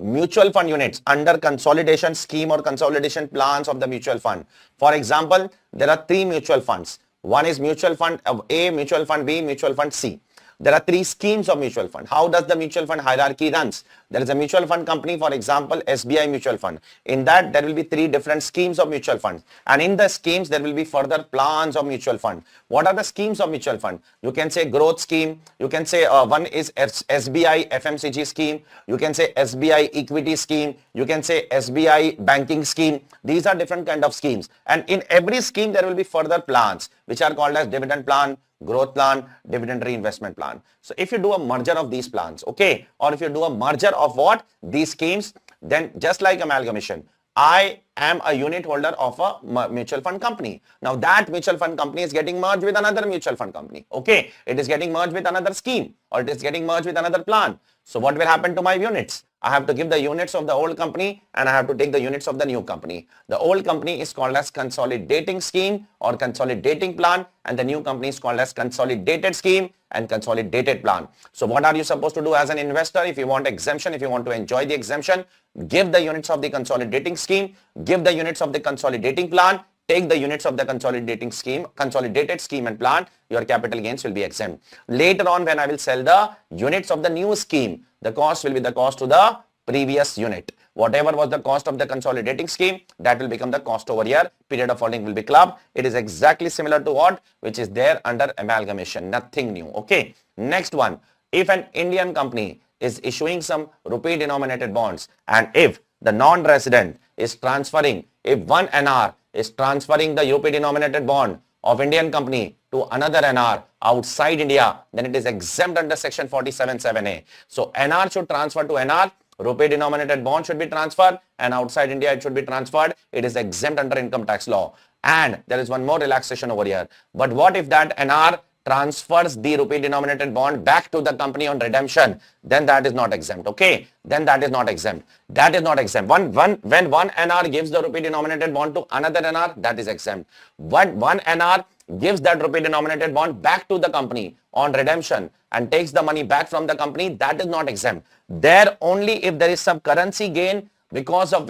mutual fund units under consolidation scheme or consolidation plans of the mutual fund. For example, there are three mutual funds. One is mutual fund A, mutual fund B, mutual fund C. There are three schemes of mutual fund. How does the mutual fund hierarchy runs? There is a mutual fund company, for example, SBI mutual fund. In that, there will be three different schemes of mutual funds. And in the schemes, there will be further plans of mutual fund. What are the schemes of mutual fund? You can say growth scheme. You can say one is SBI FMCG scheme. You can say SBI equity scheme. You can say SBI banking scheme. These are different kind of schemes. And in every scheme, there will be further plans, which are called as dividend plan, growth plan, dividend reinvestment plan. So if you do a merger of these plans, okay, or if you do a merger of what? These schemes, then just like amalgamation, I am a unit holder of a mutual fund company. Now that mutual fund company is getting merged with another mutual fund company. Okay, it is getting merged with another scheme or it is getting merged with another plan. So what will happen to my units? I have to give the units of the old company and I have to take the units of the new company. The old company is called as consolidating scheme or consolidating plan, and the new company is called as consolidated scheme and consolidated plan. So what are you supposed to do as an investor? If you want exemption, if you want to enjoy the exemption, give the units of the consolidating scheme, give the units of the consolidating plan, take the units of the consolidating scheme, consolidated scheme and plan, your capital gains will be exempt. Later on, when I will sell the units of the new scheme, the cost will be the cost to the previous unit. Whatever was the cost of the consolidating scheme, that will become the cost over here. Period of holding will be clubbed. It is exactly similar to what? Which is there under amalgamation. Nothing new. Okay. Next one. If an Indian company is issuing some rupee denominated bonds and if the non-resident is transferring, if one NR is transferring the rupee denominated bond of Indian company to another NR outside India, then it is exempt under section 47(7)(a). So NR should transfer to NR, rupee denominated bond should be transferred, and outside India it should be transferred. It is exempt under income tax law. And there is one more relaxation over here. But what if that NR transfers the rupee denominated bond back to the company on redemption? Then that is not exempt. Okay, then that is not exempt. That is not exempt. When one NR gives the rupee denominated bond to another NR, that is exempt. But one NR gives that rupee denominated bond back to the company on redemption and takes the money back from the company, that is not exempt. There only if there is some currency gain because of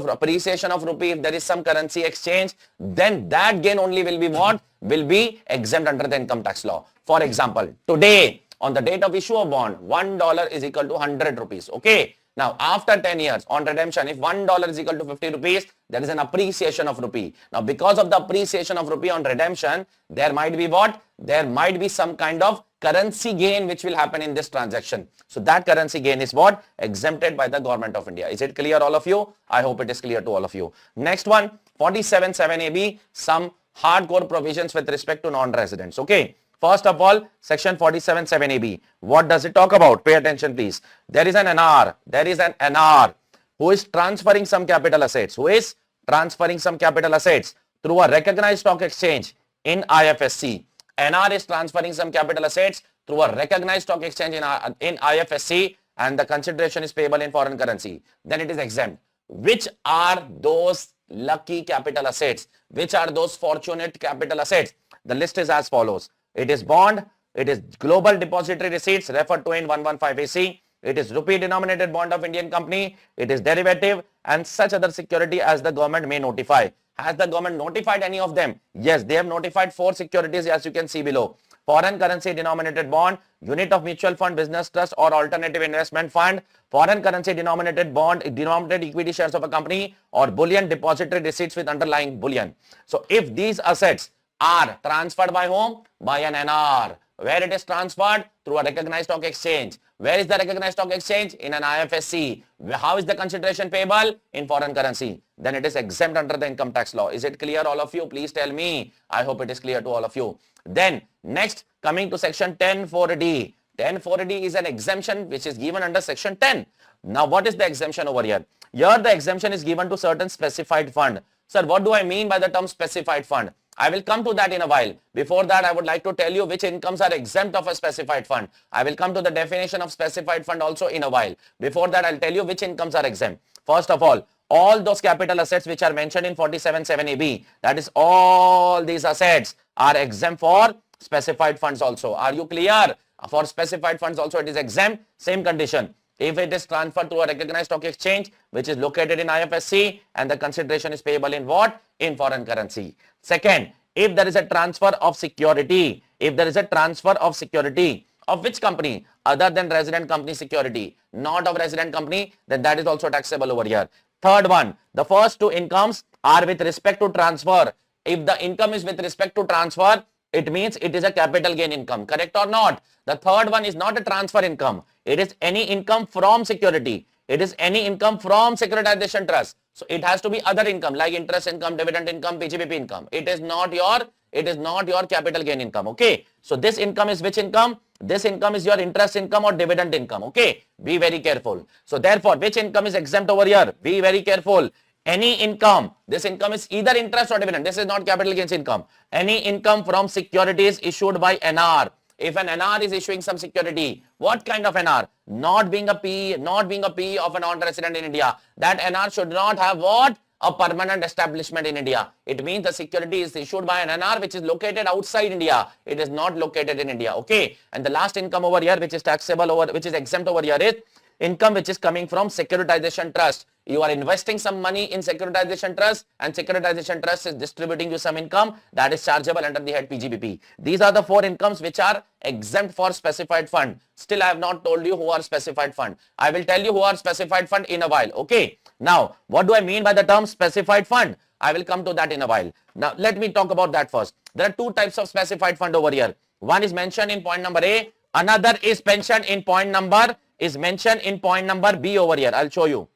appreciation of rupee, if there is some currency exchange, then that gain only will be what? Will be exempt under the income tax law. For example, today on the date of issue of bond, $1 is equal to 100 rupees. Okay. Now, after 10 years on redemption, if $1 is equal to 50 rupees, there is an appreciation of rupee. Now, because of the appreciation of rupee on redemption, there might be what? There might be some kind of currency gain which will happen in this transaction. So, that currency gain is what? Exempted by the government of India. Is it clear, all of you? I hope it is clear to all of you. Next one, 47(7)(ab), some hardcore provisions with respect to non-residents. Okay. First of all, section 47(7)(ab). What does it talk about? Pay attention, please. There is an NR. There is an NR who is transferring some capital assets. Who is transferring some capital assets through a recognized stock exchange in IFSC. NR is transferring some capital assets through a recognized stock exchange in IFSC, and the consideration is payable in foreign currency. Then it is exempt. Which are those lucky capital assets? Which are those fortunate capital assets? The list is as follows. It is bond, it is global depository receipts referred to in 115AC, it is rupee denominated bond of Indian company, it is derivative and such other security as the government may notify. Has the government notified any of them? Yes, they have notified 4 securities as you can see below. Foreign currency denominated bond, unit of mutual fund, business trust or alternative investment fund, foreign currency denominated bond, denominated equity shares of a company or bullion depository receipts with underlying bullion. So if these assets are transferred by whom? By an NR. Where it is transferred? Through a recognized stock exchange. Where is the recognized stock exchange? In an IFSC. How is the consideration payable? In foreign currency. Then it is exempt under the income tax law. Is it clear, all of you? Please tell me. I hope it is clear to all of you. Then next, coming to section 10(4)(d). 10(4)(d) is an exemption which is given under section 10. Now what is the exemption over here? Here the exemption is given to certain specified fund. Sir, what do I mean by the term specified fund? I will come to that in a while. Before that, I would like to tell you which incomes are exempt of a specified fund. I will come to the definition of specified fund also in a while. Before that, I'll tell you which incomes are exempt. First of all those capital assets which are mentioned in 47(7)(ab), that is all these assets are exempt for specified funds also. Are you clear? For specified funds also it is exempt. Same condition. If it is transferred through a recognized stock exchange which is located in IFSC and the consideration is payable in what? In foreign currency. Second, if there is a transfer of security, of which company? Other than resident company security, not of resident company, then that is also taxable over here. Third one, the first 2 incomes are with respect to transfer. If the income is with respect to transfer, it means it is a capital gain income, correct or not? The third one is not a transfer income. It is any income from security. It is any income from securitization trust. So it has to be other income like interest income, dividend income, PGBP income. It is not your capital gain income. Okay. So this income is which income? This income is your interest income or dividend income. Okay. Be very careful. So therefore, which income is exempt over here? Be very careful. Any income, this income is either interest or dividend. This is not capital gains income. Any income from securities issued by NR. If an NR is issuing some security, what kind of NR? Not being a PE of a non-resident in India. That NR should not have what? A permanent establishment in India. It means the security is issued by an NR which is located outside India. It is not located in India. Okay. And the last income over here which is taxable over, which is exempt over here is income which is coming from securitization trust. You are investing some money in securitization trust and securitization trust is distributing you some income that is chargeable under the head PGBP. These are the 4 incomes which are exempt for specified fund. Still, I have not told you who are specified fund. I will tell you who are specified fund in a while. Okay. Now, what do I mean by the term specified fund? I will come to that in a while. Now, let me talk about that first. There are 2 types of specified fund over here. One is mentioned in point number A. Another is mentioned in point number B over here. I'll show you.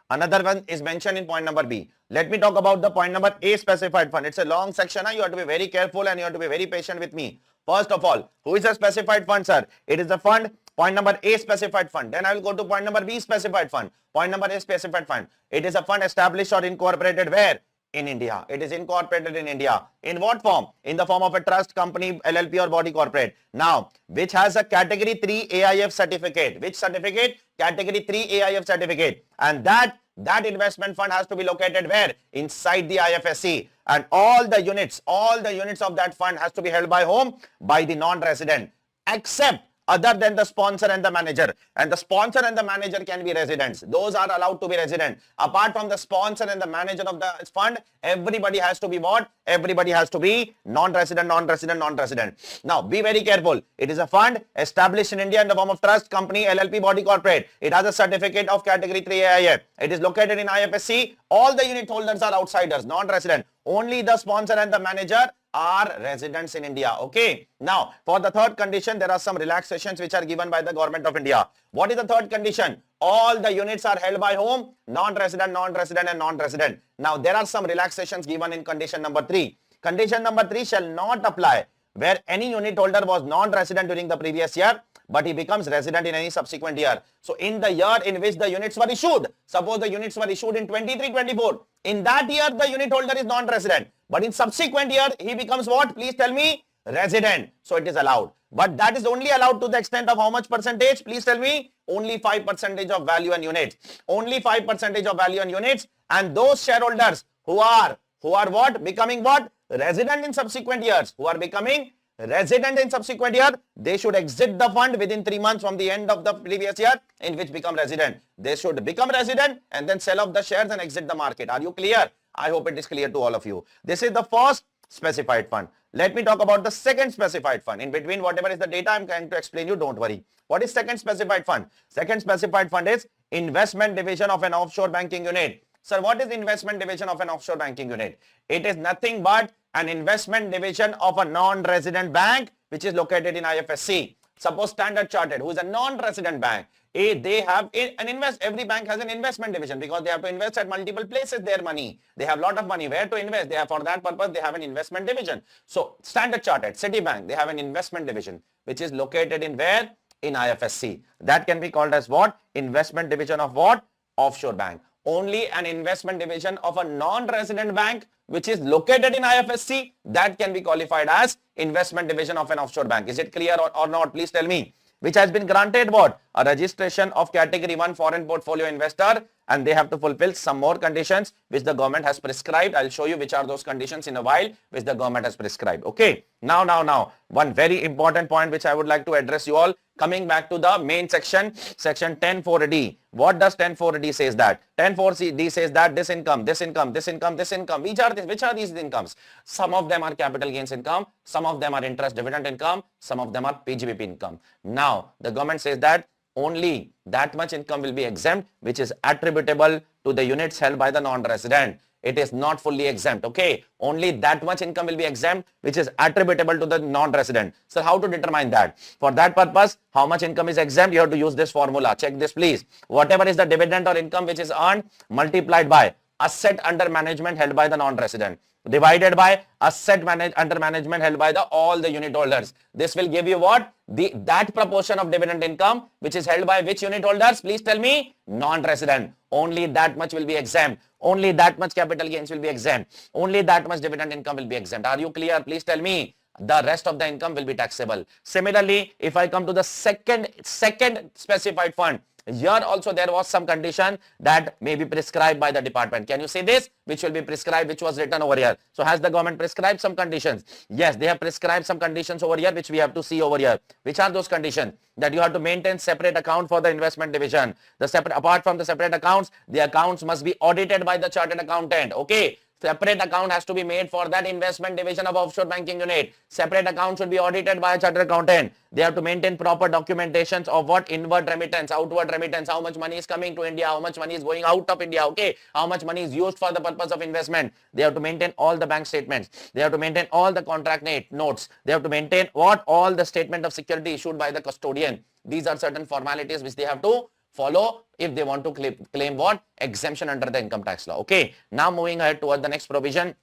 Another one is mentioned in point number B. Let me talk about the point number A specified fund. It's a long section. You have to be very careful and you have to be very patient with me. First of all, who is a specified fund, sir? It is the fund. Point number A specified fund. Then I will go to point number B specified fund. Point number A specified fund. It is a fund established or incorporated where? In India. It is incorporated in India. In what form? In the form of a trust company, LLP or body corporate. Now, which has a category 3 AIF certificate. Which certificate? Category 3 AIF certificate. And that that investment fund has to be located where? Inside the IFSC. And all the units of that fund has to be held by whom? By the non-resident, except other than the sponsor and the manager. And the sponsor and the manager can be residents. Those are allowed to be resident. Apart from the sponsor and the manager of the fund, everybody has to be what? Everybody has to be non-resident, non-resident, non-resident. Now, be very careful. It is a fund established in India in the form of trust, company, LLP, body corporate. It has a certificate of category 3 AIF. It is located in IFSC. All the unit holders are outsiders, non-resident. Only the sponsor and the manager are residents in India. Okay. Now, for the third condition, there are some relaxations which are given by the government of India. What is the third condition? All the units are held by whom? Non-resident, non-resident and non-resident. Now, there are some relaxations given in condition number 3. Condition number 3 shall not apply where any unit holder was non-resident during the previous year, but he becomes resident in any subsequent year. So, in the year in which the units were issued, suppose the units were issued in 23-24, in that year the unit holder is non-resident, but in subsequent year he becomes what? Please tell me. Resident. So, it is allowed. But that is only allowed to the extent of how much percentage? Please tell me. Only 5% of value and units. Only 5% of value and units. And those shareholders who are what? Becoming what? Resident in subsequent years. Who are becoming resident in subsequent year, they should exit the fund within 3 months from the end of the previous year in which become resident. They should become resident and then sell off the shares and exit the market. Are you clear? I hope it is clear to all of you. This is the first specified fund. Let me talk about the second specified fund. In between, whatever is the data I'm trying to explain you, don't worry. What is second specified fund? Second specified fund is investment division of an offshore banking unit. Sir, what is investment division of an offshore banking unit? It is nothing but an investment division of a non-resident bank which is located in IFSC. Suppose Standard Chartered, who is a non-resident bank, they have every bank has an investment division because they have to invest at multiple places their money. They have a lot of money where to invest. They have, for that purpose, they have an investment division. So Standard Chartered, Citibank, they have an investment division which is located in where? In IFSC. That can be called as what? Investment division of what? Offshore bank. Only an investment division of a non-resident bank which is located in IFSC, that can be qualified as investment division of an offshore bank. Is it clear or not? Please tell me. Which has been granted what? A registration of category 1 foreign portfolio investor, and they have to fulfill some more conditions which the government has prescribed. I'll show you which are those conditions in a while which the government has prescribed. Okay. Now, one very important point which I would like to address you all. Coming back to the main section, section 10(4)(d). What does 10(4)(d) says that? 10(4)(d) says that this income. Which are these incomes? Some of them are capital gains income, some of them are interest dividend income, some of them are PGBP income. Now, the government says that only that much income will be exempt which is attributable to the units held by the non-resident. It is not fully exempt. Okay. Only that much income will be exempt which is attributable to the non-resident. So how to determine that? For that purpose, how much income is exempt? You have to use this formula. Check this please. Whatever is the dividend or income which is earned multiplied by asset under management held by the non-resident divided by asset under management held by all the unit holders. This will give you what? That proportion of dividend income which is held by which unit holders? Please tell me. Non-resident. Only that much will be exempt. Only that much capital gains will be exempt. Only that much dividend income will be exempt. Are you clear? Please tell me. The rest of the income will be taxable. Similarly, if I come to the second specified fund, here also there was some condition that may be prescribed by the department. Can you see this? Which will be prescribed, which was written over here. So has the government prescribed some conditions? Yes, they have prescribed some conditions over here which we have to see over here. Which are those conditions? That you have to maintain separate account for the investment division. Apart from the separate accounts, the accounts must be audited by the chartered accountant. Okay. Separate account has to be made for that investment division of offshore banking unit. Separate account should be audited by a chartered accountant. They have to maintain proper documentations of what? Inward remittance, outward remittance, how much money is coming to India, how much money is going out of India, okay? How much money is used for the purpose of investment. They have to maintain all the bank statements. They have to maintain all the contract notes. They have to maintain what? All the statement of security issued by the custodian. These are certain formalities which they have to follow if they want to claim what? Exemption under the income tax law. Okay. Now moving ahead toward the next provision,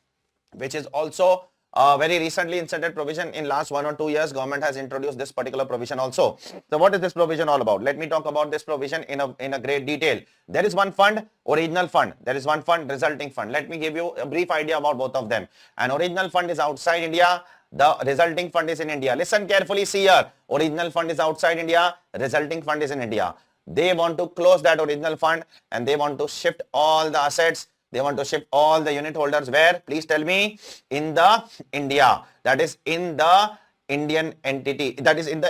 which is also very recently inserted provision. In last 1 or 2 years, government has introduced this particular provision also. So what is this provision all about? Let me talk about this provision in a great detail. There is one fund, original fund. There is one fund, resulting fund. Let me give you a brief idea about both of them. An original fund is outside India. The resulting fund is in India. Listen carefully, see here. Original fund is outside India. Resulting fund is in India. they want to close that original fund and they want to shift all the assets. They want to shift all the unit holders where? Please tell me. In the India. That is in the Indian entity. That is in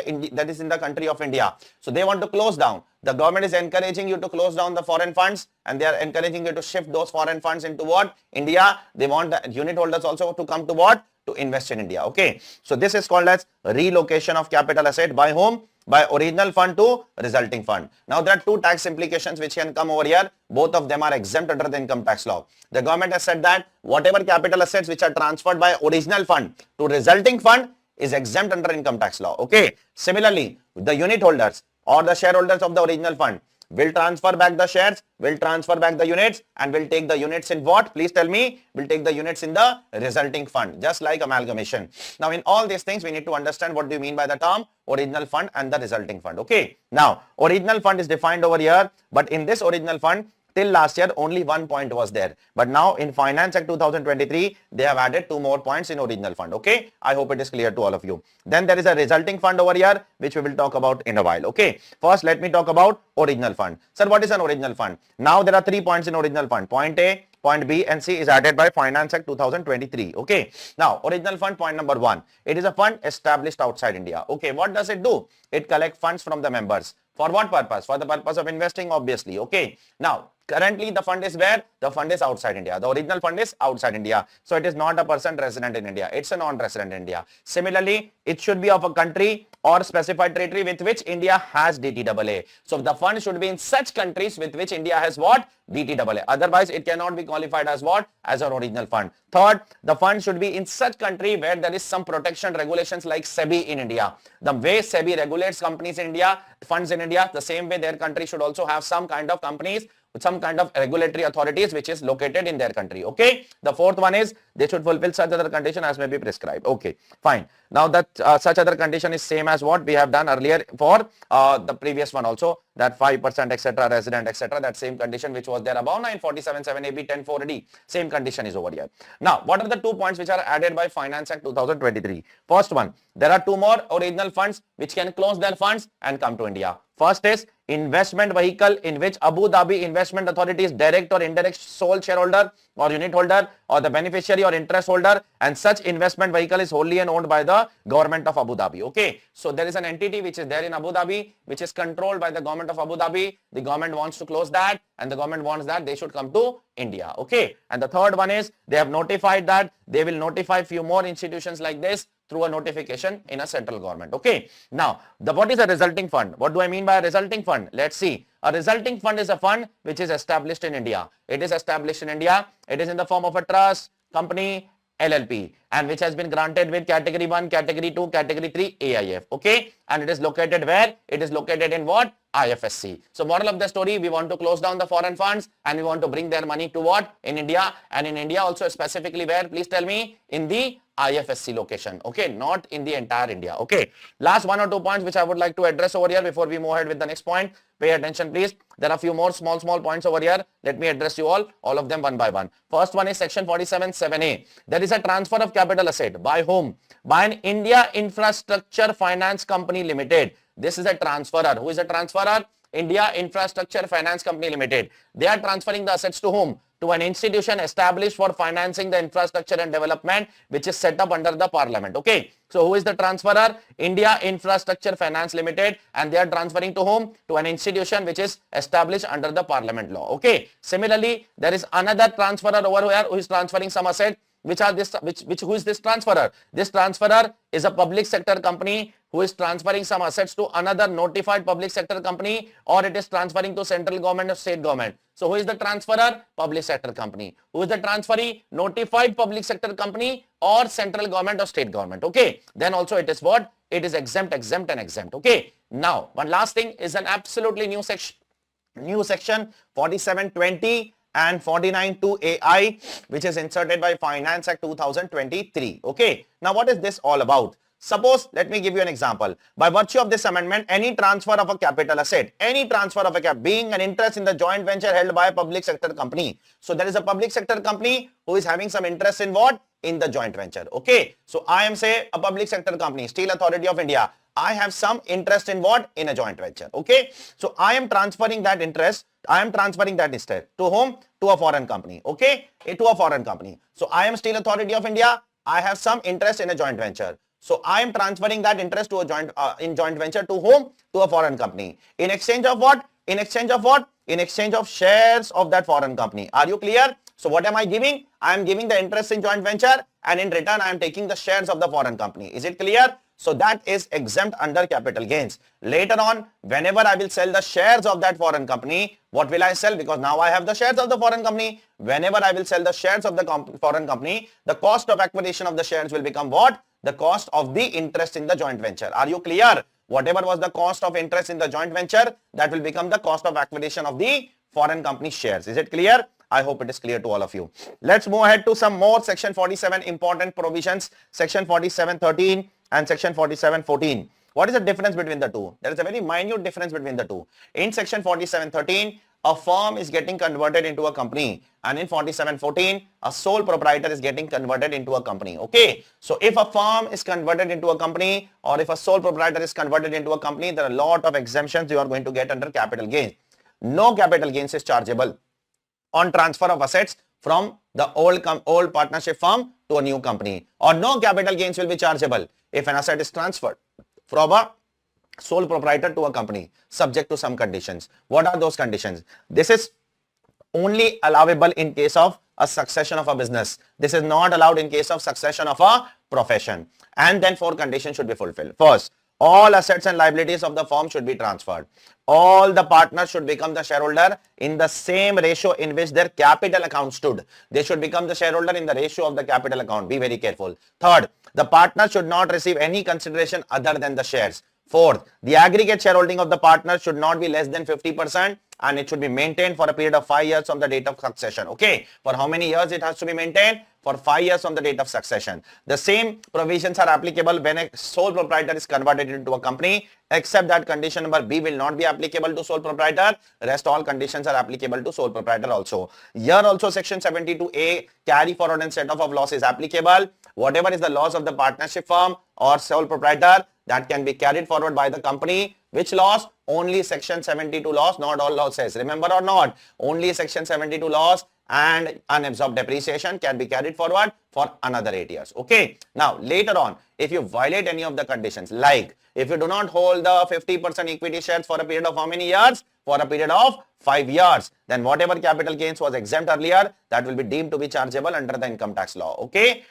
the country of India. So they want to close down. The government is encouraging you to close down the foreign funds and they are encouraging you to shift those foreign funds into what? India. They want the unit holders also to come to what? To invest in India. Okay. So this is called as relocation of capital asset by whom? By original fund to resulting fund. Now there are two tax implications which can come over here. Both of them are exempt under the income tax law. The government has said that whatever capital assets which are transferred by original fund to resulting fund is exempt under income tax law. Okay. Similarly, the unit holders or the shareholders of the original fund will transfer back the shares, will transfer back the units and will take the units in what? Please tell me. Will take the units in the resulting fund, just like amalgamation. Now in all these things we need to understand what do you mean by the term original fund and the resulting fund. Okay. Now original fund is defined over here, but in this original fund till last year only one point was there, but now in Finance Act 2023 they have added two more points in original fund. Okay, I hope it is clear to all of you. Then there is a resulting fund over here which we will talk about in a while. Okay, first let me talk about original fund. Sir, what is an original fund? Now there are 3 points in original fund. Point A, point B and C is added by Finance Act 2023. Okay, now original fund, point number 1, it is a fund established outside India. Okay, what does it do? It collects funds from the members. For what purpose? For the purpose of investing, obviously. Okay, now currently the fund is where? The fund is outside India. The original fund is outside India. So it is not a person resident in India. It's a non-resident in India. Similarly, it should be of a country or specified territory with which India has DTAA. So the fund should be in such countries with which India has what? DTAA. Otherwise, it cannot be qualified as what? As an original fund. Third, the fund should be in such country where there is some protection regulations like SEBI in India. The way SEBI regulates companies in India, funds in India, the same way their country should also have some kind of companies with some kind of regulatory authorities which is located in their country. Okay. The fourth one is they should fulfill such other condition as may be prescribed. Okay, fine. Now that such other condition is same as what we have done earlier for the previous one also, that 5% etc. resident etc. That same condition which was there above 947 7AB 104D, same condition is over here. Now what are the 2 points which are added by Finance Act 2023? First one, there are 2 more original funds which can close their funds and come to India. First is investment vehicle in which Abu Dhabi Investment Authority is direct or indirect sole shareholder or unit holder or the beneficiary or interest holder, and such investment vehicle is wholly and owned by the government of Abu Dhabi. Okay, so there is an entity which is there in Abu Dhabi which is controlled by the government of Abu Dhabi. The government wants to close that and the government wants that they should come to India. Okay, and the third one is they have notified that they will notify few more institutions like this through a notification in a central government. Okay, now what is a resulting fund? What do I mean by a resulting fund? Let's see. A resulting fund is a fund which is established in India. It is established in India. It is in the form of a trust, company, LLP, and which has been granted with category 1, category 2, category 3 AIF. Okay, and it is located where? It is located in what? IFSC. So moral of the story, we want to close down the foreign funds and we want to bring their money to what? In India, and in India also specifically where? Please tell me. In the IFSC location. Okay, not in the entire India. Okay, last 1 or 2 points which I would like to address over here before we move ahead with the next point. Pay attention please. There are a few more small points over here. Let me address you all of them one by one. First one is section 47(7)(a). There is a transfer of capital asset by whom? By an India Infrastructure Finance Company Limited. This is a transferor. Who is a transferor? India Infrastructure Finance Company Limited. They are transferring the assets to whom? To an institution established for financing the infrastructure and development which is set up under the parliament. Okay, so who is the transferor? India Infrastructure Finance Limited, and they are transferring to whom? To an institution which is established under the parliament law. Okay, similarly there is another transferor over here who is transferring some asset. Who is this transferor? This transferor is a public sector company who is transferring some assets to another notified public sector company, or it is transferring to central government or state government. So who is the transferor? Public sector company. Who is the transferee? Notified public sector company or central government or state government. Okay, then also it is what? It is exempt, exempt and exempt. Okay, now one last thing is an absolutely new section 4720 and 49(2)(ai), which is inserted by Finance Act 2023. Okay, now what is this all about? Suppose, let me give you an example. By virtue of this amendment, any transfer of a capital asset, any transfer of a being an interest in the joint venture held by a public sector company. So there is a public sector company who is having some interest in what? in the joint venture. Okay. So I am say a public sector company, Steel Authority of India. I have some interest in what? In a joint venture. Okay. So I am transferring that interest. I am transferring that interest to whom? To a foreign company. Okay. To a foreign company. So I am Steel Authority of India. I have some interest in a joint venture. So I am transferring that interest to a joint venture to whom? To a foreign company. In exchange of what? In exchange of what? In exchange of shares of that foreign company. Are you clear? So what am I giving? I am giving the interest in joint venture, and in return I am taking the shares of the foreign company. Is it clear? So that is exempt under capital gains. Later on, whenever I will sell the shares of that foreign company, what will I sell? Because now I have the shares of the foreign company. Whenever I will sell the shares of the foreign company, the cost of acquisition of the shares will become what? The cost of the interest in the joint venture. Are you clear? Whatever was the cost of interest in the joint venture, that will become the cost of acquisition of the foreign company shares. Is it clear? I hope it is clear to all of you. Let's move ahead to some more section 47 important provisions. Section 47(13) and section 47(14). What is the difference between the two? There is a very minute difference between the two. In section 47(13), a firm is getting converted into a company, and in 47(14), a sole proprietor is getting converted into a company. Okay. So if a firm is converted into a company, or if a sole proprietor is converted into a company, there are a lot of exemptions you are going to get under capital gains. No capital gains is chargeable on transfer of assets from the old partnership firm to a new company, or no capital gains will be chargeable if an asset is transferred from a sole proprietor to a company, subject to some conditions. What are those conditions? This is only allowable in case of a succession of a business. This is not allowed in case of succession of a profession. And then 4 conditions should be fulfilled. First, all assets and liabilities of the firm should be transferred. All the partners should become the shareholder in the same ratio in which their capital account stood. They should become the shareholder in the ratio of the capital account. Be very careful. Third, the partner should not receive any consideration other than the shares. Fourth, the aggregate shareholding of the partner should not be less than 50%, and it should be maintained for a period of 5 years from the date of succession. Okay. For how many years it has to be maintained? For 5 years from the date of succession. The same provisions are applicable when a sole proprietor is converted into a company, except that condition number B will not be applicable to sole proprietor. Rest all conditions are applicable to sole proprietor also. Here also section 72A, carry forward and set off of loss is applicable. Whatever is the loss of the partnership firm or sole proprietor, that can be carried forward by the company. Which loss? Only section 72 loss, not all losses. Remember or not? Only section 72 loss and unabsorbed depreciation can be carried forward for another 8 years. Okay. Now later on, if you violate any of the conditions, like if you do not hold the 50% equity shares for a period of how many years? For a period of 5 years, then whatever capital gains was exempt earlier, that will be deemed to be chargeable under the income tax law. Okay.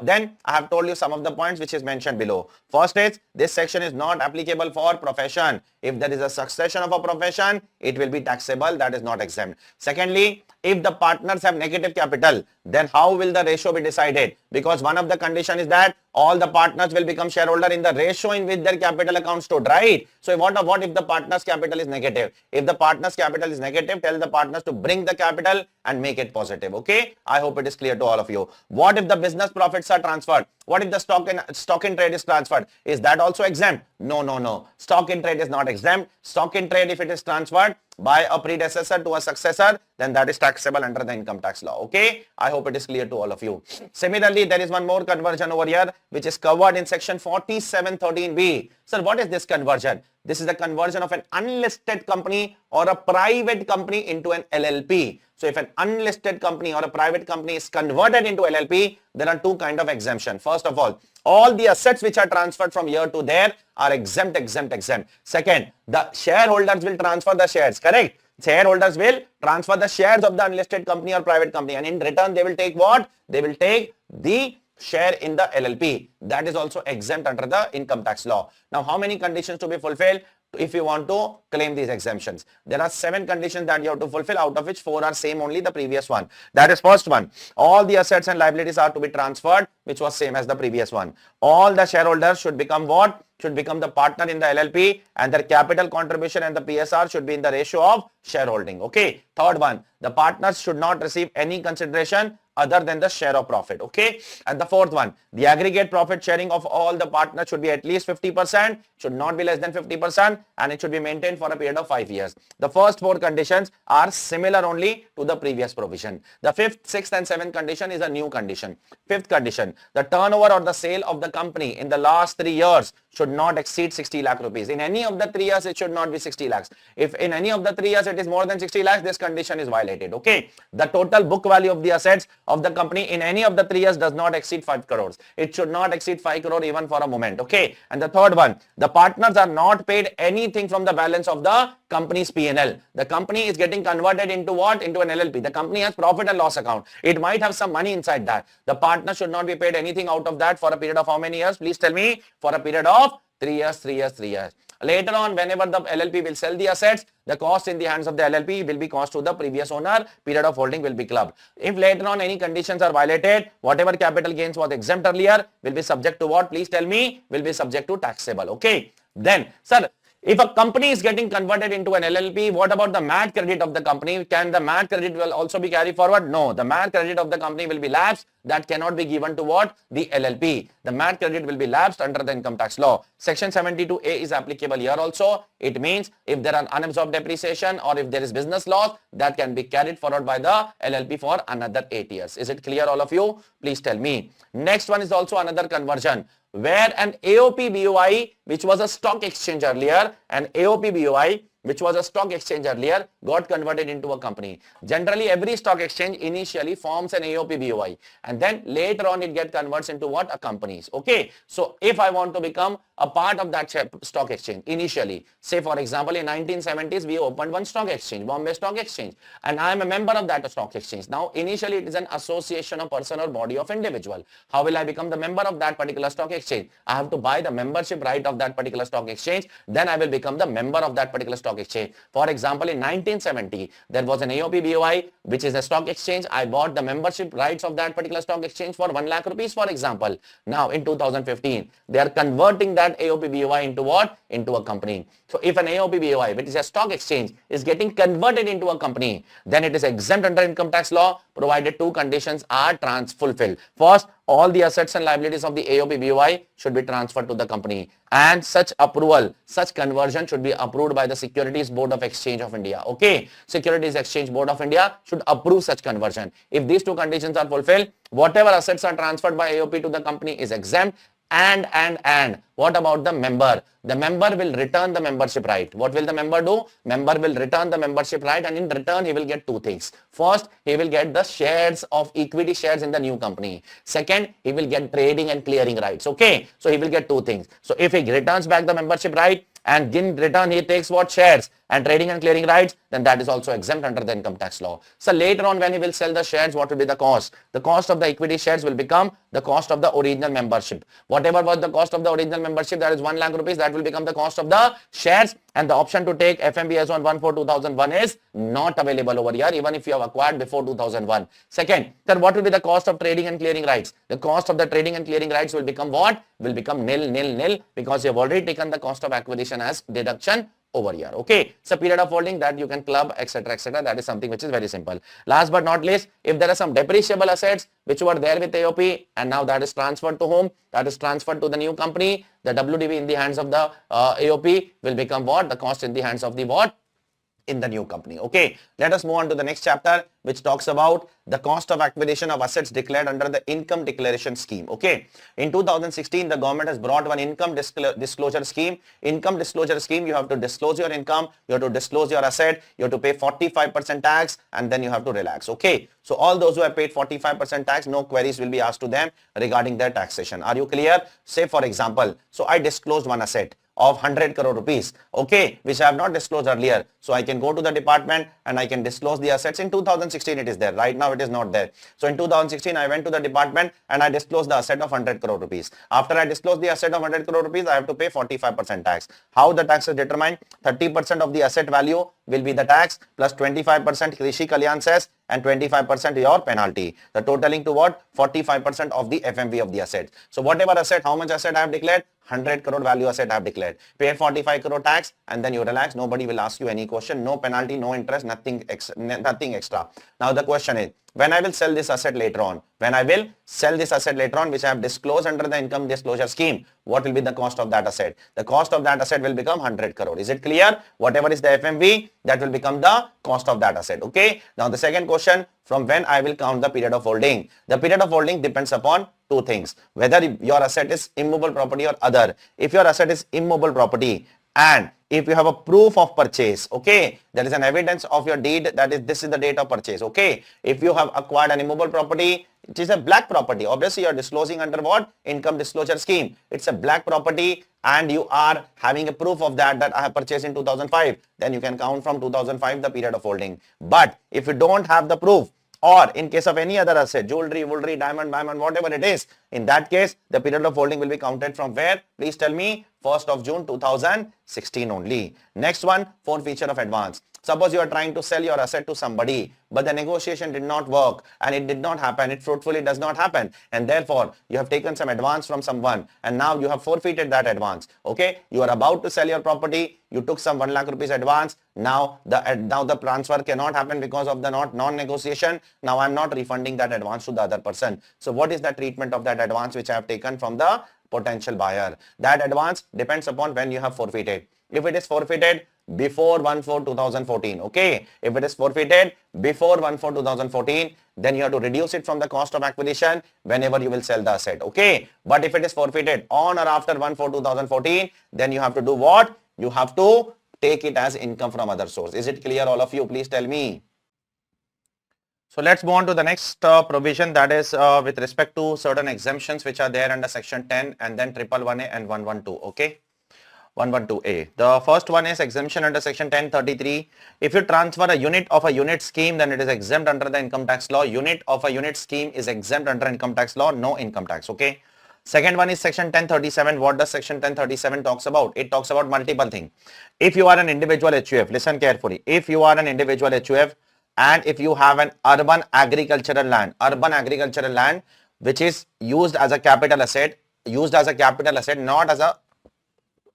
Then I have told you some of the points which is mentioned below. First is, this section is not applicable for profession. If there is a succession of a profession, it will be taxable. That is not exempt. Secondly, if the partners have negative capital, then how will the ratio be decided? Because one of the condition is that all the partners will become shareholder in the ratio in which their capital account stood, right? So what if the partner's capital is negative? If the partner's capital is negative, tell the partners to bring the capital and make it positive. Okay. I hope it is clear to all of you. What if the business profits are transferred? What if the stock in trade is transferred? Is that also exempt? No. Stock in trade is not exempt. Stock in trade, if it is transferred by a predecessor to a successor, then that is taxable under the income tax law. Okay. I hope it is clear to all of you. Similarly, there is one more conversion over here, which is covered in section 47(13)(b). Sir, what is this conversion? This is the conversion of an unlisted company or a private company into an LLP. So if an unlisted company or a private company is converted into LLP, there are 2 kinds of exemption. First of all the assets which are transferred from here to there are exempt. Second, the shareholders will transfer the shares, correct? Shareholders will transfer the shares of the unlisted company or private company, and in return they will take what? They will take the share in the LLP. That is also exempt under the income tax law. Now, how many conditions to be fulfilled if you want to claim these exemptions? There are 7 conditions that you have to fulfill, out of which 4 are same only the previous one. That is first one. All the assets and liabilities are to be transferred, which was same as the previous one. All the shareholders should become what? Should become the partner in the LLP, and their capital contribution and the PSR should be in the ratio of shareholding. Okay. Third one, the partners should not receive any consideration other than the share of profit. Okay. And the fourth one, the aggregate profit sharing of all the partners should be at least 50%, should not be less than 50%, and it should be maintained for a period of 5 years. The first four conditions are similar only to the previous provision. The fifth, sixth, and seventh condition is a new condition. Fifth condition, the turnover or the sale of the company in the last 3 years should not exceed 60 lakh rupees. In any of the 3 years, it should not be 60 lakhs. If in any of the 3 years it is more than 60 lakhs, this condition is violated. Okay. The total book value of the assets of the company in any of the 3 years does not exceed 5 crores. It should not exceed 5 crore even for a moment. Okay. And the third one, the partners are not paid anything from the balance of the company's P&L. The company is getting converted into what? Into an LLP. The company has profit and loss account. It might have some money inside that. The partner should not be paid anything out of that for a period of how many years? Please tell me. For a period of 3 years, 3 years, 3 years. Later on, whenever the LLP will sell the assets, the cost in the hands of the LLP will be cost to the previous owner. Period of holding will be clubbed. If later on any conditions are violated, whatever capital gains was exempt earlier will be subject to what? Please tell me. Will be subject to taxable. Okay. Then, sir, if a company is getting converted into an LLP, what about the MAT credit of the company? Can the MAT credit will also be carried forward? No, the MAT credit of the company will be lapsed. That cannot be given to what? The LLP. The MAT credit will be lapsed under the income tax law. Section 72A is applicable here also. It means if there are unabsorbed depreciation or if there is business loss, that can be carried forward by the LLP for another 8 years. Is it clear, all of you? Please tell me. Next one is also another conversion, where an AOP BOI, which was a stock exchange earlier, an AOP BOI, which was a stock exchange earlier, got converted into a company. Generally, every stock exchange initially forms an AOP BOI, and then later on it gets converts into what? A companies. Okay. So if I want to become a part of that stock exchange initially, say for example, in 1970s, we opened one stock exchange, Bombay Stock Exchange, and I am a member of that stock exchange. Now, initially it is an association of person or body of individual. How will I become the member of that particular stock exchange? I have to buy the membership right of that particular stock exchange. Then I will become the member of that particular stock exchange. For example, in 1970, there was an AOP BOI, which is a stock exchange. I bought the membership rights of that particular stock exchange for 1 lakh rupees, for example. Now, in 2015, they are converting that AOP BOI into what? Into a company. So, if an AOP BOI, which is a stock exchange, is getting converted into a company, then it is exempt under income tax law, provided two conditions are fulfilled. First, all the assets and liabilities of the AOP BOI should be transferred to the company, and such approval, such conversion should be approved by the Securities Board of Exchange of India. Okay, Securities Exchange Board of India should approve such conversion. If these two conditions are fulfilled, whatever assets are transferred by AOP to the company is exempt. And what about the member? The member will return the membership right. What will the member do? Member will return the membership right, and in return he will get two things. First, he will get the shares of equity shares in the new company. Second, he will get trading and clearing rights. Okay, so he will get two things. So if he returns back the membership right, and in return he takes what? Shares and trading and clearing rights, then that is also exempt under the income tax law. So later on, when he will sell the shares, what will be the cost? The cost of the equity shares will become the cost of the original membership. Whatever was the cost of the original membership, that is 1 lakh rupees, that will become the cost of the shares, and the option to take FMBS on 1/4/2001 is not available over here, even if you have acquired before 2001. Second, then what will be the cost of trading and clearing rights? The cost of the trading and clearing rights will become what? Will become nil, because you have already taken the cost of acquisition as deduction over here. Okay, so period of holding that you can club, etc., etc. That is something which is very simple. Last but not least, if there are some depreciable assets which were there with AOP and now that is transferred to whom? That is transferred to the new company. The WDV in the hands of the AOP will become what? The cost in the hands of the what? In the new company. Okay, let us move on to the next chapter, which talks about the cost of acquisition of assets declared under the income declaration scheme. Okay, in 2016, the government has brought one income disclosure scheme. Income disclosure scheme, you have to disclose your income, you have to disclose your asset, you have to pay 45% tax, and then you have to relax. Okay, so all those who have paid 45% tax, no queries will be asked to them regarding their taxation. Are you clear? Say for example, so I disclosed one asset of 100 crore rupees, okay, which I have not disclosed earlier. So I can go to the department and I can disclose the assets. In 2016 it is there, right now it is not there. So in 2016 I went to the department and I disclosed the asset of 100 crore rupees. After I disclose the asset of 100 crore rupees, I have to pay 45% tax. How the tax is determined? 30% of the asset value will be the tax plus 25% Krishi Kalyan cess and 25% your penalty. The totaling to what? 45% of the FMV of the asset. So whatever asset, how much asset I have declared? 100 crore value asset I have declared. Pay 45 crore tax and then you relax. Nobody will ask you any question. No penalty, no interest, nothing extra. Now the question is, when I will sell this asset later on, which I have disclosed under the income disclosure scheme, what will be the cost of that asset? The cost of that asset will become 100 crore. Is it clear? Whatever is the FMV, that will become the cost of that asset. Okay. Now the second question, from when I will count the period of holding? The period of holding depends upon two things, whether your asset is immovable property or other. If your asset is immovable property and if you have a proof of purchase, okay, there is an evidence of your deed, that is, this is the date of purchase, okay. If you have acquired an immovable property, it is a black property. Obviously, you are disclosing under what? Income disclosure scheme. It's a black property and you are having a proof of that I have purchased in 2005. Then you can count from 2005 the period of holding. But if you don't have the proof, or in case of any other asset, jewelry, diamond, whatever it is, in that case, the period of holding will be counted from where? Please tell me. 1st of June 2016 only. Next one, forfeiture of advance. Suppose you are trying to sell your asset to somebody, but the negotiation did not work and it did not happen. It fruitfully does not happen. And therefore, you have taken some advance from someone and now you have forfeited that advance. Okay. You are about to sell your property. You took some 1 lakh rupees advance. Now the transfer cannot happen because of the non-negotiation. Now I am not refunding that advance to the other person. So what is the treatment of that advance which I have taken from the potential buyer? That advance depends upon when you have forfeited. If it is forfeited before 1/4/2014, okay. If it is forfeited before 1/4/2014, then you have to reduce it from the cost of acquisition whenever you will sell the asset, okay. But if it is forfeited on or after 1/4/2014, then you have to do what? You have to take it as income from other source. Is it clear, all of you? Please tell me. So let's move on to the next provision, that is with respect to certain exemptions which are there under section 10 and then 111A and 112, okay. 112A. The first one is exemption under section 1033. If you transfer a unit of a unit scheme, then it is exempt under the income tax law. Unit of a unit scheme is exempt under income tax law, no income tax, okay. Second one is section 1037. What does section 1037 talks about? It talks about multiple things. If you are an individual HUF, listen carefully. If you are an individual HUF and if you have an urban agricultural land which is used as a capital asset, not as a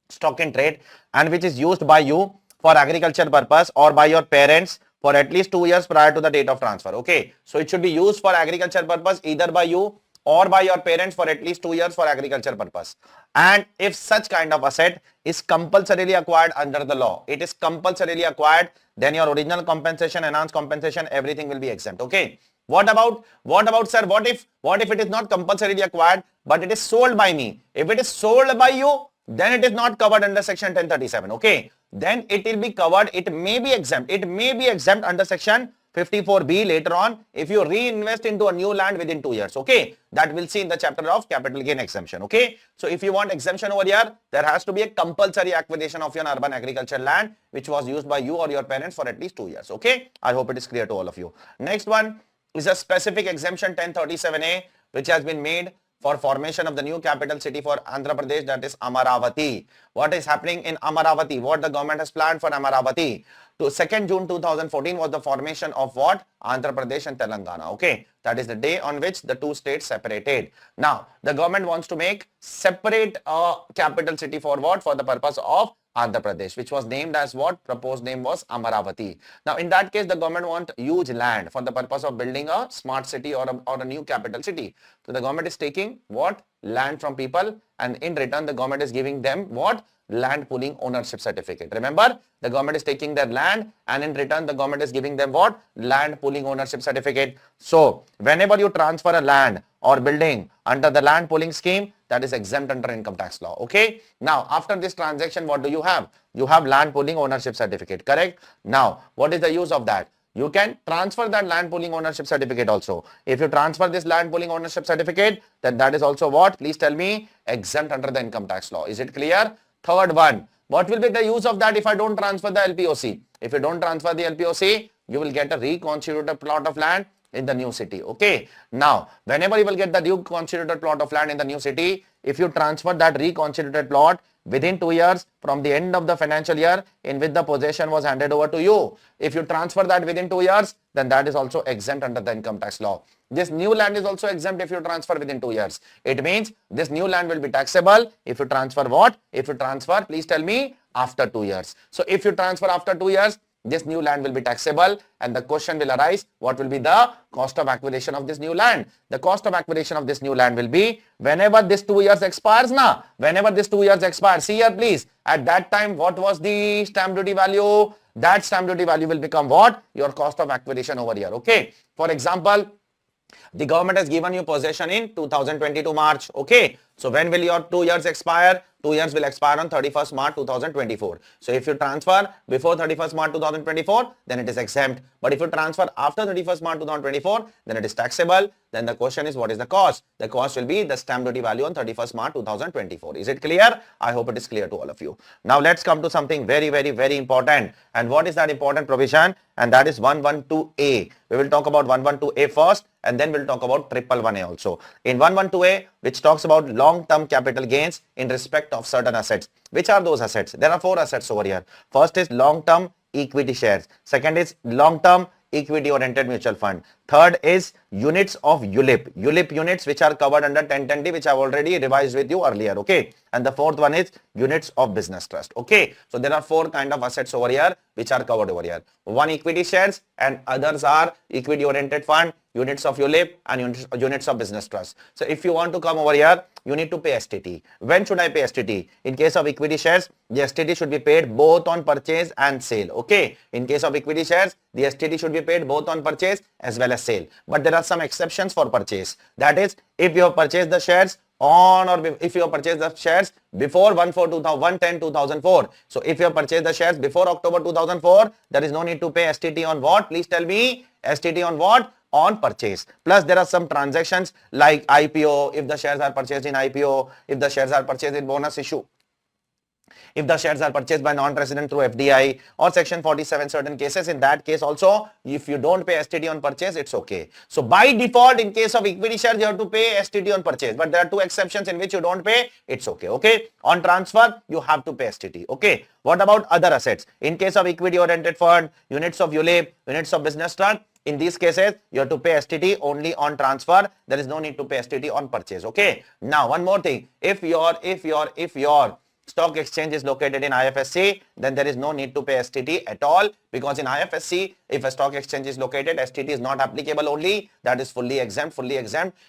stock in trade, and which is used by you for agriculture purpose or by your parents for at least 2 years prior to the date of transfer, okay. So it should be used for agriculture purpose either by you or by your parents for at least 2 years for agriculture purpose. And if such kind of asset is compulsorily acquired under the law, it is compulsorily acquired, then your original compensation, enhanced compensation, everything will be exempt, okay. What about sir, what if it is not compulsorily acquired but it is sold by me? If it is sold by you, then it is not covered under section 1037, okay. Then it will be covered, it may be exempt under section 54B later on if you reinvest into a new land within 2 years, okay. That we'll see in the chapter of capital gain exemption, okay. So if you want exemption over here, there has to be a compulsory acquisition of your urban agricultural land which was used by you or your parents for at least 2 years, okay. I hope it is clear to all of you. Next one is a specific exemption 1037A which has been made for formation of the new capital city for Andhra Pradesh, that is Amaravati. What is happening in Amaravati? What the government has planned for Amaravati? To 2nd June 2014 was the formation of what? Andhra Pradesh and Telangana, okay. That is the day on which the two states separated. Now, the government wants to make separate capital city for what? For the purpose of Andhra Pradesh, which was named as what? Proposed name was Amaravati. Now, in that case, the government want huge land for the purpose of building a smart city or a new capital city. So, the government is taking what? Land from people, and in return, the government is giving them what? Land pooling ownership certificate. Remember, the government is taking their land and in return, the government is giving them what? Land pooling ownership certificate. So, whenever you transfer a land or building under the land pooling scheme, that is exempt under income tax law, okay. Now, after this transaction, what do you have? You have land pooling ownership certificate, correct? Now, what is the use of that? You can transfer that land pooling ownership certificate also. If you transfer this land pooling ownership certificate, then that is also what? Please tell me, exempt under the income tax law. Is it clear? Third one, what will be the use of that if I don't transfer the LPOC? If you don't transfer the LPOC, you will get a reconstituted plot of land in the new city, okay. Now, whenever you will get the reconstituted plot of land in the new city, if you transfer that reconstituted plot within 2 years from the end of the financial year in which the possession was handed over to you. If you transfer that within 2 years, then that is also exempt under the income tax law. This new land is also exempt if you transfer within 2 years. It means this new land will be taxable if you transfer what? If you transfer, please tell me, after 2 years. So if you transfer after 2 years, this new land will be taxable, and the question will arise, what will be the cost of acquisition of this new land? The cost of acquisition of this new land will be whenever this 2 years expires now. Whenever this 2 years expires, see here please, at that time what was the stamp duty value? That stamp duty value will become what? Your cost of acquisition over here. Okay. For example, the government has given you possession in 2022 March. Okay. So when will your 2 years expire? 2 years will expire on 31st March 2024. So if you transfer before 31st March 2024, then it is exempt. But if you transfer after 31st March 2024, then it is taxable. Then the question is, what is the cost? The cost will be the stamp duty value on 31st March 2024. Is it clear? I hope it is clear to all of you. Now let's come to something very, very, very important. And what is that important provision? And that is 112A. We will talk about 112A first, and then we'll talk about 111A also. In 112A, which talks about long-term capital gains in respect of certain assets. Which are those assets? There are 4 assets over here. First is long-term equity shares. Second is long-term equity oriented mutual fund. Third is units of ULIP. ULIP units which are covered under 1010D, which I have already revised with you earlier. Okay. And the fourth one is units of business trust. Okay. So there are 4 kind of assets over here which are covered over here. One equity shares and others are equity oriented fund, units of ULIP and units of business trust. So if you want to come over here, you need to pay STT. When should I pay STT? In case of equity shares, the STT should be paid both on purchase and sale. Okay. In case of equity shares, the STT should be paid both on purchase as well as sale. But there are some exceptions for purchase. That is, if you have purchased the shares on or if you have purchased the shares before 1/10/2004. So if you have purchased the shares before October 2004, there is no need to pay STT on what? Please tell me. STT on what? On purchase. Plus there are some transactions like IPO, if the shares are purchased in IPO, if the shares are purchased in bonus issue, if the shares are purchased by non-resident through FDI or section 47 certain cases. In that case also, if you don't pay STT on purchase, it's okay. So by default, in case of equity shares, you have to pay STT on purchase, but there are 2 exceptions in which you don't pay. It's okay. Okay. On transfer, you have to pay STT. Okay. What about other assets? In case of equity oriented fund, units of ULIP, units of business trust, in these cases, you have to pay STT only on transfer. There is no need to pay STT on purchase. Okay. Now, one more thing. If your stock exchange is located in IFSC, then there is no need to pay STT at all, because in IFSC, if a stock exchange is located, STT is not applicable only. That is fully exempt.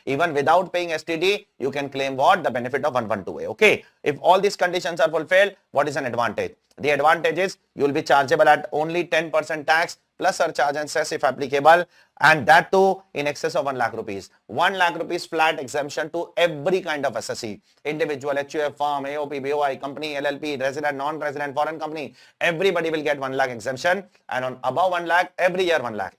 Even without paying STT, you can claim what? The benefit of 112A. Okay. If all these conditions are fulfilled, what is an advantage? The advantage is you will be chargeable at only 10% tax plus surcharge and cess if applicable, and that too in excess of 1 lakh rupees. 1 lakh rupees flat exemption to every kind of assessee. Individual, HUF, firm, AOP, BOI, company, LLP, resident, non-resident, foreign company. Everybody will get 1 lakh exemption, and on above 1 lakh, every year 1 lakh.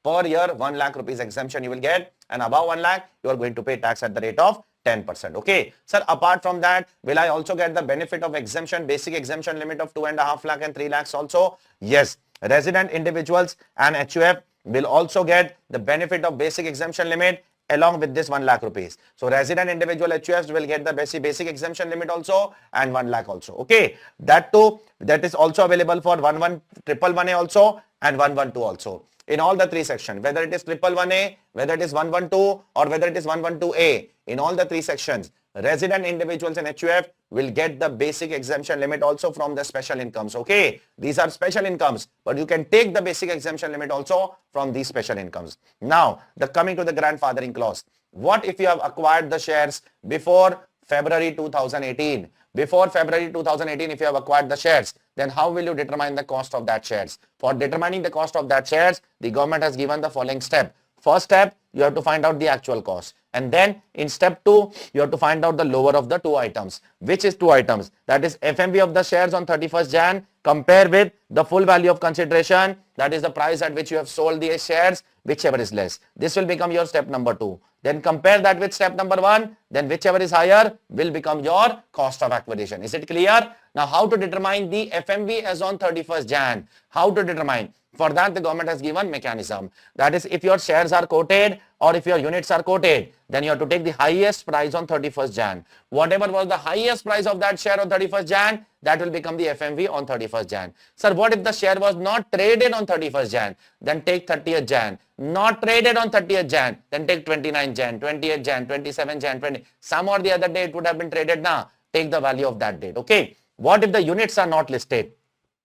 Per year 1 lakh rupees exemption you will get, and above 1 lakh, you are going to pay tax at the rate of 10%. Okay. Sir, apart from that, will I also get the benefit of exemption, basic exemption limit of 2.5 lakh and 3 lakhs also? Yes. Resident individuals and HUF will also get the benefit of basic exemption limit along with this 1 lakh rupees. So resident individual HUFs will get the basic exemption limit also and 1 lakh also. Okay. That too, that is also available for 111A also and 112 also. In all the 3 sections, whether it is 111A, whether it is 112 or whether it is 112A, in all the 3 sections, resident individuals and HUF will get the basic exemption limit also from the special incomes. Okay. These are special incomes, but you can take the basic exemption limit also from these special incomes. Now, coming to the grandfathering clause. What if you have acquired the shares before February 2018? Before February 2018, if you have acquired the shares, then how will you determine the cost of that shares? For determining the cost of that shares, the government has given the following step. First step, you have to find out the actual cost. And then in step 2, you have to find out the lower of the 2 items. Which is 2 items? That is FMV of the shares on 31st Jan, compare with the full value of consideration. That is the price at which you have sold the shares, whichever is less. This will become your step number 2. Then compare that with step number 1. then whichever is higher will become your cost of acquisition. Is it clear? Now, how to determine the FMV as on 31st Jan? How to determine? For that, the government has given mechanism. That is, if your shares are quoted or if your units are quoted, then you have to take the highest price on 31st Jan. Whatever was the highest price of that share on 31st Jan, that will become the FMV on 31st Jan. Sir, what if the share was not traded on 31st Jan? Then take 30th Jan. Not traded on 30th Jan, then take 29th Jan, 20th Jan, 27th Jan, 20. Some or the other day it would have been traded now. Take the value of that date. Okay. What if the units are not listed?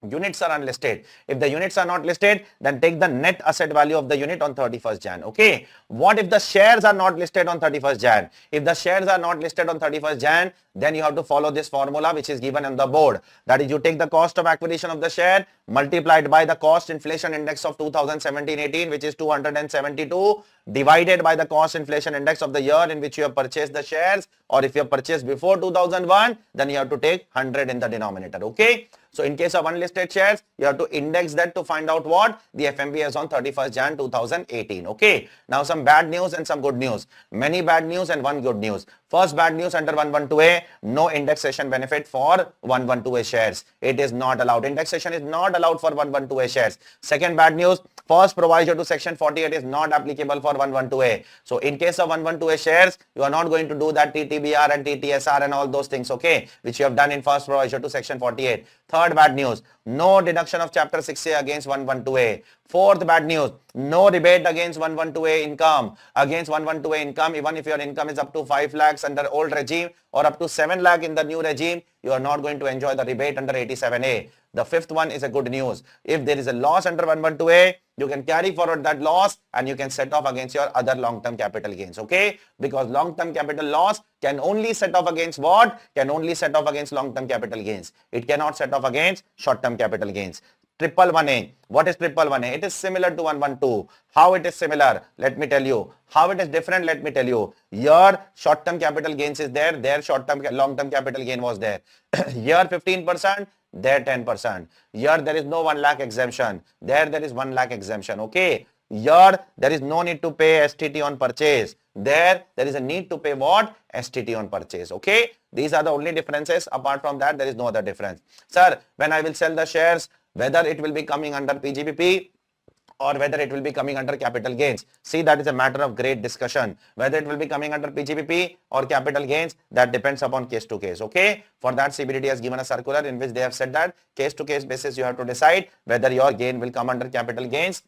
Units are unlisted. If the units are not listed, then take the net asset value of the unit on 31st Jan. Okay. What if the shares are not listed on 31st Jan? If the shares are not listed on 31st Jan, then you have to follow this formula which is given on the board. That is, you take the cost of acquisition of the share multiplied by the cost inflation index of 2017-18, which is 272, divided by the cost inflation index of the year in which you have purchased the shares, or if you have purchased before 2001, then you have to take 100 in the denominator. Okay. So in case of unlisted shares, you have to index that to find out what the FMV is on 31st Jan 2018. Okay. Now some bad news and some good news. Many bad news and one good news. First bad news under 112A, no indexation benefit for 112A shares. It is not allowed. Indexation is not allowed for 112A shares. Second bad news, first proviso to section 48 is not applicable for 112A. So in case of 112A shares, you are not going to do that TTBR and TTSR and all those things, okay, which you have done in first proviso to section 48. Third bad news, no deduction of chapter 6A against 112A. Fourth bad news, no rebate against 112A income. Against 112A income, even if your income is up to 5 lakhs under old regime or up to 7 lakh in the new regime, you are not going to enjoy the rebate under 87A. The fifth one is a good news. If there is a loss under 112A, you can carry forward that loss and you can set off against your other long-term capital gains, okay? Because long-term capital loss can only set off against what? Can only set off against long-term capital gains. It cannot set off against short-term capital gains. 111A. What is 111A? It is similar to 112. How it is similar? Let me tell you. How it is different? Let me tell you. Your short-term capital gains is there. Their short-term, long-term capital gain was there. Here 15%. There 10%. Here there is no 1 lakh exemption. There is 1 lakh exemption. Okay. Here there is no need to pay STT on purchase. There is a need to pay what? STT on purchase. Okay. These are the only differences. Apart from that, there is no other difference. Sir, when I will sell the shares, whether it will be coming under PGBP or whether it will be coming under capital gains. See, that is a matter of great discussion. Whether it will be coming under PGBP or capital gains, that depends upon case to case. Okay. For that, CBDT has given a circular in which they have said that case to case basis, you have to decide whether your gain will come under capital gains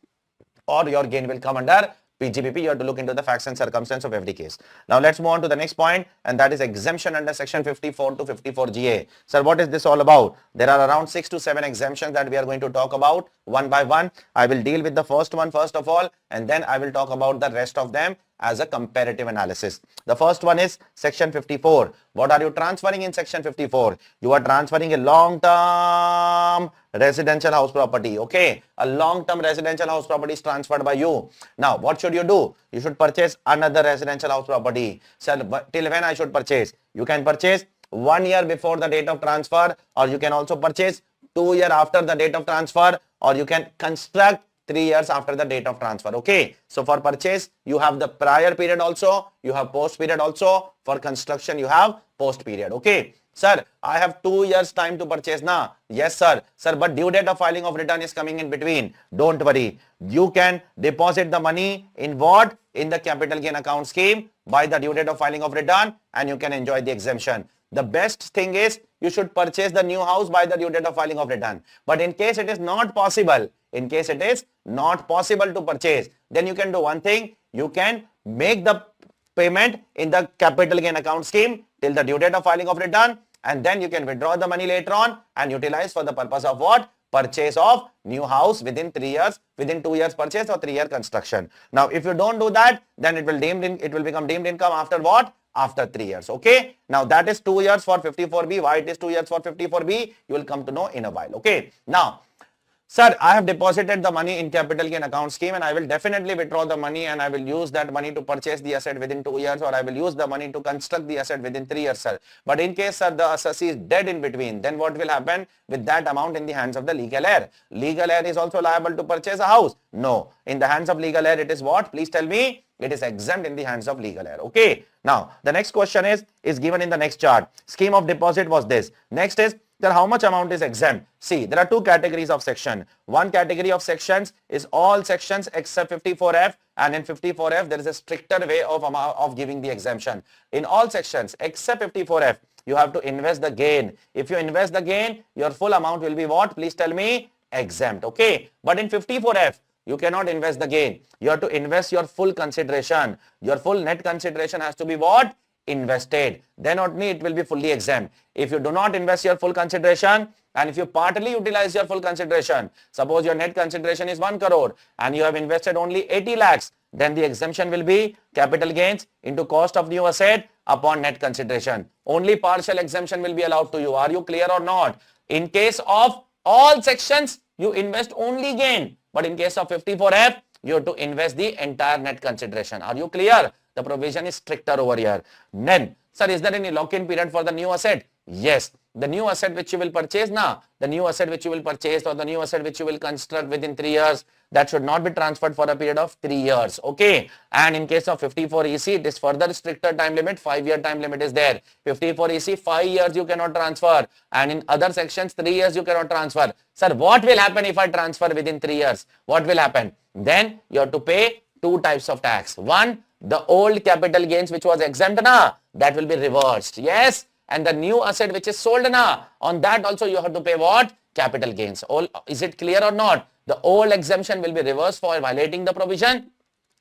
or your gain will come under PGBP. You have to look into the facts and circumstance of every case. Now let's move on to the next point, and that is exemption under section 54 to 54GA. Sir, what is this all about? There are around 6 to 7 exemptions that we are going to talk about one by one. I will deal with the first one first of all, and then I will talk about the rest of them as a comparative analysis. The first one is section 54. What are you transferring in section 54? You are transferring a long-term residential house property. Okay, a long-term residential house property is transferred by you. Now, what should you do? You should purchase another residential house property. So, till when I should purchase? You can purchase 1 year before the date of transfer, or you can also purchase 2 years after the date of transfer, or you can construct 3 years after the date of transfer. Okay. So for purchase, you have the prior period also, you have post period also. For construction, you have post period. Okay. Sir, I have 2 years time to purchase now. Yes, sir. Sir, but due date of filing of return is coming in between. Don't worry. You can deposit the money in what? In the capital gain account scheme by the due date of filing of return, and you can enjoy the exemption. The best thing is you should purchase the new house by the due date of filing of return. But in case it is not possible, to purchase, then you can do one thing. You can make the payment in the capital gain account scheme till the due date of filing of return, and then you can withdraw the money later on and utilize for the purpose of what? Purchase of new house within 3 years, within 2 years purchase or 3 year construction. Now, if you don't do that, then it will become deemed income after what? After 3 years. Okay. Now that is 2 years for 54B. Why it is 2 years for 54B? You will come to know in a while. Okay. Now, Sir, I have deposited the money in capital gain account scheme and I will definitely withdraw the money and I will use that money to purchase the asset within 2 years, or I will use the money to construct the asset within 3 years, sir. But in case, sir, the assessee is dead in between, then what will happen with that amount in the hands of the legal heir? Legal heir is also liable to purchase a house? No. In the hands of legal heir, it is what? Please tell me. It is exempt in the hands of legal heir. Okay. Now, the next question is given in the next chart. Scheme of deposit was this. Next is, then how much amount is exempt? See, there are two categories of section. One category of sections is all sections except 54F, and in 54F there is a stricter way of giving the exemption. In all sections except 54F, you have to invest the gain. If you invest the gain, your full amount will be what? Please tell me. Exempt. Okay. But in 54F, you cannot invest the gain. You have to invest your full consideration. Your full net consideration has to be what? Invested. Then only it will be fully exempt. If you do not invest your full consideration and if you partly utilize your full consideration, suppose your net consideration is 1 crore and you have invested only 80 lakhs, then the exemption will be capital gains into cost of new asset upon net consideration. Only partial exemption will be allowed to you. Are you clear or not? In case of all sections, you invest only gain. But in case of 54F, you have to invest the entire net consideration. Are you clear? The provision is stricter over here. Then, sir, is there any lock-in period for the new asset? Yes. The new asset which you will purchase now, the new asset which you will purchase or the new asset which you will construct within 3 years, that should not be transferred for a period of 3 years. Okay. And in case of 54EC, it is further stricter time limit, 5-year time limit is there. 54EC, 5 years you cannot transfer. And in other sections, 3 years you cannot transfer. Sir, what will happen if I transfer within 3 years? What will happen? Then you have to pay 2 types of tax. One, the old capital gains which was exempt na, that will be reversed. Yes. And the new asset which is sold na, on that also you have to pay what? Capital gains. Is it clear or not? The old exemption will be reversed for violating the provision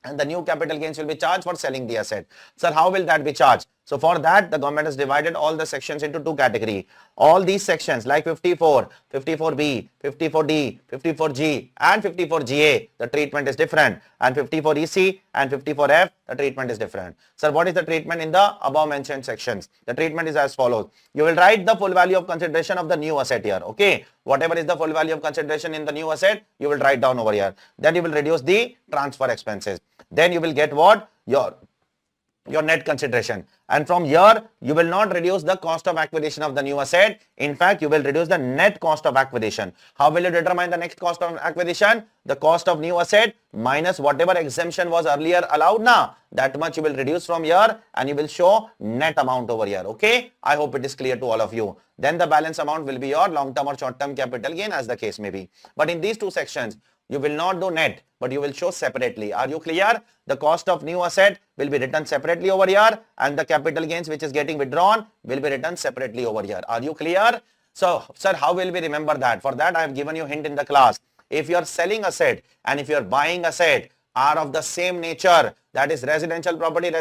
and the new capital gains will be charged for selling the asset. Sir, how will that be charged? So for that, the government has divided all the sections into 2 categories. All these sections like 54, 54B, 54D, 54G and 54GA, the treatment is different. And 54EC and 54F, the treatment is different. Sir, what is the treatment in the above mentioned sections? The treatment is as follows. You will write the full value of consideration of the new asset here. Okay. Whatever is the full value of consideration in the new asset, you will write down over here. Then you will reduce the transfer expenses. Then you will get what? Your net consideration. And from here, you will not reduce the cost of acquisition of the new asset. In fact, you will reduce the net cost of acquisition. How will you determine the next cost of acquisition? The cost of new asset minus whatever exemption was earlier allowed now. That much you will reduce from here and you will show net amount over here. Okay. I hope it is clear to all of you. Then the balance amount will be your long-term or short-term capital gain as the case may be. But in these 2 sections, you will not do net, but you will show separately. Are you clear? The cost of new asset will be written separately over here and the capital gains which is getting withdrawn will be written separately over here. Are you clear? So, sir, how will we remember that? For that, I have given you a hint in the class. If you are selling asset and if you are buying asset are of the same nature, that is residential property,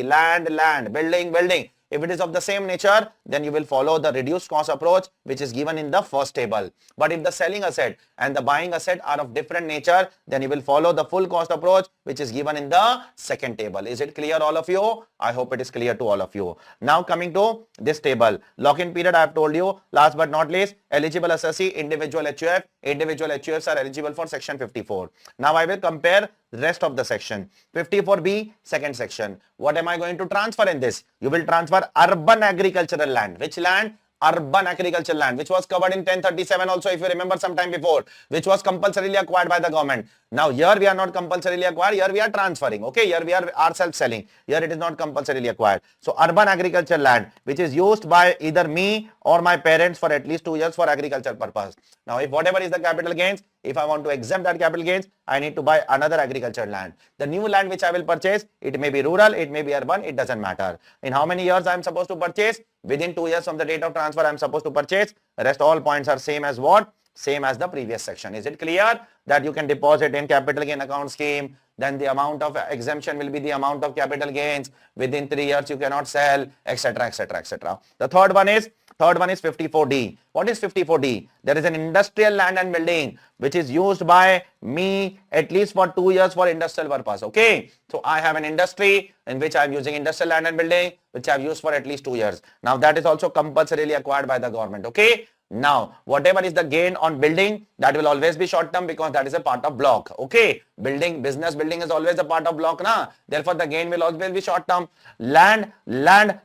land, building. If it is of the same nature, then you will follow the reduced cost approach which is given in the first table. But if the selling asset and the buying asset are of different nature, then you will follow the full cost approach which is given in the second table. Is it clear all of you? I hope it is clear to all of you. Now coming to this table, lock-in period I have told you. Last but not least, eligible assessee, individual HUF. Individual HUFs are eligible for section 54. Now I will compare the rest of the section. 54B, second section. What am I going to transfer in this? You will transfer urban agricultural land. Which land? Urban agricultural land, which was covered in 1037 also, if you remember some time before, which was compulsorily acquired by the government. Now here we are not compulsorily acquired, here we are transferring. Okay, here we are ourselves selling. Here it is not compulsorily acquired. So urban agricultural land, which is used by either me or my parents for at least 2 years for agriculture purpose. Now if whatever is the capital gains, if I want to exempt that capital gains, I need to buy another agricultural land. The new land which I will purchase, it may be rural, it may be urban, it doesn't matter. In how many years I am supposed to purchase? Within 2 years from the date of transfer I am supposed to purchase. The rest all points are same as what? Same as the previous section. Is it clear that you can deposit in capital gain account scheme? Then the amount of exemption will be the amount of capital gains. Within 3 years you cannot sell, etc, etc, etc. The third one is 54D. What is 54D? There is an industrial land and building which is used by me at least for 2 years for industrial purpose. Okay. So I have an industry in which I am using industrial land and building which I have used for at least 2 years. Now that is also compulsorily acquired by the government. Okay. Now, whatever is the gain on building, that will always be short term because that is a part of block. Okay, business building is always a part of block, na? Therefore, the gain will always be short term. Land,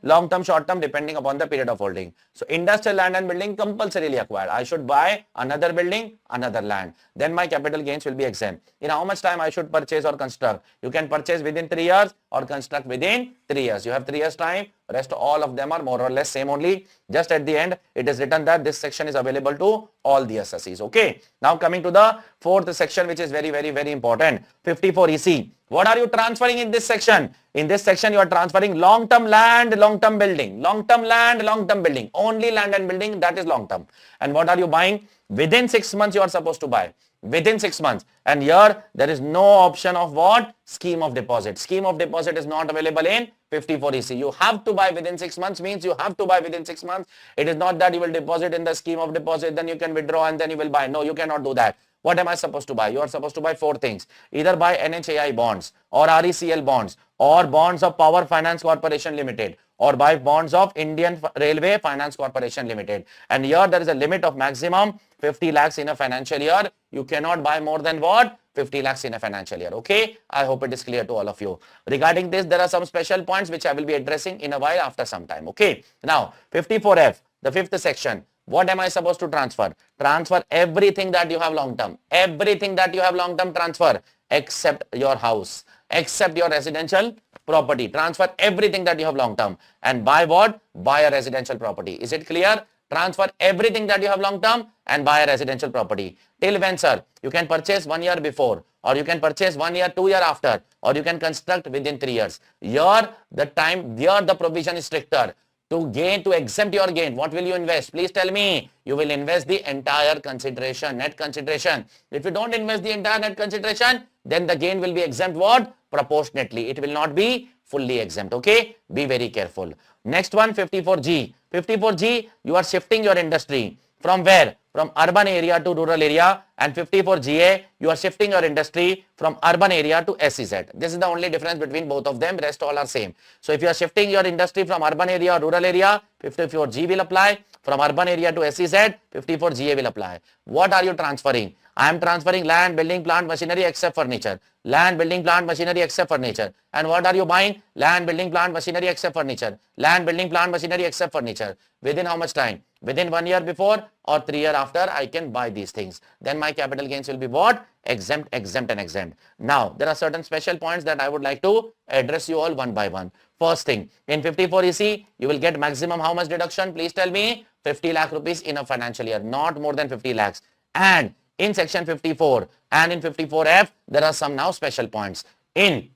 long term, short term, depending upon the period of holding. So, industrial land and building compulsorily acquired. I should buy another building, another land. Then my capital gains will be exempt. In how much time I should purchase or construct? You can purchase within 3 years or construct within 3 years. You have 3 years time. Rest all of them are more or less same only. Just at the end, it is written that this section is available to all the assessees. Okay. Now coming to the fourth section, which is very important. 54 EC. What are you transferring in this section? In this section, you are transferring long-term land, long-term building. Long-term land, long-term building. Only land and building, that is long-term. And what are you buying? Within 6 months, you are supposed to buy. Within 6 months. And here, there is no option of what? Scheme of deposit. Scheme of deposit is not available in 54 EC. You have to buy within 6 months means you have to buy within 6 months. It is not that you will deposit in the scheme of deposit, then you can withdraw and then you will buy. No, you cannot do that. What am I supposed to buy? You are supposed to buy 4 things. Either buy NHAI bonds or RECL bonds or bonds of Power Finance Corporation Limited or buy bonds of Indian Railway Finance Corporation Limited. And here there is a limit of maximum 50 lakhs in a financial year. You cannot buy more than what? 50 lakhs in a financial year. Okay. I hope it is clear to all of you. Regarding this, there are some special points which I will be addressing in a while after some time. Okay. Now, 54F, the fifth section. What am I supposed to transfer? Transfer everything that you have long term. Everything that you have long term transfer except your house, except your residential property. Transfer everything that you have long term. And buy what? Buy a residential property. Is it clear? Transfer everything that you have long term and buy a residential property. Till when, sir? You can purchase 1 year before, or you can purchase 1 year, 2 year after, or you can construct within 3 years. Here the provision is stricter. To exempt your gain, what will you invest? Please tell me. You will invest the entire consideration, net consideration. If you don't invest the entire net consideration, then the gain will be exempt what? Proportionately. It will not be fully exempt. Okay? Be very careful. Next one, 54G. 54G, you are shifting your industry. From where? From urban area to rural area. And 54GA, you are shifting your industry from urban area to SEZ. This is the only difference between both of them. Rest all are same. So if you are shifting your industry from urban area or rural area, 54G will apply. From urban area to SEZ, 54GA will apply. What are you transferring? I am transferring land, building, plant, machinery except furniture. Land, building, plant, machinery except furniture. And what are you buying? Land, building, plant, machinery except furniture. Land, building, plant, machinery except furniture. Within how much time? Within 1 year before or 3 years after, I can buy these things. Then my capital gains will be what? Exempt, exempt and exempt. Now, there are certain special points that I would like to address you all one by one. First thing, in 54 EC, you will get maximum how much deduction? Please tell me. 50 lakh rupees in a financial year, not more than 50 lakhs. And in section 54 and in 54F, there are some now special points. In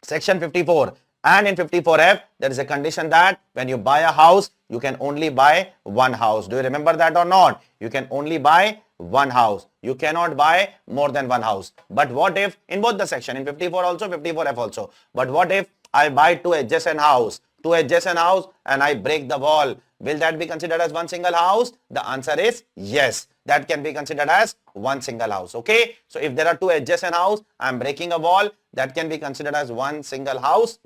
section 54 and in 54F, there is a condition that when you buy a house, you can only buy one house. Do you remember that or not? You can only buy one house. You cannot buy more than one house. But what if, in both the section, in 54 also, 54F also, but what if I buy two adjacent house and I break the wall? Will that be considered as one single house? The answer is yes. That can be considered as one single house. Okay. So if there are two adjacent house, I am breaking a wall, that can be considered as one single house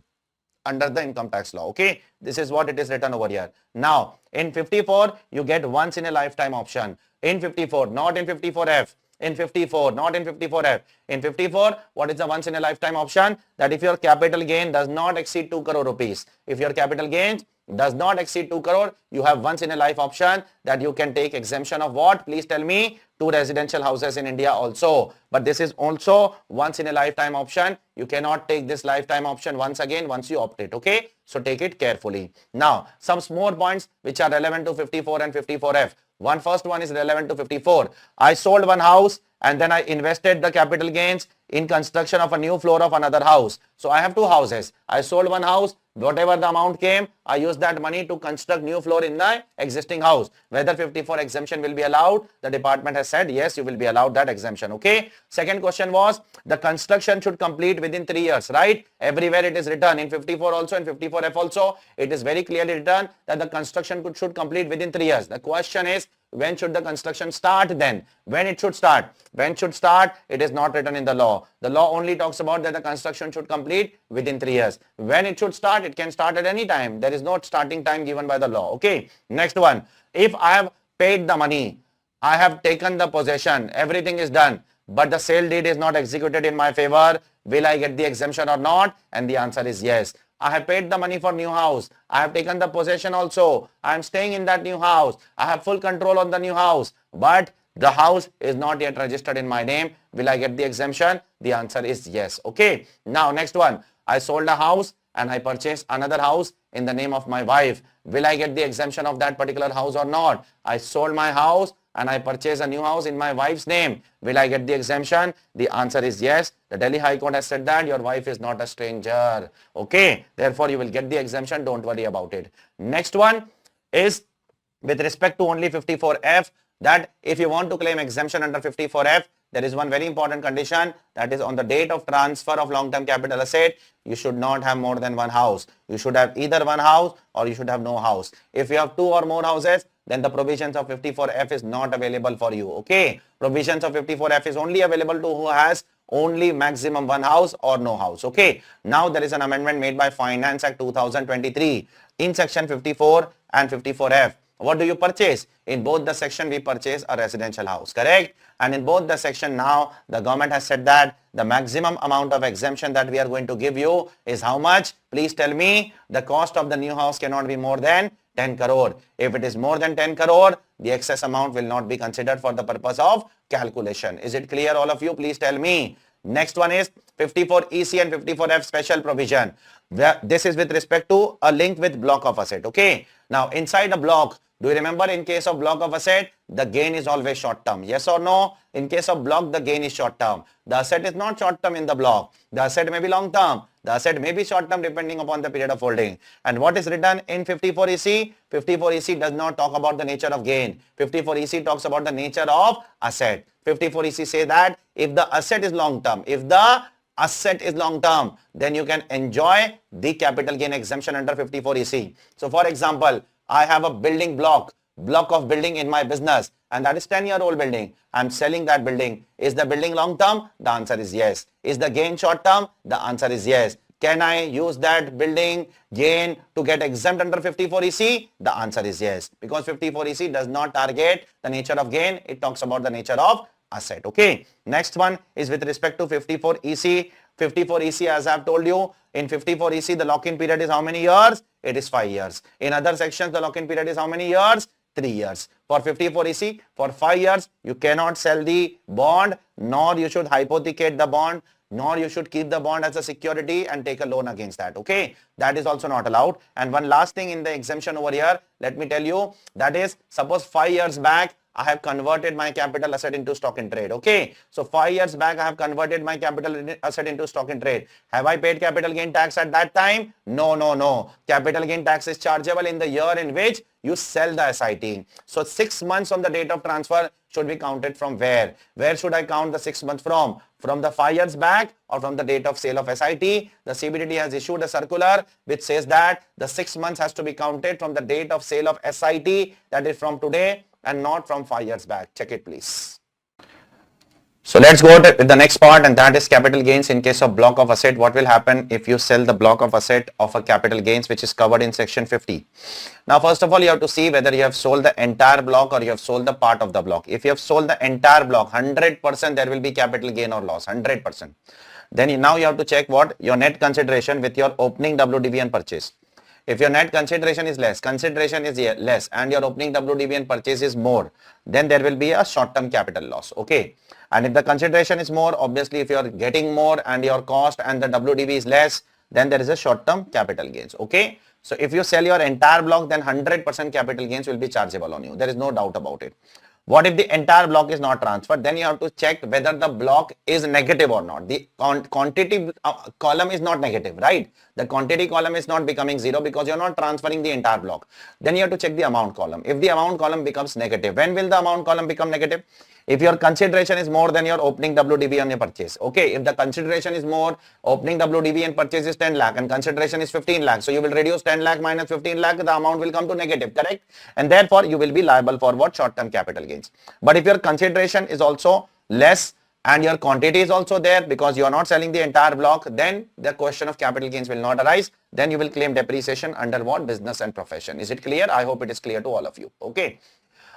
under the income tax law. Okay. This is what it is written over here. Now, in 54, you get once in a lifetime option. In 54, not in 54F. In 54, not in 54F. In 54, what is the once in a lifetime option? That if your capital gain does not exceed 2 crore rupees. If your capital gain does not exceed 2 crore, you have once in a life option that you can take exemption of what? Please tell me. 2 residential houses in India also. But this is also once in a lifetime option. You cannot take this lifetime option once again once you opt it. Okay. So take it carefully. Now, some more points which are relevant to 54 and 54F. First one is relevant to 54. I sold one house and then I invested the capital gains in construction of a new floor of another house. So I have two houses. I sold one house. Whatever the amount came, I used that money to construct new floor in the existing house. Whether 54 exemption will be allowed, the department has said yes, you will be allowed that exemption. Okay. Second question was the construction should complete within 3 years, right? Everywhere it is written in 54 also, in 54F also, it is very clearly written that the construction should complete within 3 years. The question is, when should the construction start then? When it should start? When should start? It is not written in the law. The law only talks about that the construction should complete within 3 years. When it should start? It can start at any time. There is no starting time given by the law. Okay. Next one. If I have paid the money, I have taken the possession, everything is done, but the sale deed is not executed in my favor. Will I get the exemption or not? And the answer is yes. I have paid the money for new house. I have taken the possession also. I am staying in that new house. I have full control on the new house, but the house is not yet registered in my name. Will I get the exemption? The answer is yes. Okay. Now next one. I sold a house and I purchased another house in the name of my wife. Will I get the exemption of that particular house or not? I sold my house and I purchase a new house in my wife's name. Will I get the exemption? The answer is yes. The Delhi High Court has said that your wife is not a stranger. Okay. Therefore, you will get the exemption. Don't worry about it. Next one is with respect to only 54F, that if you want to claim exemption under 54F, there is one very important condition, that is on the date of transfer of long-term capital asset, you should not have more than one house. You should have either one house or you should have no house. If you have two or more houses, then the provisions of 54F is not available for you. Okay. Provisions of 54F is only available to who has only maximum one house or no house. Okay. Now there is an amendment made by Finance Act 2023 in section 54 and 54F. What do you purchase? In both the section we purchase a residential house, correct? And in both the section now the government has said that the maximum amount of exemption that we are going to give you is how much? Please tell me. The cost of the new house cannot be more than 10 crore. If it is more than 10 crore, the excess amount will not be considered for the purpose of calculation. Is it clear, all of you? Please tell me. Next one is 54EC and 54F special provision. This is with respect to a link with block of asset. Okay. Now inside a block, do you remember in case of block of asset, the gain is always short term? Yes or no? In case of block, the gain is short term. The asset is not short term in the block. The asset may be long term. The asset may be short term depending upon the period of holding. And what is written in 54EC? 54EC does not talk about the nature of gain. 54EC talks about the nature of asset. 54EC say that if the asset is long term, then you can enjoy the capital gain exemption under 54EC. So for example, I have a block of building in my business, and that is 10-year-old building. I'm selling that building. Is the building long term? The answer is yes. Is the gain short term? The answer is yes. Can I use that building gain to get exempt under 54EC? The answer is yes, because 54EC does not target the nature of gain. It talks about the nature of asset. Okay. Next one is with respect to 54EC. 54EC, as I have told you, in 54EC, the lock-in period is how many years? It is 5 years. In other sections, the lock-in period is how many years? 3 years. For 54EC, for 5 years, you cannot sell the bond, nor you should hypothecate the bond, nor you should keep the bond as a security and take a loan against that. Okay. That is also not allowed. And one last thing in the exemption over here, let me tell you, that is, suppose 5 years back, I have converted my capital asset into stock in trade. Okay. So 5 years back, I have converted my capital asset into stock in trade. Have I paid capital gain tax at that time? No, no, no. Capital gain tax is chargeable in the year in which you sell the SIT. So 6 months on the date of transfer should be counted from where? Where should I count the 6 months from? From the 5 years back or from the date of sale of SIT? The CBDT has issued a circular which says that the 6 months has to be counted from the date of sale of SIT, that is from today, and not from 5 years back. Check it, please. So let's go to the next part, and that is capital gains in case of block of asset. What will happen if you sell the block of asset of a capital gains which is covered in section 50? Now, first of all, you have to see whether you have sold the entire block or you have sold the part of the block. If you have sold the entire block, 100% there will be capital gain or loss, 100%. Then now you have to check what your net consideration with your opening WDV and purchase. If your net consideration is less, and your opening WDV and purchase is more, then there will be a short-term capital loss. Okay. And if the consideration is more, obviously if you are getting more and your cost and the WDV is less, then there is a short-term capital gains. Okay. So if you sell your entire block, then 100% capital gains will be chargeable on you. There is no doubt about it. What if the entire block is not transferred? Then you have to check whether the block is negative or not. The quantity column is not negative, right? The quantity column is not becoming zero because you're not transferring the entire block. Then you have to check the amount column. If the amount column becomes negative, when will the amount column become negative? If your consideration is more than your opening WDV on your purchase. Okay, if the consideration is more, opening WDV and purchase is 10 lakh and consideration is 15 lakh. So you will reduce 10 lakh minus 15 lakh, the amount will come to negative, correct? And therefore you will be liable for what? Short-term capital gains. But if your consideration is also less and your quantity is also there because you are not selling the entire block, then the question of capital gains will not arise. Then you will claim depreciation under what? Business and profession. Is it clear? I hope it is clear to all of you. Okay.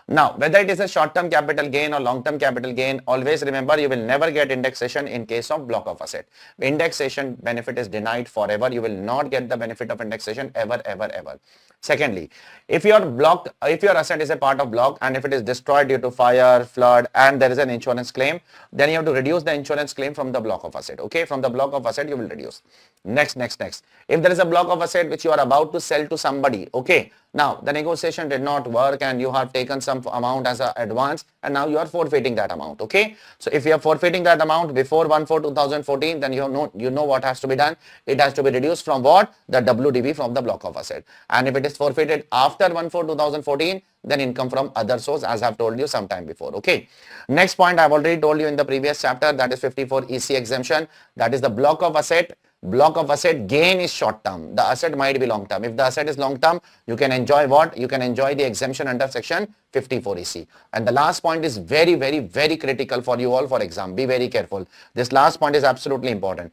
Now, whether it is a short-term capital gain or long-term capital gain, always remember you will never get indexation in case of block of asset. Indexation benefit is denied forever. You will not get the benefit of indexation ever, ever, ever. Secondly, if your asset is a part of block and if it is destroyed due to fire, flood, and there is an insurance claim, then you have to reduce the insurance claim from the block of asset. Okay, from the block of asset you will reduce. Next. If there is a block of asset which you are about to sell to somebody, okay, now the negotiation did not work and you have taken some amount as an advance and now you are forfeiting that amount. Okay, so if you are forfeiting that amount before 1/4/2014, then you know what has to be done. It has to be reduced from what? The WDV from the block of asset. And if it is forfeited after 1/4/2014, then income from other source, as I have told you sometime before. Okay, next point I have already told you in the previous chapter, that is 54 EC exemption. That is the block of asset. Block of asset gain is short term. The asset might be long term. If the asset is long term, you can enjoy what? You can enjoy the exemption under section 54 EC. And the last point is very, very, very critical for you all for exam. Be very careful. This last point is absolutely important.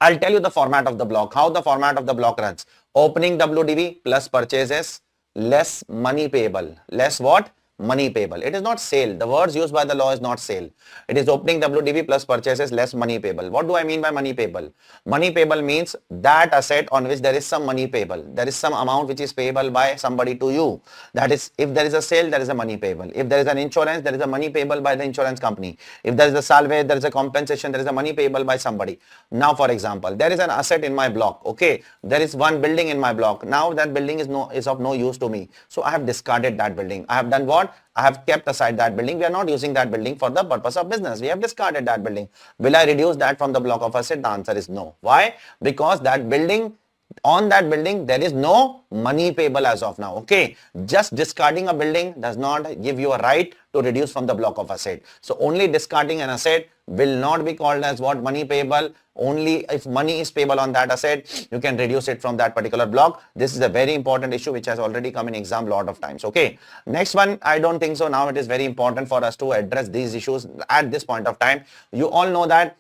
I'll tell you the format of the block, how the format of the block runs. Opening WDV plus purchases less money payable. Less what? Money payable. It is not sale. The words used by the law is not sale. It is opening WDV plus purchases less money payable. What do I mean by money payable? Money payable means that asset on which there is some money payable. There is some amount which is payable by somebody to you. That is, if there is a sale, there is a money payable. If there is an insurance, there is a money payable by the insurance company. If there is a salvage, there is a compensation, there is a money payable by somebody. Now, for example, there is an asset in my block. Okay, there is one building in my block. Now that building is of no use to me. So I have discarded that building. I have done what? I have kept aside that building. We are not using that building for the purpose of business. We have discarded that building. Will I reduce that from the block of asset? The answer is no. Why? Because that building, on that building, there is no money payable as of now. Okay. Just discarding a building does not give you a right to reduce from the block of asset. So only discarding an asset will not be called as what? Money payable. Only if money is payable on that asset, you can reduce it from that particular block. This is a very important issue which has already come in exam a lot of times. Okay. Next one, I don't think so. Now it is very important for us to address these issues at this point of time. You all know that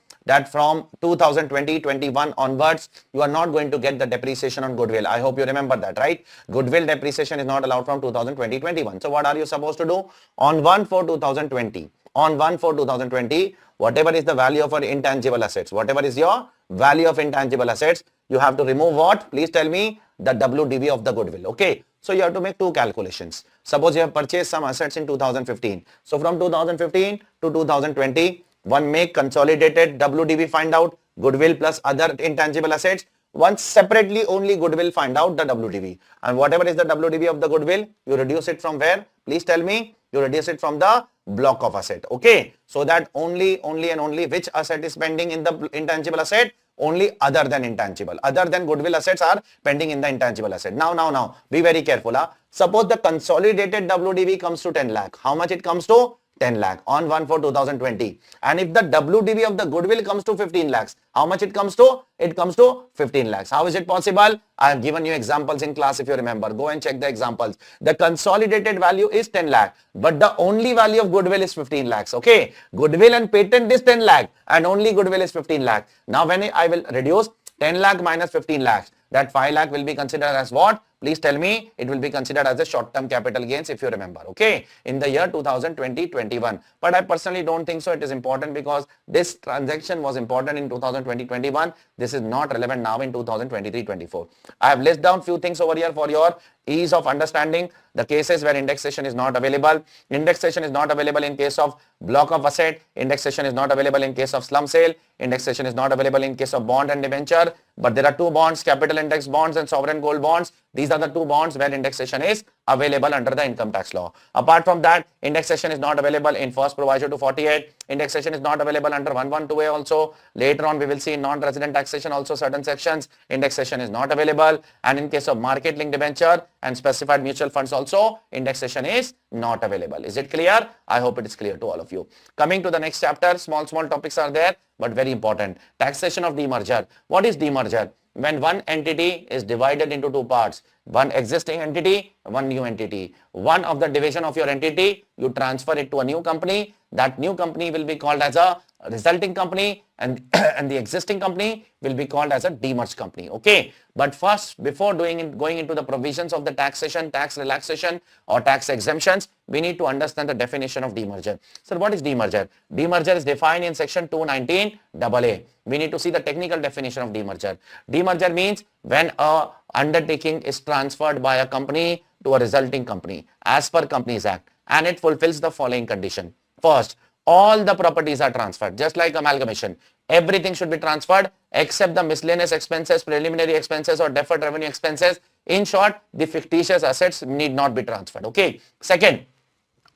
from 2020-21 onwards, you are not going to get the depreciation on goodwill. I hope you remember that, right? Goodwill depreciation is not allowed from 2020-21. So what are you supposed to do? On 1/4/2020, on 1/4/2020, whatever is the value of our intangible assets, whatever is your value of intangible assets, you have to remove what? Please tell me the WDV of the goodwill. Okay. So you have to make two calculations. Suppose you have purchased some assets in 2015. So from 2015 to 2020, one make consolidated WDV, find out goodwill plus other intangible assets. One separately only goodwill, find out the WDV. And whatever is the WDV of the goodwill, you reduce it from where? Please tell me. You reduce it from the block of asset. Okay. So that only and only which asset is pending in the intangible asset? Only other than intangible. Other than goodwill assets are pending in the intangible asset. Now, be very careful. Suppose the consolidated WDV comes to 10 lakh. How much it comes to? 10 lakh on 1/4/2020. And if the WDV of the goodwill comes to 15 lakhs, how much it comes to? It comes to 15 lakhs. How is it possible? I have given you examples in class if you remember. Go and check the examples. The consolidated value is 10 lakh, but the only value of goodwill is 15 lakhs. Okay. Goodwill and patent is 10 lakh and only goodwill is 15 lakh. Now when I will reduce 10 lakh minus 15 lakhs, that 5 lakh will be considered as what? Please tell me. It will be considered as a short-term capital gains if you remember. Okay. In the year 2020-21. But I personally don't think so. It is important because this transaction was important in 2020-21. This is not relevant now in 2023-24. I have listed down few things over here for your ease of understanding. The cases where indexation is not available. Indexation is not available in case of block of asset. Indexation is not available in case of slump sale. Indexation is not available in case of bond and debenture. But there are two bonds, capital index bonds and sovereign gold bonds. These are the two bonds where indexation is available under the income tax law. Apart from that, indexation is not available in first proviso to 48. Indexation is not available under 112A also. Later on, we will see in non-resident taxation also certain sections. Indexation is not available. And in case of market linked debenture and specified mutual funds also, indexation is not available. Is it clear? I hope it is clear to all of you. Coming to the next chapter, small topics are there, but very important. Taxation of demerger. What is demerger? When one entity is divided into two parts, one existing entity, one new entity. One of the division of your entity, you transfer it to a new company. that new company will be called as a resulting company, and and the existing company will be called as a demerged company. Okay, but first, before going into the provisions of the taxation, tax relaxation or tax exemptions, we need to understand the definition of demerger. So what is demerger? Demerger is defined in section 219 AA. We need to see the technical definition of demerger. Demerger means when a undertaking is transferred by a company to a resulting company as per Companies Act, and it fulfills the following condition. First, all the properties are transferred, just like amalgamation. Everything should be transferred except the miscellaneous expenses, preliminary expenses or deferred revenue expenses. In short, the fictitious assets need not be transferred. Okay. Second,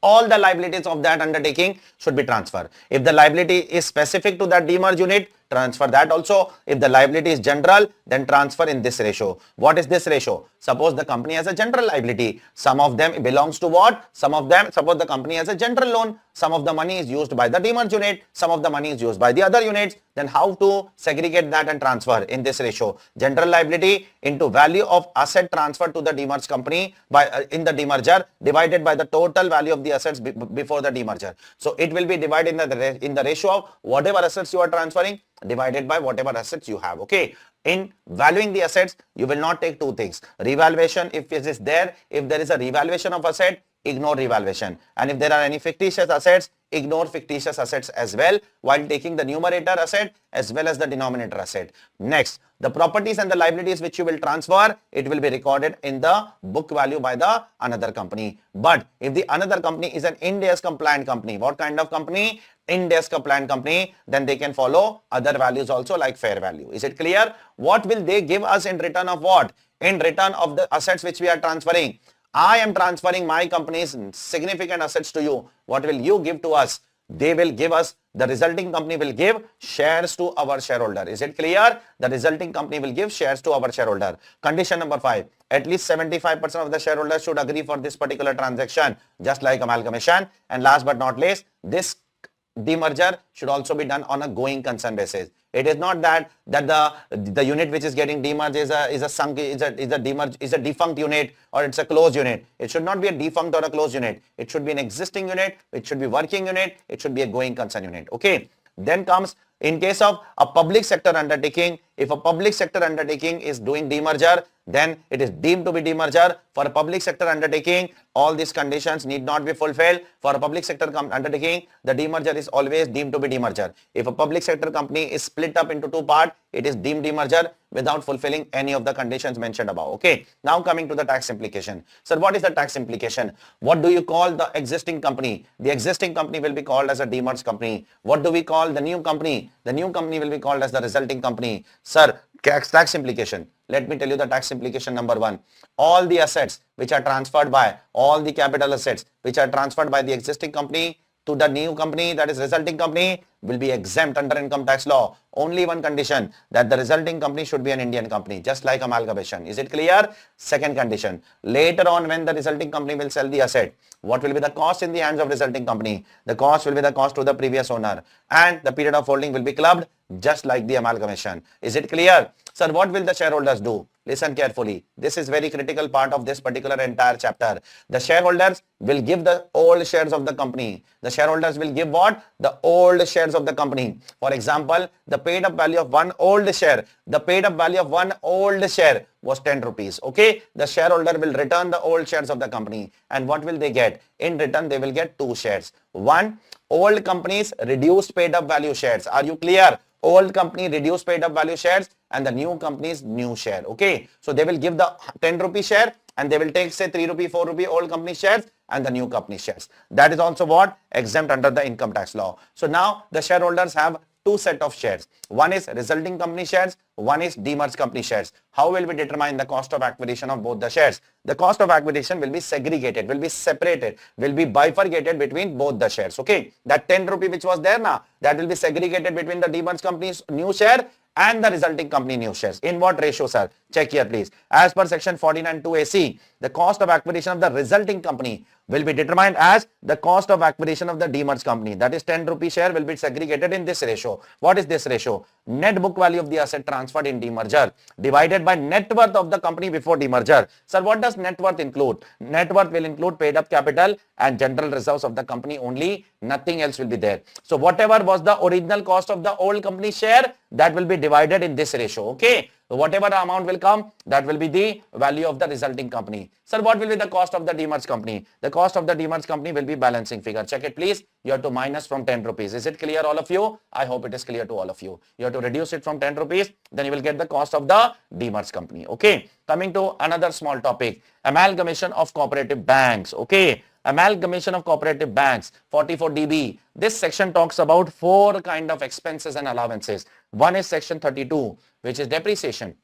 all the liabilities of that undertaking should be transferred. If the liability is specific to that demerged unit, transfer that also. If the liability is general, then transfer in this ratio. What is this ratio? Suppose the company has a general liability. Some of them belongs to what? Some of them, suppose the company has a general loan. Some of the money is used by the demerged unit. Some of the money is used by the other units. Then how to segregate that and transfer in this ratio? General liability into value of asset transferred to the demerged company by in the demerger divided by the total value of the assets before the demerger. So it will be divided in the ratio of whatever assets you are transferring divided by whatever assets you have. Okay. In valuing the assets, you will not take two things. Revaluation, if it is there, if there is a revaluation of asset, ignore revaluation. And if there are any fictitious assets, ignore fictitious assets as well while taking the numerator asset as well as the denominator asset. Next, the properties and the liabilities which you will transfer, it will be recorded in the book value by the another company. But if the another company is an Ind AS compliant company, what kind of company? Ind AS compliant company, then they can follow other values also like fair value. Is it clear? What will they give us in return of what? In return of the assets which we are transferring. I am transferring my company's significant assets to you. What will you give to us? They will give us, the resulting company will give shares to our shareholder. Is it clear? The resulting company will give shares to our shareholder. Condition number 5. At least 75% of the shareholders should agree for this particular transaction, just like amalgamation. And last but not least, this demerger should also be done on a going concern basis. It is not that the unit which is getting demerged is a defunct unit or it's a closed unit. It should not be a defunct or a closed unit. It should be an existing unit. It should be working unit. It should be a going concern unit. Okay. Then comes in case of a public sector undertaking. If a public sector undertaking is doing demerger, then it is deemed to be demerger. For a public sector undertaking, all these conditions need not be fulfilled. For a public sector undertaking, the demerger is always deemed to be demerger. If a public sector company is split up into two parts, it is deemed demerger without fulfilling any of the conditions mentioned above. Okay. Now coming to the tax implication. So what is the tax implication? What do you call the existing company? The existing company will be called as a demerged company. What do we call the new company? The new company will be called as the resulting company. Sir, tax implication. Let me tell you the tax implication number 1. All the assets which are transferred by, all the capital assets which are transferred by the existing company to the new company, that is resulting company, will be exempt under income tax law. Only one condition, that the resulting company should be an Indian company, just like amalgamation. Is it clear? Second condition, later on when the resulting company will sell the asset, what will be the cost in the hands of resulting company? The cost will be the cost to the previous owner, and the period of holding will be clubbed just like the amalgamation. Is it clear? Sir, what will the shareholders do? Listen carefully. This is very critical part of this particular entire chapter. The shareholders will give the old shares of the company. The shareholders will give what? The old shares of the company. For example, the paid up value of one old share. The paid up value of one old share was 10 rupees. Okay. The shareholder will return the old shares of the company. And what will they get? In return, they will get 2 shares. One, old company's reduced paid up value shares. Are you clear? Old company reduced paid up value shares and the new company's new share. Okay. So they will give the 10 rupee share and they will take say 3 rupee, 4 rupee old company shares and the new company shares. That is also what? Exempt under the income tax law. So now the shareholders have 2 set of shares. One is resulting company shares, one is demerged company shares. How will we determine the cost of acquisition of both the shares? The cost of acquisition will be segregated, will be separated, will be bifurcated between both the shares. Okay, that 10 rupee which was there now, that will be segregated between the demerged company's new share and the resulting company new shares. In what ratio, sir? Check here, please. As per section 49 2AC, the cost of acquisition of the resulting company will be determined as the cost of acquisition of the demerged company. That is 10 rupee share will be segregated in this ratio. What is this ratio? Net book value of the asset transferred in demerger divided by net worth of the company before demerger. Sir, what does net worth include? Net worth will include paid up capital and general reserves of the company only. Nothing else will be there. So whatever was the original cost of the old company share, that will be divided in this ratio. Okay. So whatever the amount will come, that will be the value of the resulting company. Sir, what will be the cost of the demerged company? The cost of the demerged company will be balancing figure. Check it, please. You have to minus from 10 rupees. Is it clear, all of you? I hope it is clear to all of you. You have to reduce it from 10 rupees. Then you will get the cost of the demerged company. Okay. Coming to another small topic. Amalgamation of cooperative banks. Okay. Amalgamation of cooperative banks, 44 dB. This section talks about 4 kind of expenses and allowances. One is section 32, which is depreciation.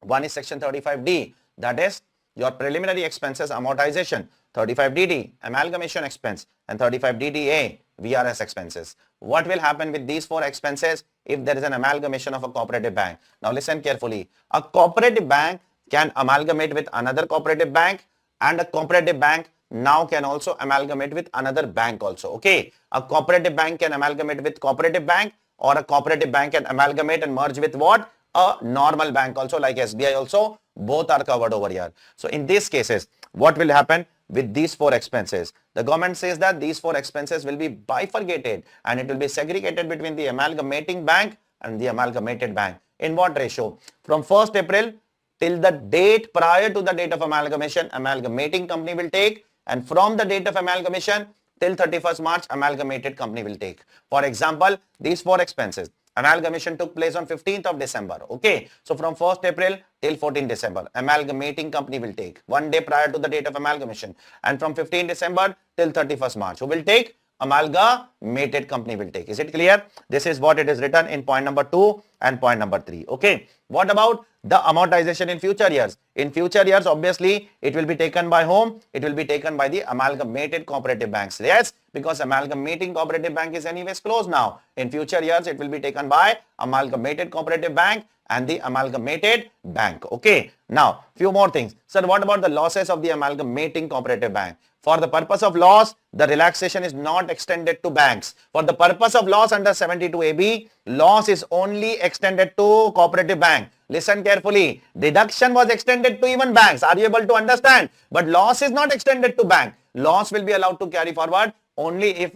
One is section 35D, that is your preliminary expenses amortization. 35DD, amalgamation expense, and 35DDA, VRS expenses. What will happen with these 4 expenses if there is an amalgamation of a cooperative bank? Now listen carefully. A cooperative bank can amalgamate with another cooperative bank, and a cooperative bank now can also amalgamate with another bank also. Okay. A cooperative bank can amalgamate with cooperative bank, or a cooperative bank can amalgamate and merge with what? A normal bank also, like SBI also. Both are covered over here. So in these cases, what will happen with these 4 expenses? The government says that these 4 expenses will be bifurcated and it will be segregated between the amalgamating bank and the amalgamated bank. In what ratio? From 1st April till the date prior to the date of amalgamation, amalgamating company will take, and from the date of amalgamation till 31st March, amalgamated company will take. For example, these 4 expenses. Amalgamation took place on 15th of December. Okay. So from 1st April till 14th December, amalgamating company will take 1 day prior to the date of amalgamation. And from 15th December till 31st March, who will take? Amalgamated company will take. Is it clear? This is what it is written in point number 2 and point number 3. Okay. What about the amortization in future years? In future years, obviously, it will be taken by whom? It will be taken by the amalgamated cooperative banks. Yes, because amalgamating cooperative bank is anyways closed now. In future years, it will be taken by amalgamated cooperative bank and the amalgamated bank. Okay. Now, few more things. Sir, what about the losses of the amalgamating cooperative bank? For the purpose of loss, the relaxation is not extended to banks. For the purpose of loss under 72AB, loss is only extended to cooperative bank. Listen carefully. Deduction was extended to even banks. Are you able to understand? But loss is not extended to bank. Loss will be allowed to carry forward only if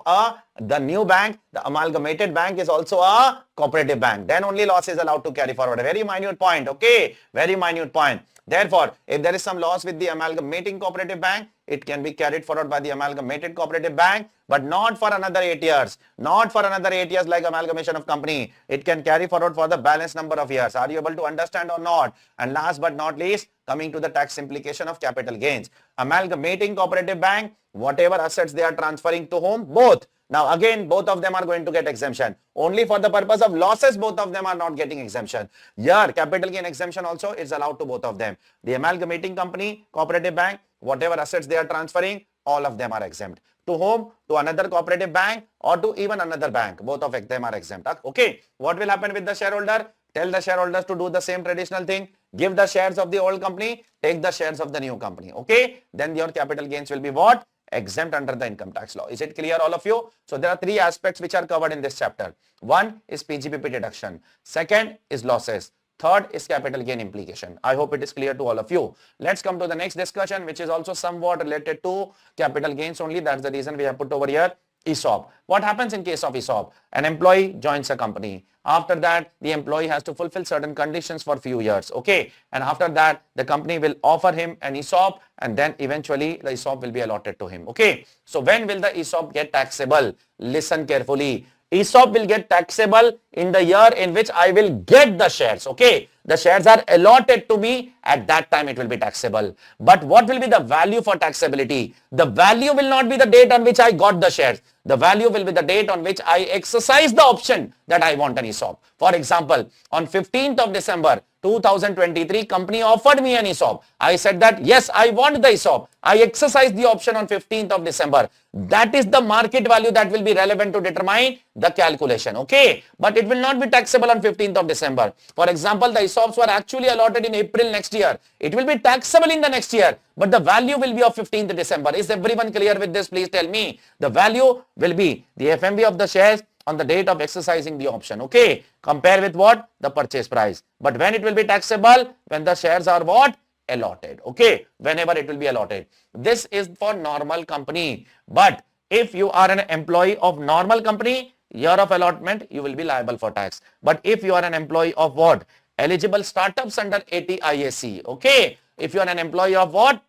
the new bank, the amalgamated bank, is also a cooperative bank. Then only loss is allowed to carry forward. A very minute point. Okay. Very minute point. Therefore, if there is some loss with the amalgamating cooperative bank, it can be carried forward by the amalgamated cooperative bank, but not for another 8 years. Not for another 8 years like amalgamation of company. It can carry forward for the balance number of years. Are you able to understand or not? And last but not least, coming to the tax implication of capital gains. Amalgamating cooperative bank, whatever assets they are transferring to whom? Both. Now again, both of them are going to get exemption. Only for the purpose of losses, both of them are not getting exemption. Here, capital gain exemption also is allowed to both of them. The amalgamating company, cooperative bank, whatever assets they are transferring, all of them are exempt. To whom? To another cooperative bank or to even another bank. Both of them are exempt. Okay. What will happen with the shareholder? Tell the shareholders to do the same traditional thing. Give the shares of the old company, take the shares of the new company. Okay. Then your capital gains will be what? Exempt under the income tax law. Is it clear, all of you? So there are 3 aspects which are covered in this chapter. One is PGBP deduction. Second is losses. Third is capital gain implication. I hope it is clear to all of you. Let's come to the next discussion, which is also somewhat related to capital gains only. That's the reason we have put over here ESOP. What happens in case of ESOP? An employee joins a company. After that, the employee has to fulfill certain conditions for few years. Okay. And after that, the company will offer him an ESOP, and then eventually the ESOP will be allotted to him. Okay. So when will the ESOP get taxable? Listen carefully. ESOP will get taxable in the year in which I will get the shares. Okay. the shares are allotted to me, at that time it will be taxable. But what will be the value for taxability? The value will not be the date on which I got the shares. The value will be the date on which I exercise the option that I want an ESOP. For example, on 15th of December 2023, company offered me an ESOP. I said that yes, I want the ESOP. I exercised the option on 15th of December. That is the market value that will be relevant to determine the calculation. Okay, but it will not be taxable on 15th of December. For example, the ESOPs were actually allotted in April next year. It will be taxable in the next year, but the value will be of 15th December. Is everyone clear with this? Please tell me. The value will be the FMV of the shares on the date of exercising the option. Okay, compare with what? The purchase price. But when it will be taxable? When the shares are what? Allotted. Okay, whenever it will be allotted. This is for normal company. But if you are an employee of normal company, year of allotment, you will be liable for tax. But if you are an employee of what? Eligible startups under 80 IAC. Okay, if you are an employee of what?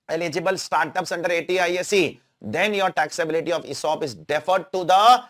Eligible startups under 80 IAC, then your taxability of ESOP is deferred to the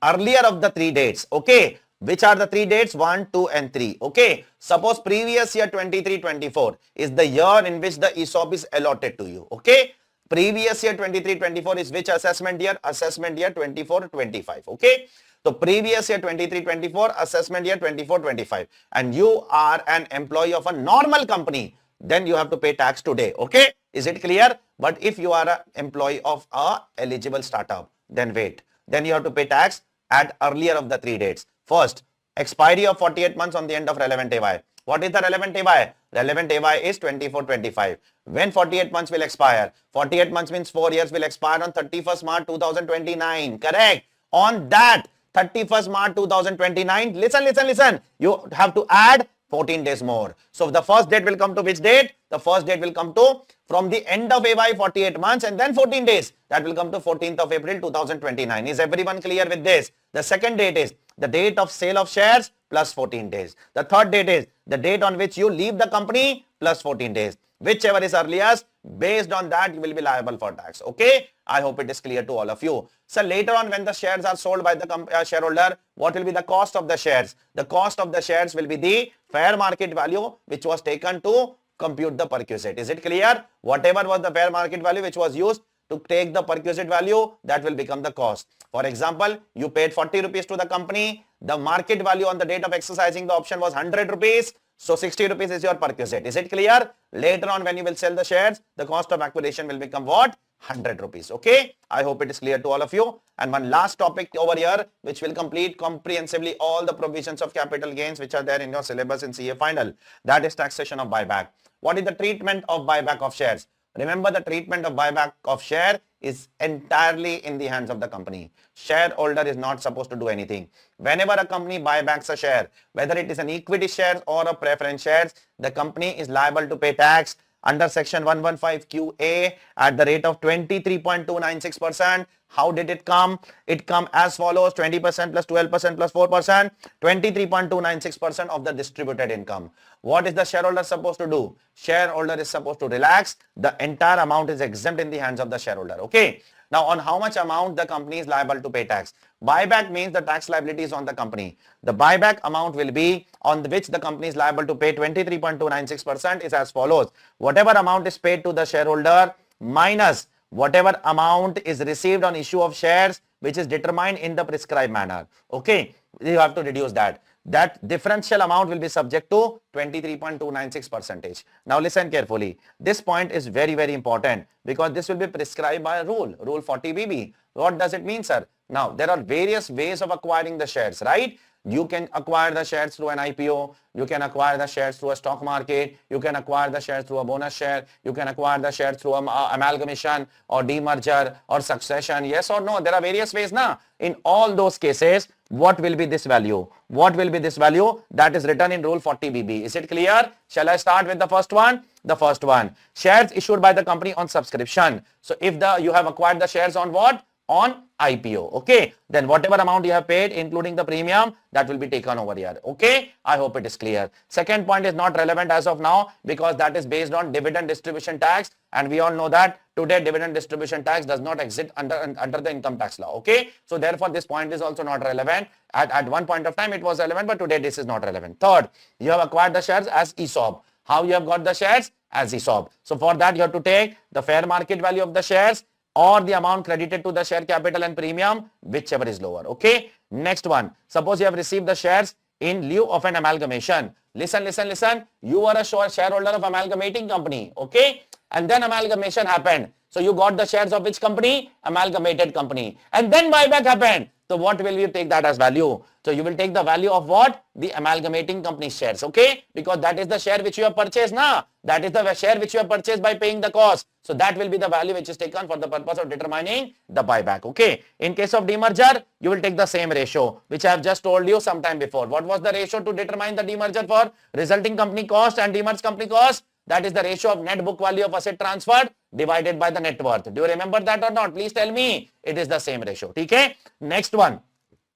earlier of the 3 dates. Okay, which are the 3 dates? 1, 2 and 3. Okay, suppose previous year 23-24 is the year in which the ESOP is allotted to you. Okay, previous year 23-24 is which assessment year? Assessment year 24-25. Okay, so previous year 23-24, assessment year 24-25, and you are an employee of a normal company, then you have to pay tax today. Okay, is it clear? But if you are an employee of a eligible startup, then wait. Then you have to pay tax at earlier of the 3 dates. First, expiry of 48 months on the end of relevant AY. What is the relevant AY? Relevant AY is 24-25. When 48 months will expire? 48 months means 4 years will expire on 31st March 2029. Correct? On that 31st March 2029, listen. You have to add 14 days more. So the first date will come to which date? The first date will come to from the end of AY 48 months and then 14 days. That will come to 14th of April 2029. Is everyone clear with this? The second date is the date of sale of shares plus 14 days. The third date is the date on which you leave the company plus 14 days. Whichever is earliest, based on that you will be liable for tax. Okay, I hope it is clear to all of you. So later on, when the shares are sold by the shareholder, what will be the cost of the shares? The cost of the shares will be the fair market value which was taken to compute the perquisite. Is it clear? Whatever was the fair market value which was used to take the perquisite value, that will become the cost. For example, you paid 40 rupees to the company. The market value on the date of exercising the option was 100 rupees. So 60 rupees is your perquisite. Is it clear? Later on, when you will sell the shares, the cost of acquisition will become what? 100 rupees. Okay, I hope it is clear to all of you. And one last topic over here which will complete comprehensively all the provisions of capital gains which are there in your syllabus in CA final. That is taxation of buyback. What is the treatment of buyback of shares? Remember, the treatment of buyback of share is entirely in the hands of the company. Shareholder is not supposed to do anything. Whenever a company buybacks a share, whether it is an equity share or a preference shares, the company is liable to pay tax under section 115 QA at the rate of 23.296%. How did it come? It come as follows: 20% plus 12% plus 4%, 23.296% of the distributed income. What is the shareholder supposed to do? Shareholder is supposed to relax. The entire amount is exempt in the hands of the shareholder. Okay. Now, on how much amount the company is liable to pay tax? Buyback means the tax liability is on the company. The buyback amount will be on which the company is liable to pay 23.296% is as follows. Whatever amount is paid to the shareholder minus whatever amount is received on issue of shares which is determined in the prescribed manner. Okay, you have to reduce that. That differential amount will be subject to 23.296%. Now listen carefully. This point is very, very important because this will be prescribed by a rule 40BB. What does it mean, sir? Now, there are various ways of acquiring the shares, right? You can acquire the shares through an IPO. You can acquire the shares through a stock market. You can acquire the shares through a bonus share. You can acquire the shares through amalgamation or demerger or succession. Yes or no? There are various ways now. In all those cases, what will be this value? What will be this value? That is written in rule 40BB. Is it clear? Shall I start with the first one? The first one. Shares issued by the company on subscription. So if you have acquired the shares on what? on IPO. Okay, then whatever amount you have paid including the premium, that will be taken over here. Okay, I hope it is clear. Second point is not relevant as of now because that is based on dividend distribution tax, and we all know that today dividend distribution tax does not exist under the income tax law. Okay, so therefore this point is also not relevant. At one point of time it was relevant, but today this is not relevant. Third, you have acquired the shares as ESOP. How you have got the shares? As ESOP. So for that you have to take the fair market value of the shares or the amount credited to the share capital and premium, whichever is lower. Okay. Next one. Suppose you have received the shares in lieu of an amalgamation. Listen. You are a shareholder of amalgamating company. Okay. And then amalgamation happened. So you got the shares of which company? Amalgamated company. And then buyback happened. So what will you take that as value? So you will take the value of what? The amalgamating company shares. Okay. Because that is the share which you have purchased now. That is the share which you have purchased by paying the cost. So that will be the value which is taken for the purpose of determining the buyback. Okay. In case of demerger, you will take the same ratio, which I have just told you sometime before. What was the ratio to determine the demerger for? Resulting company cost and demerged company cost? That is the ratio of net book value of asset transferred divided by the net worth. Do you remember that or not? Please tell me. It is the same ratio. Okay. Next one.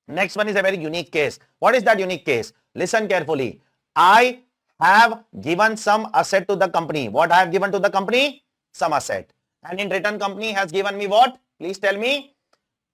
Next one is a very unique case. What is that unique case? Listen carefully. I have given some asset to the company. What I have given to the company? Some asset. And in return, company has given me what? Please tell me.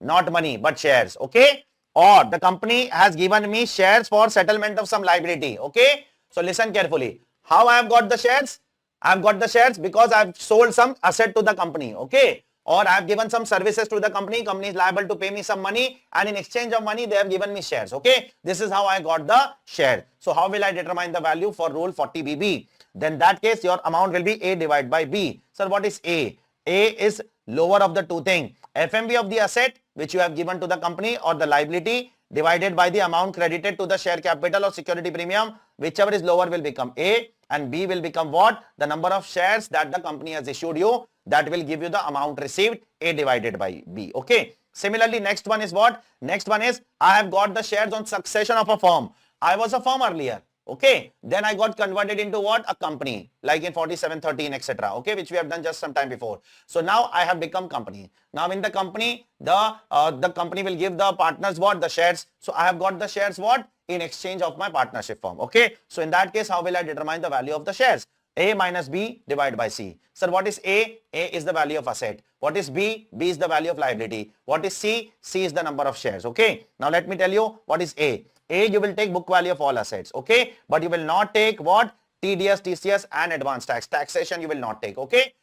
Not money, but shares. Okay. Or the company has given me shares for settlement of some liability. Okay. So listen carefully. How I have got the shares? I have got the shares because I have sold some asset to the company. Okay. Or I have given some services to the company. Company is liable to pay me some money, and in exchange of money, they have given me shares. Okay. This is how I got the share. So how will I determine the value for rule 40BB? Then that case, your amount will be A divided by B. Sir, what is A? A is lower of the two things. FMV of the asset which you have given to the company or the liability divided by the amount credited to the share capital or security premium, whichever is lower will become A, and B will become what? The number of shares that the company has issued you. That will give you the amount received, A divided by B. Okay. Similarly, next one is what? Next one is I have got the shares on succession of a firm. I was a firm earlier. Okay. Then I got converted into what? A company, like in 4713, etc. Okay, which we have done just some time before. So now I have become company. Now in the company, the company will give the partners what? The shares. So I have got the shares what? In exchange of my partnership firm. Okay. So in that case, how will I determine the value of the shares? A minus B divided by C. Sir, what is A? A is the value of asset. What is B? B is the value of liability. What is C? C is the number of shares. Okay. Now let me tell you what is A. A, you will take book value of all assets. Okay. But you will not take what? TDS, TCS and advance tax. Taxation you will not take. Okay.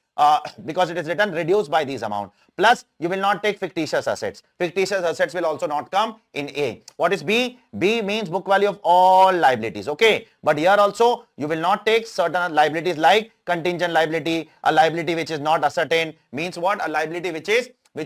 Because it is written reduced by these amount. Plus, you will not take fictitious assets. Fictitious assets will also not come in A. What is B? B means book value of all liabilities. Okay. But here also, you will not take certain liabilities like contingent liability, a liability which is not ascertained. Means what? A liability which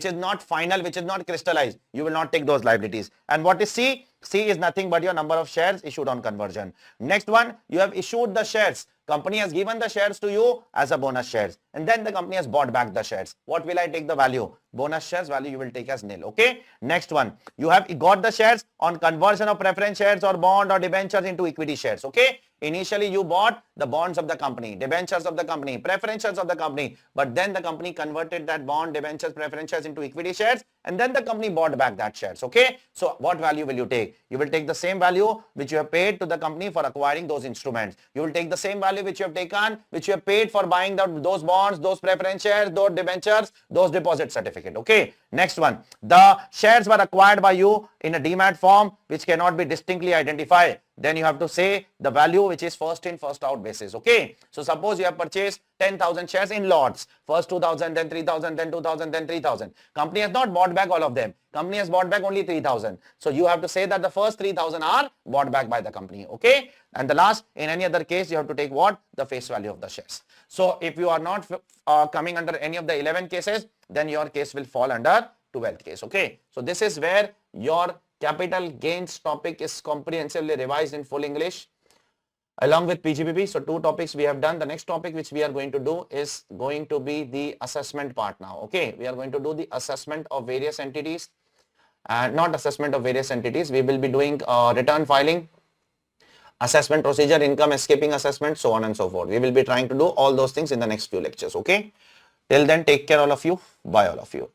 is not final, which is not crystallized. You will not take those liabilities. And what is C? C is nothing but your number of shares issued on conversion. Next one, you have issued the shares. Company has given the shares to you as a bonus shares, and then the company has bought back the shares. What will I take the value? Bonus shares value you will take as nil. Okay. Next one, you have got the shares on conversion of preference shares or bond or debentures into equity shares. Okay. Initially you bought the bonds of the company, debentures of the company, preference shares of the company, but then the company converted that bond, debentures, preference shares into equity shares, and then the company bought back that shares. Okay. So what value will you take? You will take the same value which you have paid to the company for acquiring those instruments. You will take the same value which you have taken, which you have paid for buying those bonds, those preference shares, those debentures, those deposit certificate. Okay. Next one, the shares were acquired by you in a demat form which cannot be distinctly identified. Then you have to say the value which is first in first out basis. Okay. So suppose you have purchased 10,000 shares in lots. First 2,000, then 3,000, then 2,000, then 3,000. Company has not bought back all of them. Company has bought back only 3,000. So you have to say that the first 3,000 are bought back by the company. Okay. And the last, in any other case, you have to take what? The face value of the shares. So if you are not coming under any of the 11 cases, then your case will fall under 12th case. Okay. So this is where your capital gains topic is comprehensively revised in full English along with PGBP. So two topics we have done. The next topic which we are going to do is going to be the assessment part now. Okay. We are going to do the assessment of various entities and not assessment of various entities. We will be doing return filing, assessment procedure, income escaping assessment, so on and so forth. We will be trying to do all those things in the next few lectures. Okay. Till then, take care all of you. Bye all of you.